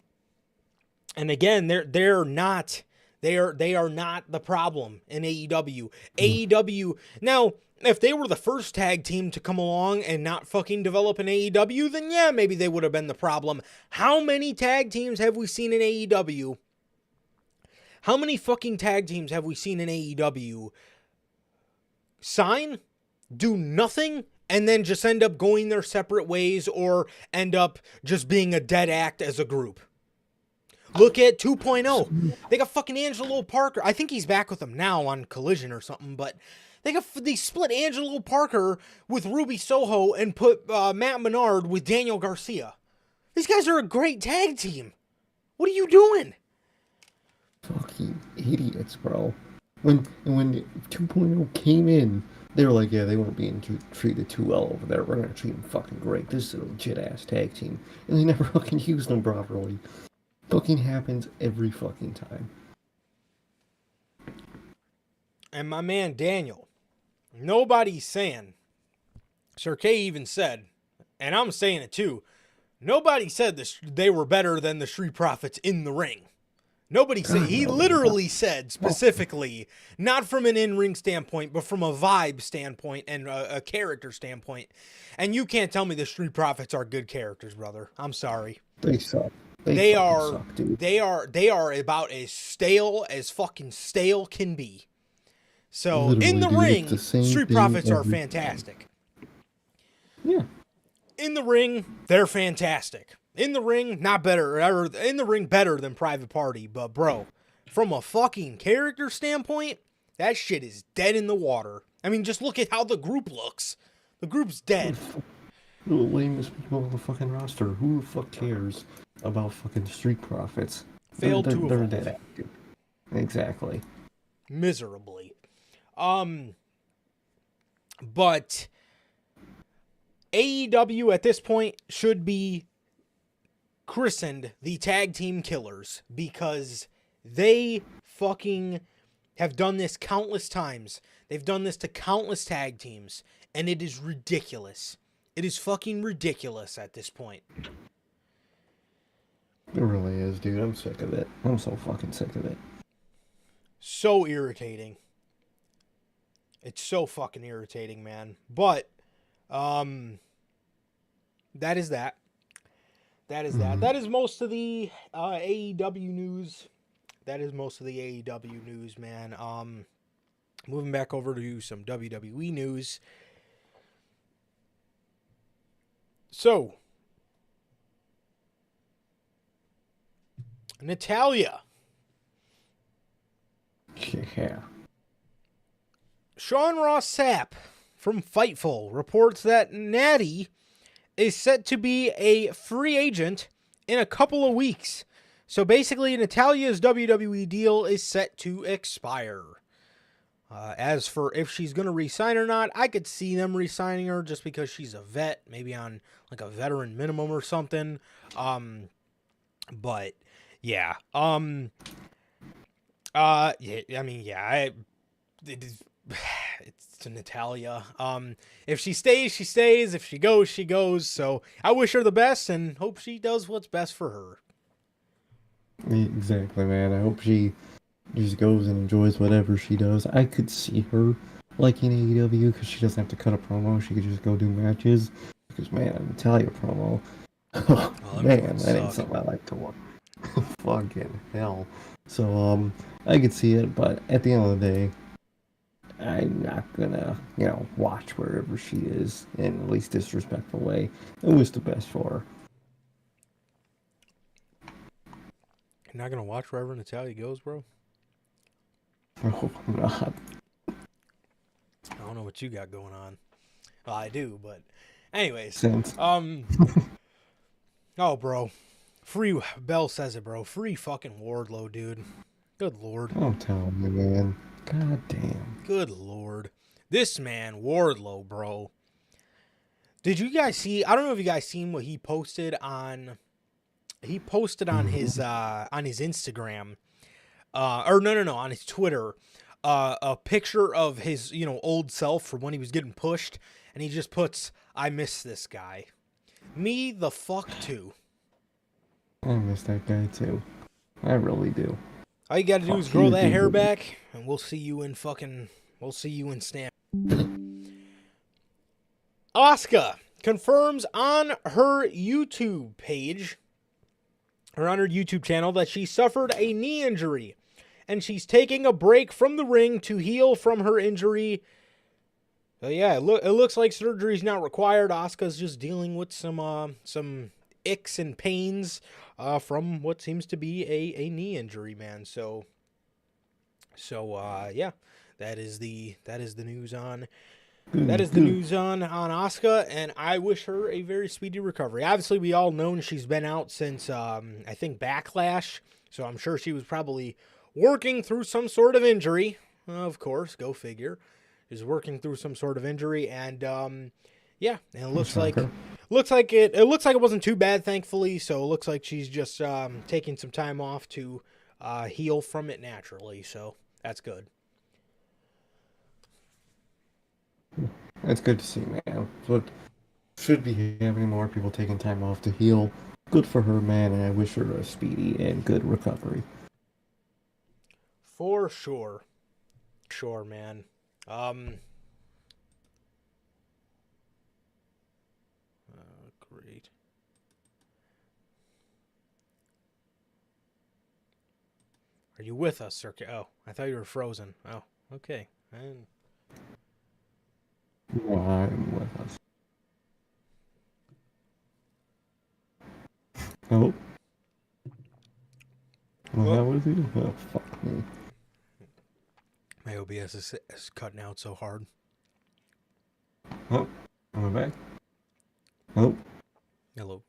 again, they are not the problem in AEW. AEW now, if they were the first tag team to come along and not fucking develop in AEW, then yeah, maybe they would have been the problem. How many tag teams have we seen in AEW? How many fucking tag teams have we seen in AEW sign, do nothing, and then just end up going their separate ways or end up just being a dead act as a group? Look at 2.0. They got fucking Angelo Parker. I think he's back with them now on Collision or something, but they split Angelo Parker with Ruby Soho and put Matt Menard with Daniel Garcia. These guys are a great tag team. What are you doing? Fucking idiots, bro. When 2.0 came in, they were like, yeah, they weren't being treated too well over there. We're going to treat them fucking great. This is a legit-ass tag team. And they never fucking used them properly. Fucking happens every fucking time. And my man Daniel, nobody's saying, Sir K even said, and I'm saying it too, nobody said they were better than the Street Profits in the ring. Nobody said. He literally said specifically, not from an in-ring standpoint, but from a vibe standpoint and a character standpoint. And you can't tell me the Street Profits are good characters, brother. I'm sorry. They suck. They are. Suck, dude. They are about as stale as fucking stale can be. So Literally, in the dude, ring, Street Profits are every fantastic. Yeah. In the ring, they're fantastic. In the ring, not better. In the ring, better than Private Party. But, bro, from a fucking character standpoint, that shit is dead in the water. I mean, just look at how the group looks. The group's dead. The lamest people on the fucking roster. Who the fuck cares about fucking Street Profits? Failed to They're evolve. dead active. Exactly. Miserably. But AEW at this point should be christened the Tag Team Killers because they fucking have done this countless times. They've done this to countless tag teams, and it is ridiculous. It is fucking ridiculous at this point. It really is, dude. I'm sick of it. I'm so fucking sick of it. So irritating. It's so fucking irritating, man. But, that is that. That is that. That is most of the AEW news. That is most of the AEW news, man. Moving back over to some WWE news. So, Natalya. Yeah. Sean Ross Sapp from Fightful reports that Natty is set to be a free agent in a couple of weeks. So basically, Natalya's WWE deal is set to expire. As for if she's going to re-sign or not, I could see them re-signing her just because she's a vet, maybe on like a veteran minimum or something. But yeah. It's to Natalya. If she stays, she stays. If she goes, she goes. So I wish her the best and hope she does what's best for her. Exactly, man. I hope she just goes and enjoys whatever she does. I could see her liking AEW because she doesn't have to cut a promo. She could just go do matches. Because, man, a Natalya promo. Oh, man, that ain't something I like to watch. Fucking hell. So, I could see it, but at the end of the day, I'm not gonna, watch wherever she is in the least disrespectful way. I wish the best for her. You're not gonna watch wherever Natalya goes, bro? No, I'm not. I don't know what you got going on. Well, I do, but anyways. Sense. Oh, bro. Free, Bell says it, bro. Free fucking Wardlow, dude. Good lord. Don't tell me, man. God damn. Good lord. This man, Wardlow, bro. Did you guys see, I don't know if you guys seen what he posted on, his Instagram, on his Twitter, a picture of his, old self from when he was getting pushed, and he just puts, I miss this guy. Me the fuck too. I miss that guy too. I really do. All you gotta do is grow that hair back, and we'll see you in Snap. Asuka confirms on her YouTube page, or on her YouTube channel, that she suffered a knee injury, and she's taking a break from the ring to heal from her injury. So yeah, it looks like surgery's not required. Asuka's just dealing with some aches and pains from what seems to be a knee injury, man. So yeah, that is the news on Asuka, and I wish her a very speedy recovery. Obviously, we all known she's been out since I think Backlash, so I'm sure she was probably working through some sort of injury. Of course, go figure. Is working through some sort of injury, and yeah, and it looks like it wasn't too bad, thankfully. So it looks like she's just taking some time off to heal from it naturally. So that's good. It's good to see, man. So it should be having more people taking time off to heal. Good for her, man, and I wish her a speedy and good recovery. For sure. Sure, man. Great. Are you with us, sir? Oh, I thought you were frozen. Oh, okay. I'm with us. Oh. Was that with you? Oh, fuck me. My OBS is cutting out so hard. Oh, Am I back? Nope. Hello.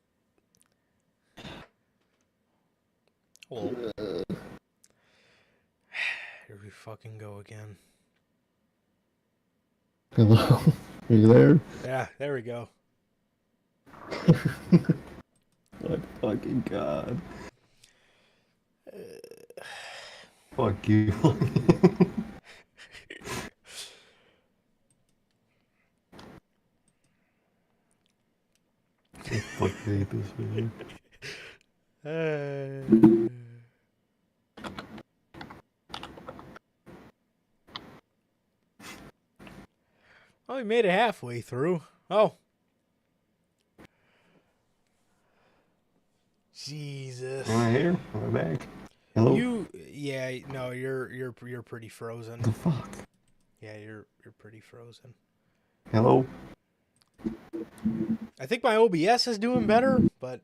Hello. Here we fucking go again. Hello. Are you there? Yeah, there we go. What fucking god. Fuck you. I fucking hate this man. Oh, we made it halfway through. Oh. Jesus. Am I here? Am I back? Hello? No, you're pretty frozen. What the fuck? Yeah, you're pretty frozen. Hello? I think my OBS is doing better, but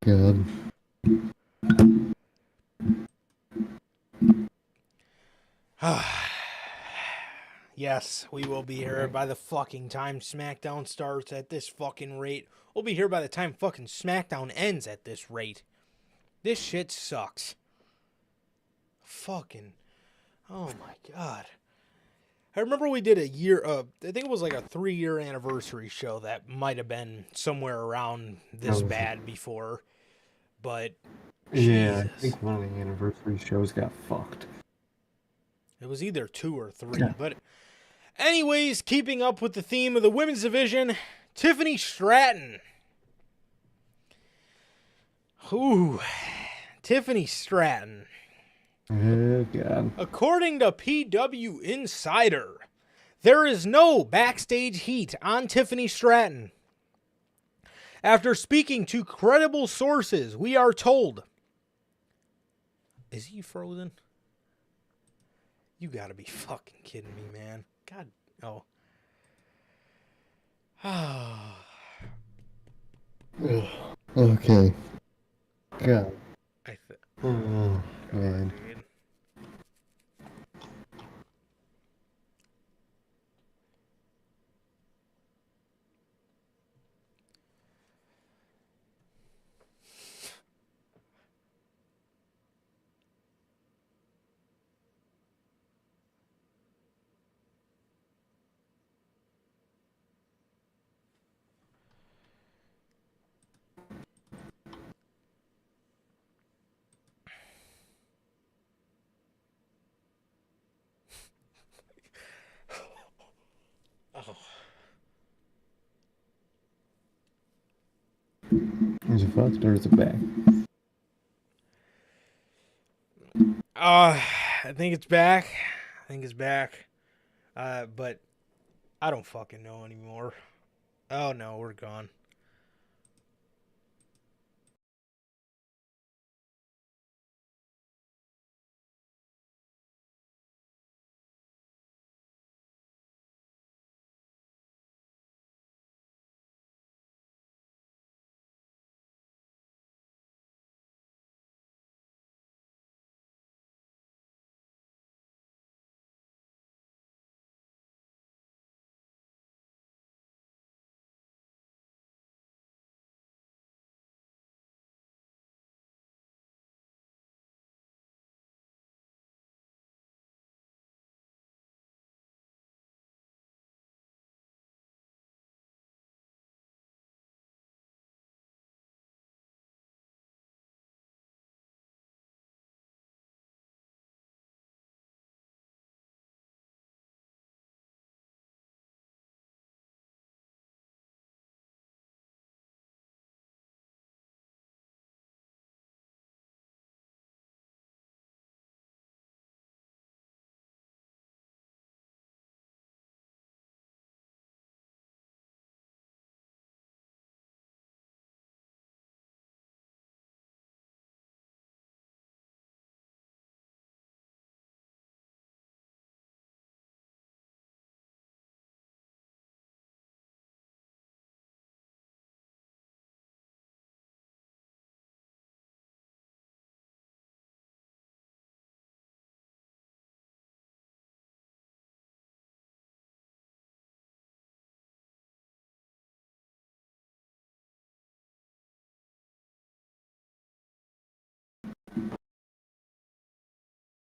God. yes, we will be here by the fucking time SmackDown starts at this fucking rate. We'll be here by the time fucking SmackDown ends at this rate. This shit sucks. Fucking, oh my god. I remember we did a year, I think it was like a 3-year anniversary show that might have been somewhere around this bad before. But, Yeah, Jesus. I think one of the anniversary shows got fucked. It was either 2 or 3. Yeah. But anyways, keeping up with the theme of the women's division, Tiffany Stratton. Ooh, Tiffany Stratton. Oh, God. According to PW Insider, there is no backstage heat on Tiffany Stratton. After speaking to credible sources, we are told. Is he frozen? You gotta be fucking kidding me, man. God, oh. Ugh. Okay. God. I Oh, man. dude. Oh. Is it fucked or is it back? I think it's back. I think it's back. But I don't fucking know anymore. Oh no, we're gone.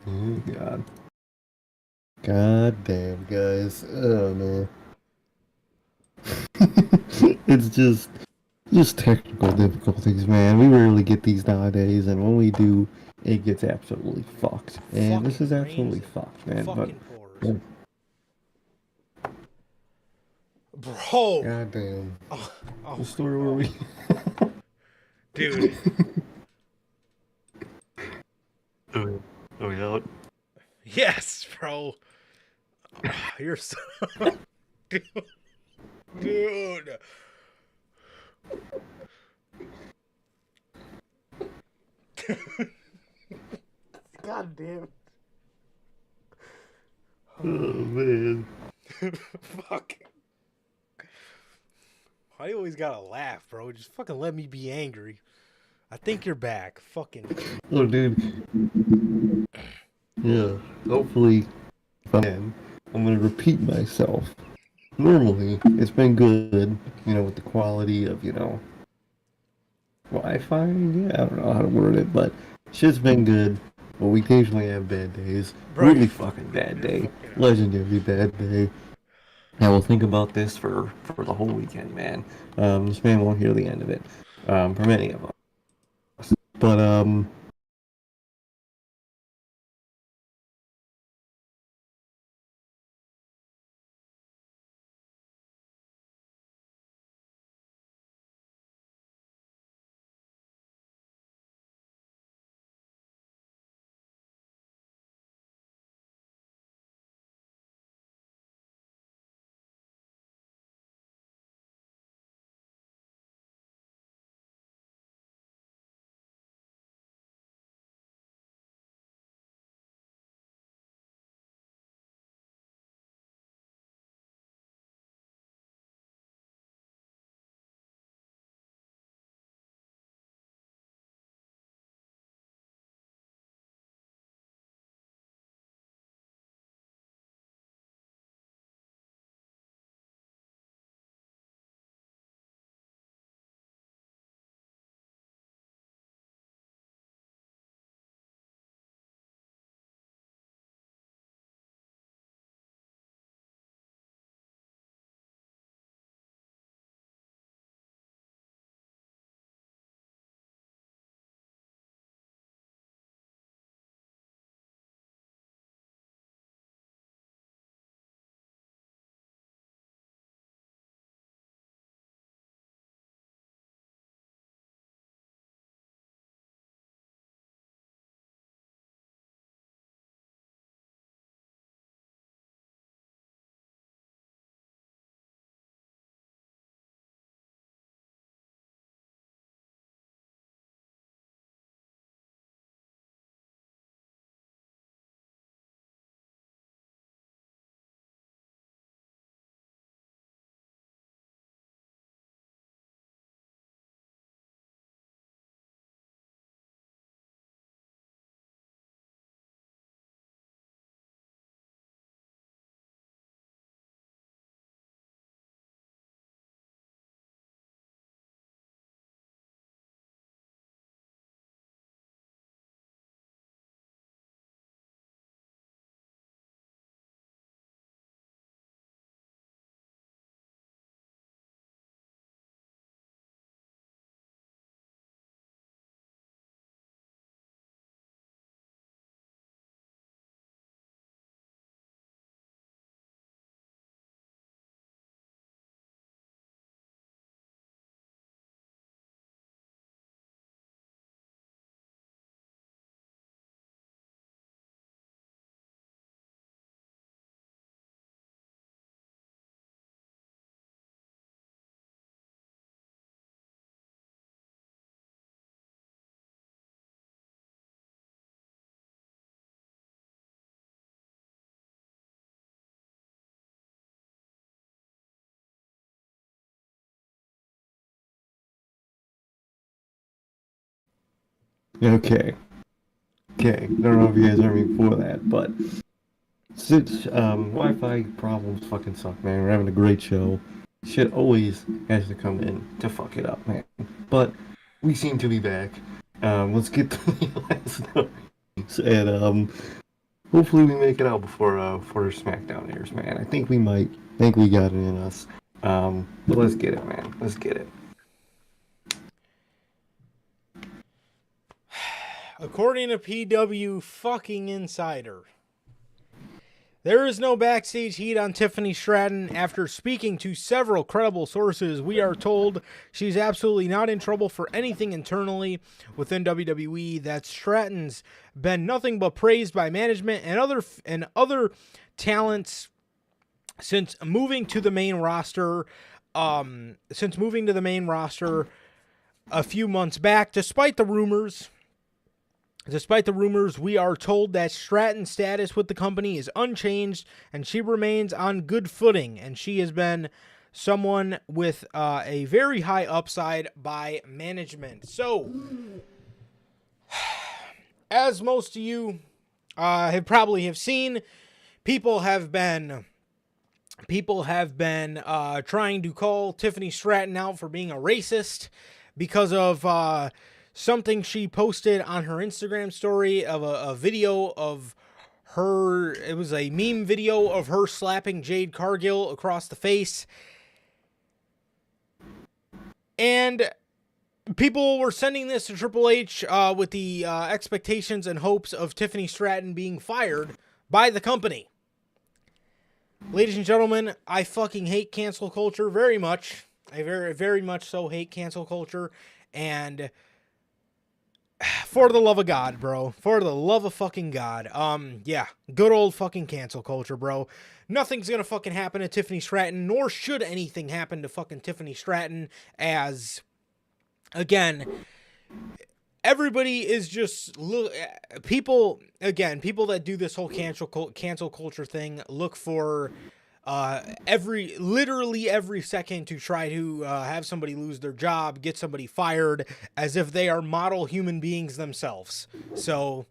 Oh, God. God damn, guys. Oh, man. It's just technical difficulties, man. We rarely get these nowadays, and when we do, it gets absolutely fucked. And this is Fucking absolutely rains fucked, and man. But fucking pours. yeah, Bro. god damn. Oh, oh, What story were we? dude. Oh, are we out? Yes, bro. Oh, you're so. Dude. Dude. God damn. Oh man. Fuck. I always gotta laugh, bro. Just fucking let me be angry. I think you're back. Fucking. Oh dude. Yeah. Hopefully, if I can, I'm gonna repeat myself. Normally, it's been good, with the quality of, Wi-Fi. Yeah, I don't know how to word it, but shit's been good. But we occasionally have bad days. Bro, Really fucking bad day. Legendary bad day. I will think about this for the whole weekend, man. This man won't hear the end of it. For many of us. But Okay. Okay. I don't know if you guys heard me before that, but since Wi-Fi problems fucking suck, man. We're having a great show. Shit always has to come in to fuck it up, man. But we seem to be back. Let's get to the last noise, and hopefully we make it out before SmackDown airs, man. I think we might. I think we got it in us. But let's get it, man. Let's get it. According to PW fucking Insider, there is no backstage heat on Tiffany Stratton. After speaking to several credible sources, we are told she's absolutely not in trouble for anything internally within WWE, that Stratton's been nothing but praised by management and other talents since moving to the main roster. A few months back, despite the rumors, we are told that Stratton's status with the company is unchanged and she remains on good footing, and she has been someone with a very high upside by management. So, as most of you have seen, people have been trying to call Tiffany Stratton out for being a racist because of something she posted on her Instagram story of a video of her. It was a meme video of her slapping Jade Cargill across the face. And people were sending this to Triple H with the expectations and hopes of Tiffany Stratton being fired by the company. Ladies and gentlemen, I fucking hate cancel culture very much. I very, very much so hate cancel culture. And for the love of God, bro. For the love of fucking God. Yeah. Good old fucking cancel culture, bro. Nothing's gonna fucking happen to Tiffany Stratton, nor should anything happen to fucking Tiffany Stratton, as, again, everybody is just people that do this whole cancel culture thing look for literally every second to try to have somebody lose their job, get somebody fired, as if they are model human beings themselves. So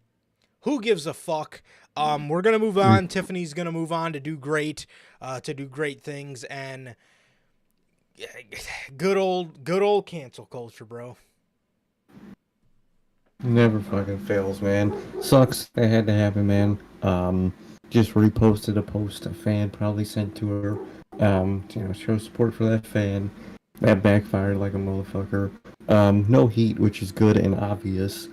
who gives a fuck? We're gonna move on. Tiffany's gonna move on to do great things, and good old cancel culture, bro. Never fucking fails, man. Sucks that had to happen, man. Just reposted a post a fan probably sent to her. Show support for that fan. That backfired like a motherfucker. No heat, which is good and obvious.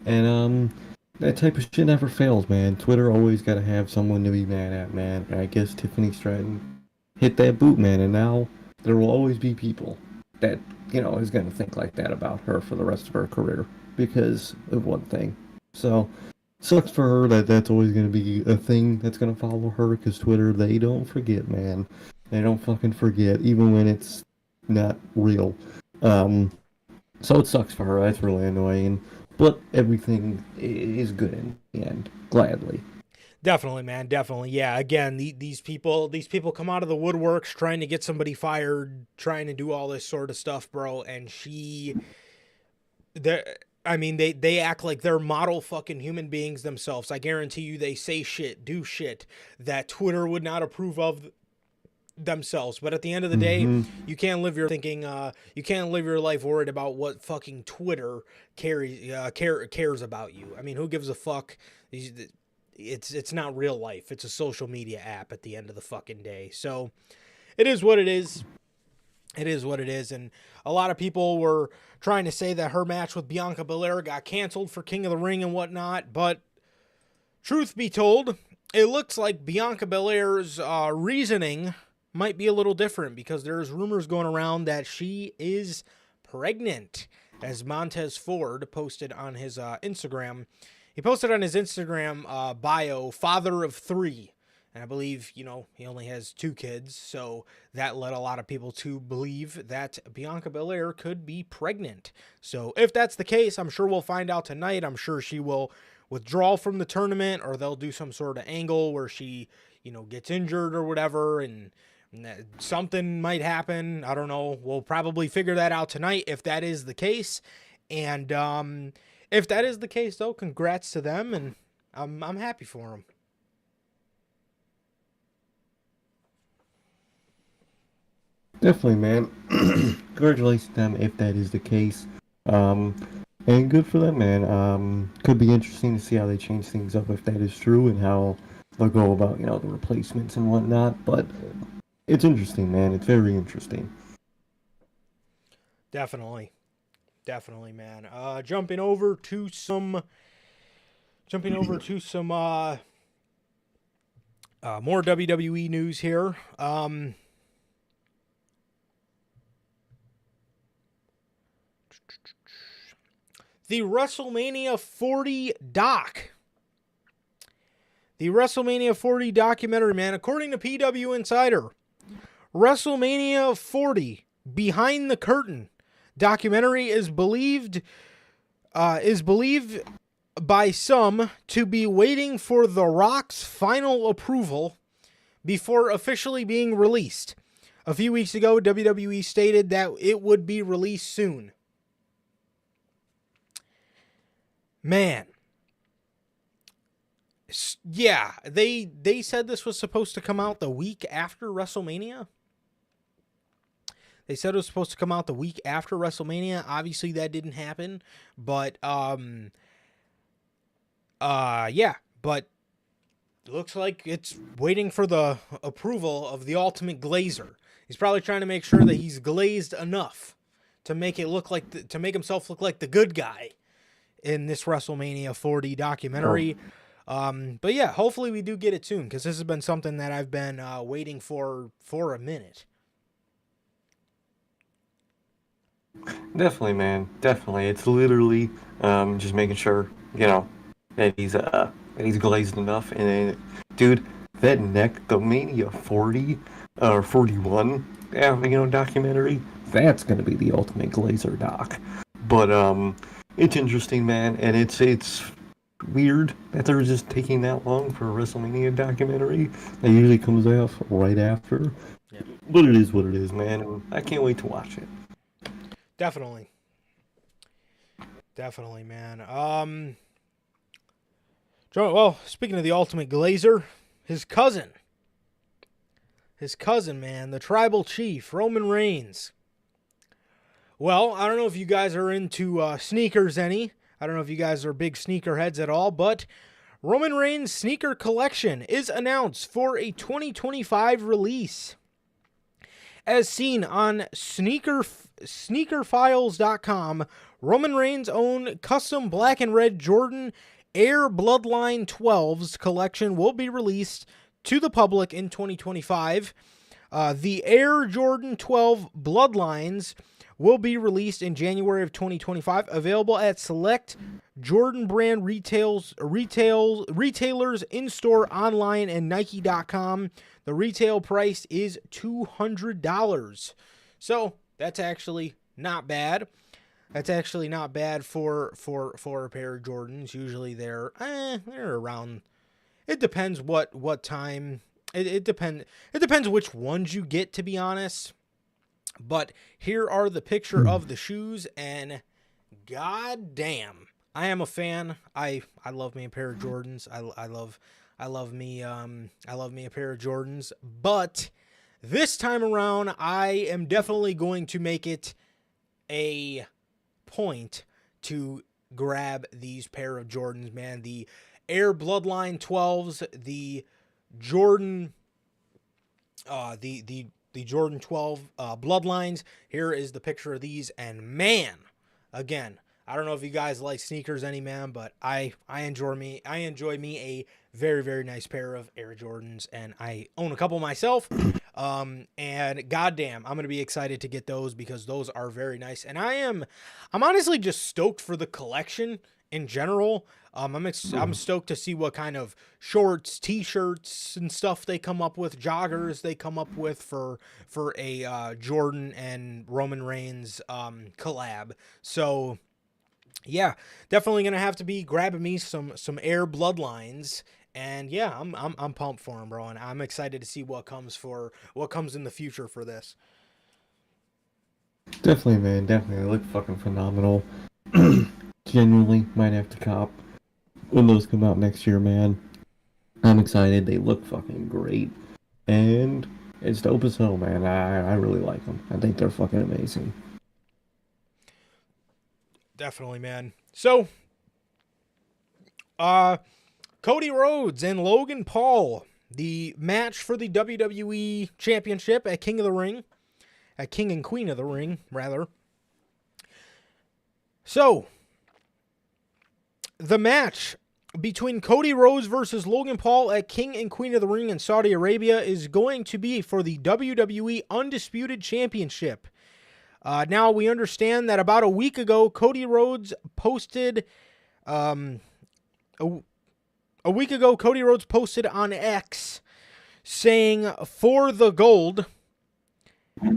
And that type of shit never fails, man. Twitter always gotta have someone to be mad at, man. And I guess Tiffany Stratton hit that boot, man, and now there will always be people that, is gonna think like that about her for the rest of her career because of one thing. So sucks for her that's always going to be a thing that's going to follow her, because Twitter, they don't forget, man. They don't fucking forget, even when it's not real. So it sucks for her. That's really annoying. But everything is good in the end, gladly. Definitely, man. Definitely. Yeah. Again, these people come out of the woodworks trying to get somebody fired, trying to do all this sort of stuff, bro. And they act like they're model fucking human beings themselves. I guarantee you they say shit, do shit that Twitter would not approve of themselves. But at the end of the day, you can't live your life worried about what fucking Twitter cares about you. I mean, who gives a fuck? It's not real life. It's a social media app at the end of the fucking day. So it is what it is. It is what it is, and a lot of people were trying to say that her match with Bianca Belair got canceled for King of the Ring and whatnot, but truth be told, it looks like Bianca Belair's reasoning might be a little different, because there's rumors going around that she is pregnant, as Montez Ford posted on his Instagram. He posted on his Instagram bio, father of 3. And I believe, he only has 2 kids, so that led a lot of people to believe that Bianca Belair could be pregnant. So if that's the case, I'm sure we'll find out tonight. I'm sure she will withdraw from the tournament, or they'll do some sort of angle where she, gets injured or whatever, and something might happen. I don't know. We'll probably figure that out tonight if that is the case. And If that is the case, though, congrats to them, and I'm happy for them. Definitely, man. Congratulations to them if that is the case. And good for them, man. Could be interesting to see how they change things up if that is true and how they'll go about, the replacements and whatnot. But it's interesting, man. It's very interesting. Definitely, man. Jumping over to some more WWE news here. The WrestleMania 40 doc. The WrestleMania 40 documentary, man. According to PW Insider, WrestleMania 40 Behind the Curtain documentary is believed by some to be waiting for The Rock's final approval before officially being released. A few weeks ago, WWE stated that it would be released soon. Man. Yeah, they said this was supposed to come out the week after WrestleMania. They said it was supposed to come out the week after WrestleMania. Obviously, that didn't happen. But, yeah. But it looks like it's waiting for the approval of the Ultimate Glazer. He's probably trying to make sure that he's glazed enough to make it look like to make himself look like the good guy in this WrestleMania 40 documentary. But yeah, hopefully we do get it soon, because this has been something that I've been waiting for a minute. Definitely, man. Definitely. It's literally just making sure, that he's glazed enough. And then, dude, that neck, the Mania 40 or 41, documentary, that's gonna be the Ultimate Glazer doc. But it's interesting, man, and it's weird that they're just taking that long for a WrestleMania documentary. That usually comes out right after. Yeah. But it is what it is, man, and I can't wait to watch it. Definitely, man. Well, speaking of the Ultimate Glazer, his cousin, man, the Tribal Chief, Roman Reigns. Well, I don't know if you guys are into sneakers any. I don't know if you guys are big sneakerheads at all, but Roman Reigns' sneaker collection is announced for a 2025 release. As seen on sneakerfiles.com, Roman Reigns' own custom black and red Jordan Air Bloodline 12s collection will be released to the public in 2025. The Air Jordan 12 Bloodlines will be released in January of 2025, available at select Jordan brand retailers in-store, online, and Nike.com. The retail price is $200. So that's actually not bad. That's actually not bad for a pair of Jordans. Usually they're around. It depends what time. It depends which ones you get, to be honest. But here are the picture of the shoes, and god damn, I am a fan. I love me a pair of Jordans. I love me a pair of Jordans. But this time around, I am definitely going to make it a point to grab these pair of Jordans, man. The Air Bloodline 12s, the Jordan the Jordan 12 Bloodlines. Here is the picture of these, and man, again, I don't know if you guys like sneakers any, man, but I enjoy me a very, very nice pair of Air Jordans, and I own a couple myself. And goddamn, I'm gonna be excited to get those, because those are very nice, and I'm honestly just stoked for the collection in general. I'm stoked to see what kind of shorts, t-shirts, and stuff they come up with, joggers they come up with for a Jordan and Roman Reigns collab. So yeah, definitely gonna have to be grabbing me some Air Bloodlines. And yeah, I'm pumped for him, bro, and I'm excited to see what comes in the future for this. Definitely, man. Definitely, they look fucking phenomenal. genuinely might have to cop when those come out next year, man. I'm excited. They look fucking great. And it's dope as hell, man. I really like them. I think they're fucking amazing. Definitely, man. So, Cody Rhodes and Logan Paul, the match for the WWE Championship at King of the Ring, at King and Queen of the Ring, rather. So, the match between Cody Rhodes versus Logan Paul at King and Queen of the Ring in Saudi Arabia is going to be for the WWE Undisputed Championship. Now, we understand that about a week ago, Cody Rhodes posted, a week ago, Cody Rhodes posted on X saying, "For the gold,"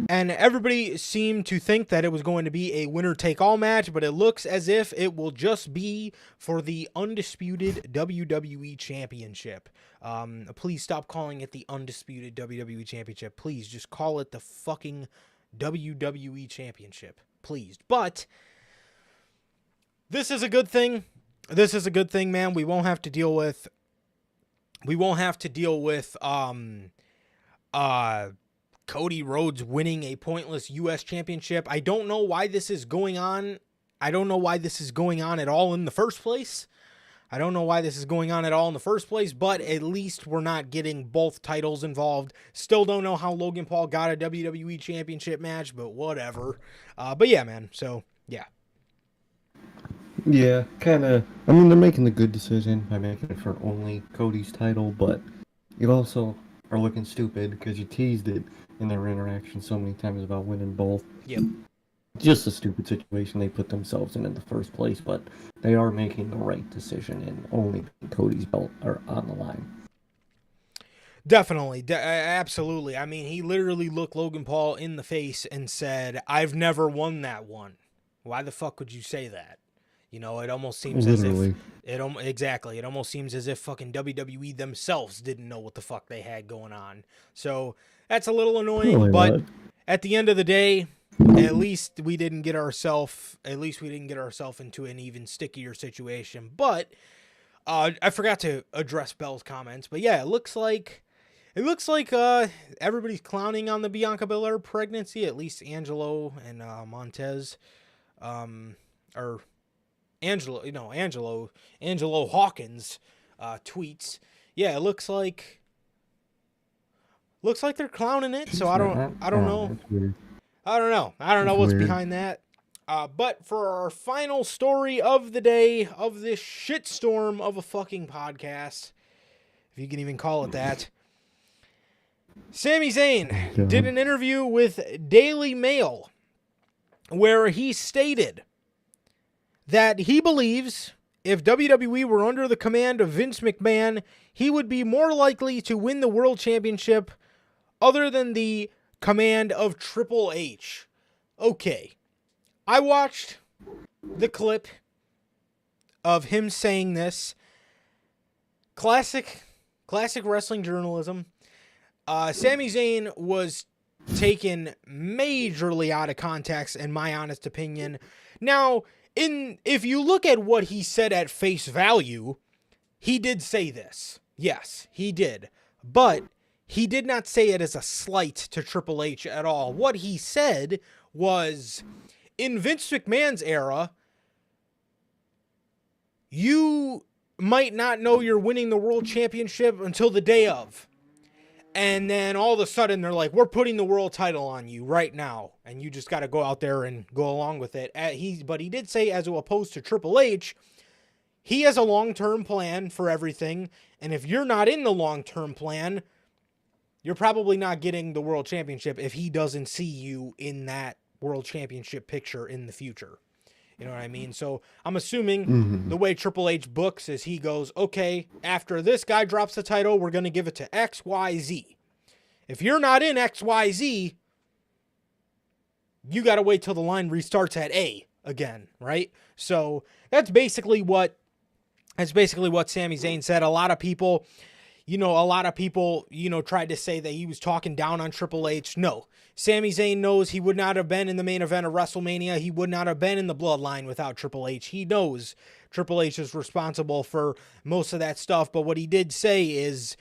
and everybody seemed to think that it was going to be a winner-take-all match, but it looks as if it will just be for the Undisputed WWE Championship. Please stop calling it the Undisputed WWE Championship. Please, just call it the fucking WWE Championship, please. But this is a good thing. This is a good thing, man. We won't have to deal with Cody Rhodes winning a pointless US championship. I don't know why this is going on. I don't know why this is going on at all in the first place. But at least we're not getting both titles involved. Still don't know how Logan Paul got a WWE Championship match, but whatever. But yeah, man. So, yeah. Yeah, kind of. I mean, they're making the good decision by making it for only Cody's title, but you also are looking stupid because you teased it in their interaction so many times about winning both. Yep. Just a stupid situation they put themselves in the first place, but they are making the right decision and only Cody's belt are on the line. Definitely. Absolutely. I mean, he literally looked Logan Paul in the face and said, "I've never won that one." Why the fuck would you say that? You know, it almost seems Literally. as if exactly. It almost seems as if fucking WWE themselves didn't know what the fuck they had going on. So that's a little annoying, Really but not. at the end of the day, at least we didn't get ourselves into an even stickier situation. But I forgot to address Bell's comments. But yeah, it looks like everybody's clowning on the Bianca Belair pregnancy. At least Angelo and Montez, or Angelo Hawkins tweets. Yeah, it looks like they're clowning it. So I don't know. That's weird. I don't know That's what's weird. behind that. But for our final story of the day of this shitstorm of a fucking podcast, if you can even call it that, Sami Zayn did an interview with Daily Mail where he stated that he believes if WWE were under the command of Vince McMahon, he would be more likely to win the World Championship other than the command of Triple H. Okay. I watched the clip of him saying this. Classic wrestling journalism. Sami Zayn was taken majorly out of context, in my honest opinion. Now, if you look at what he said at face value, he did say this. Yes, he did. But he did not say it as a slight to Triple H at all. What he said was, in Vince McMahon's era, you might not know you're winning the World Championship until the day of. And then all of a sudden they're like, we're putting the world title on you right now. And you just got to go out there and go along with it. But he did say, as opposed to Triple H, he has a long-term plan for everything. And if you're not in the long-term plan, you're probably not getting the World Championship if he doesn't see you in that World Championship picture in the future. You know what I mean? So I'm assuming the way Triple H books is he goes, okay, after this guy drops the title, we're going to give it to X, Y, Z. If you're not in X, Y, Z, you got to wait till the line restarts at A again, right? So that's basically what Sami Zayn said. A lot of people, you know, a lot of people, you know, tried to say that he was talking down on Triple H. No. Sami Zayn knows he would not have been in the main event of WrestleMania. He would not have been in the Bloodline without Triple H. He knows Triple H is responsible for most of that stuff. But what he did say is,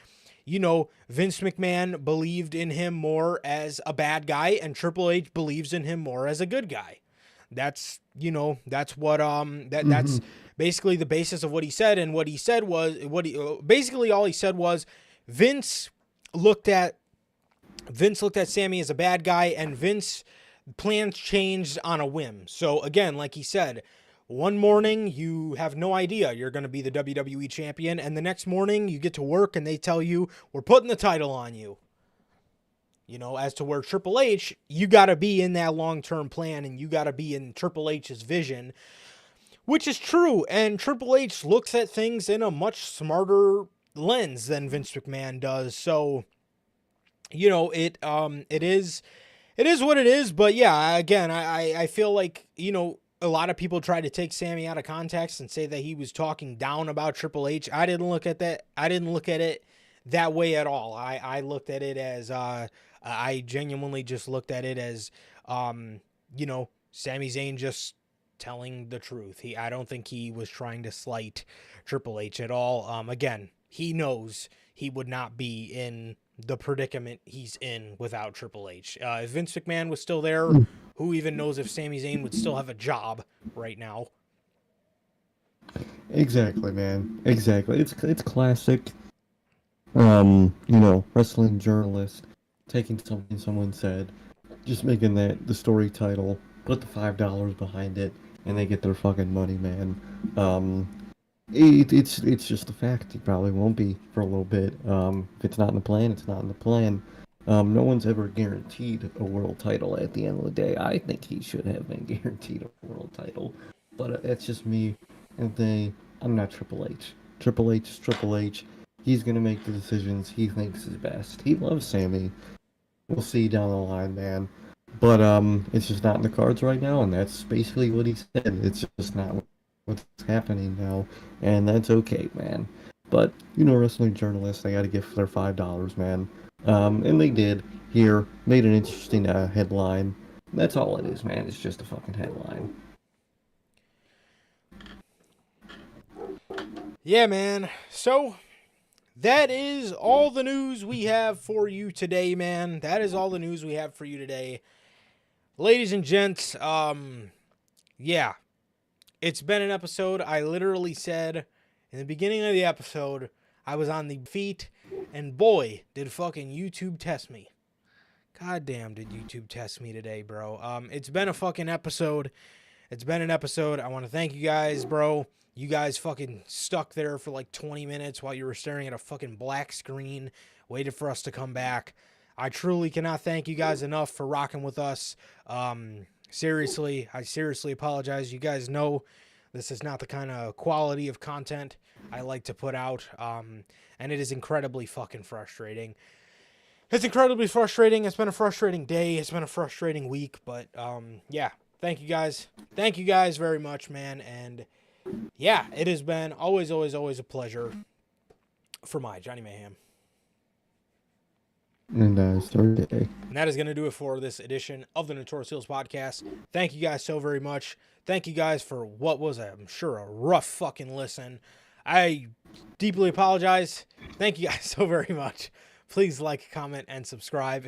you know, Vince McMahon believed in him more as a bad guy, and Triple H believes in him more as a good guy. That's, you know, that's what, that's basically the basis of what he said. And what he said was, basically all he said was Vince looked at Sami as a bad guy, and Vince plans changed on a whim. So again, like he said, one morning you have no idea you're going to be the WWE champion, and the next morning you get to work and they tell you, we're putting the title on you. You know, as to where Triple H, you got to be in that long-term plan, and you got to be in Triple H's vision, which is true. And Triple H looks at things in a much smarter lens than Vince McMahon does. So, you know, it is what it is. But yeah, again, I feel like, you know, a lot of people try to take Sami out of context and say that he was talking down about Triple H. I didn't look at that. I didn't look at it that way at all. I looked at it as, I genuinely just looked at it as, you know, Sami Zayn just telling the truth. I don't think he was trying to slight Triple H at all. Again, he knows he would not be in the predicament he's in without Triple H. If Vince McMahon was still there, who even knows if Sami Zayn would still have a job right now? Exactly, man. Exactly. It's classic. You know, wrestling journalist taking something someone said, just making that the story title, put the $5 behind it, and they get their fucking money, man. It's just a fact. He probably won't be for a little bit. If it's not in the plan, it's not in the plan. No one's ever guaranteed a world title at the end of the day. I think he should have been guaranteed a world title, but that's just me. And I'm not Triple H. Triple H is Triple H. He's gonna make the decisions he thinks is best. He loves Sami. We'll see down the line, man. But it's just not in the cards right now, and that's basically what he said. It's just not what's happening now, and that's okay, man. But you know, wrestling journalists, they got to give their $5, man. And they did here. Made an interesting headline. That's all it is, man. It's just a fucking headline. Yeah, man. So that is all the news we have for you today, man. That is all the news we have for you today. Ladies and gents, yeah. It's been an episode. I literally said in the beginning of the episode, I was on the feet, and boy, did fucking YouTube test me. God damn, did YouTube test me today, bro. It's been a fucking episode. It's been an episode. I want to thank you guys, bro. You guys fucking stuck there for like 20 minutes while you were staring at a fucking black screen, waited for us to come back. I truly cannot thank you guys enough for rocking with us. Seriously, I seriously apologize. You guys know this is not the kind of quality of content I like to put out, and it is incredibly fucking frustrating. It's incredibly frustrating. It's been a frustrating day. It's been a frustrating week, but yeah, thank you guys. Thank you guys very much, man, and yeah, it has been always a pleasure for my Johnny Mayhem. And start the day. And that is going to do it for this edition of the Notorious podcast. Thank you guys so very much. Thank you guys for what was, I'm sure, a rough fucking listen. I deeply apologize. Thank you guys so very much. Please like, comment, and subscribe.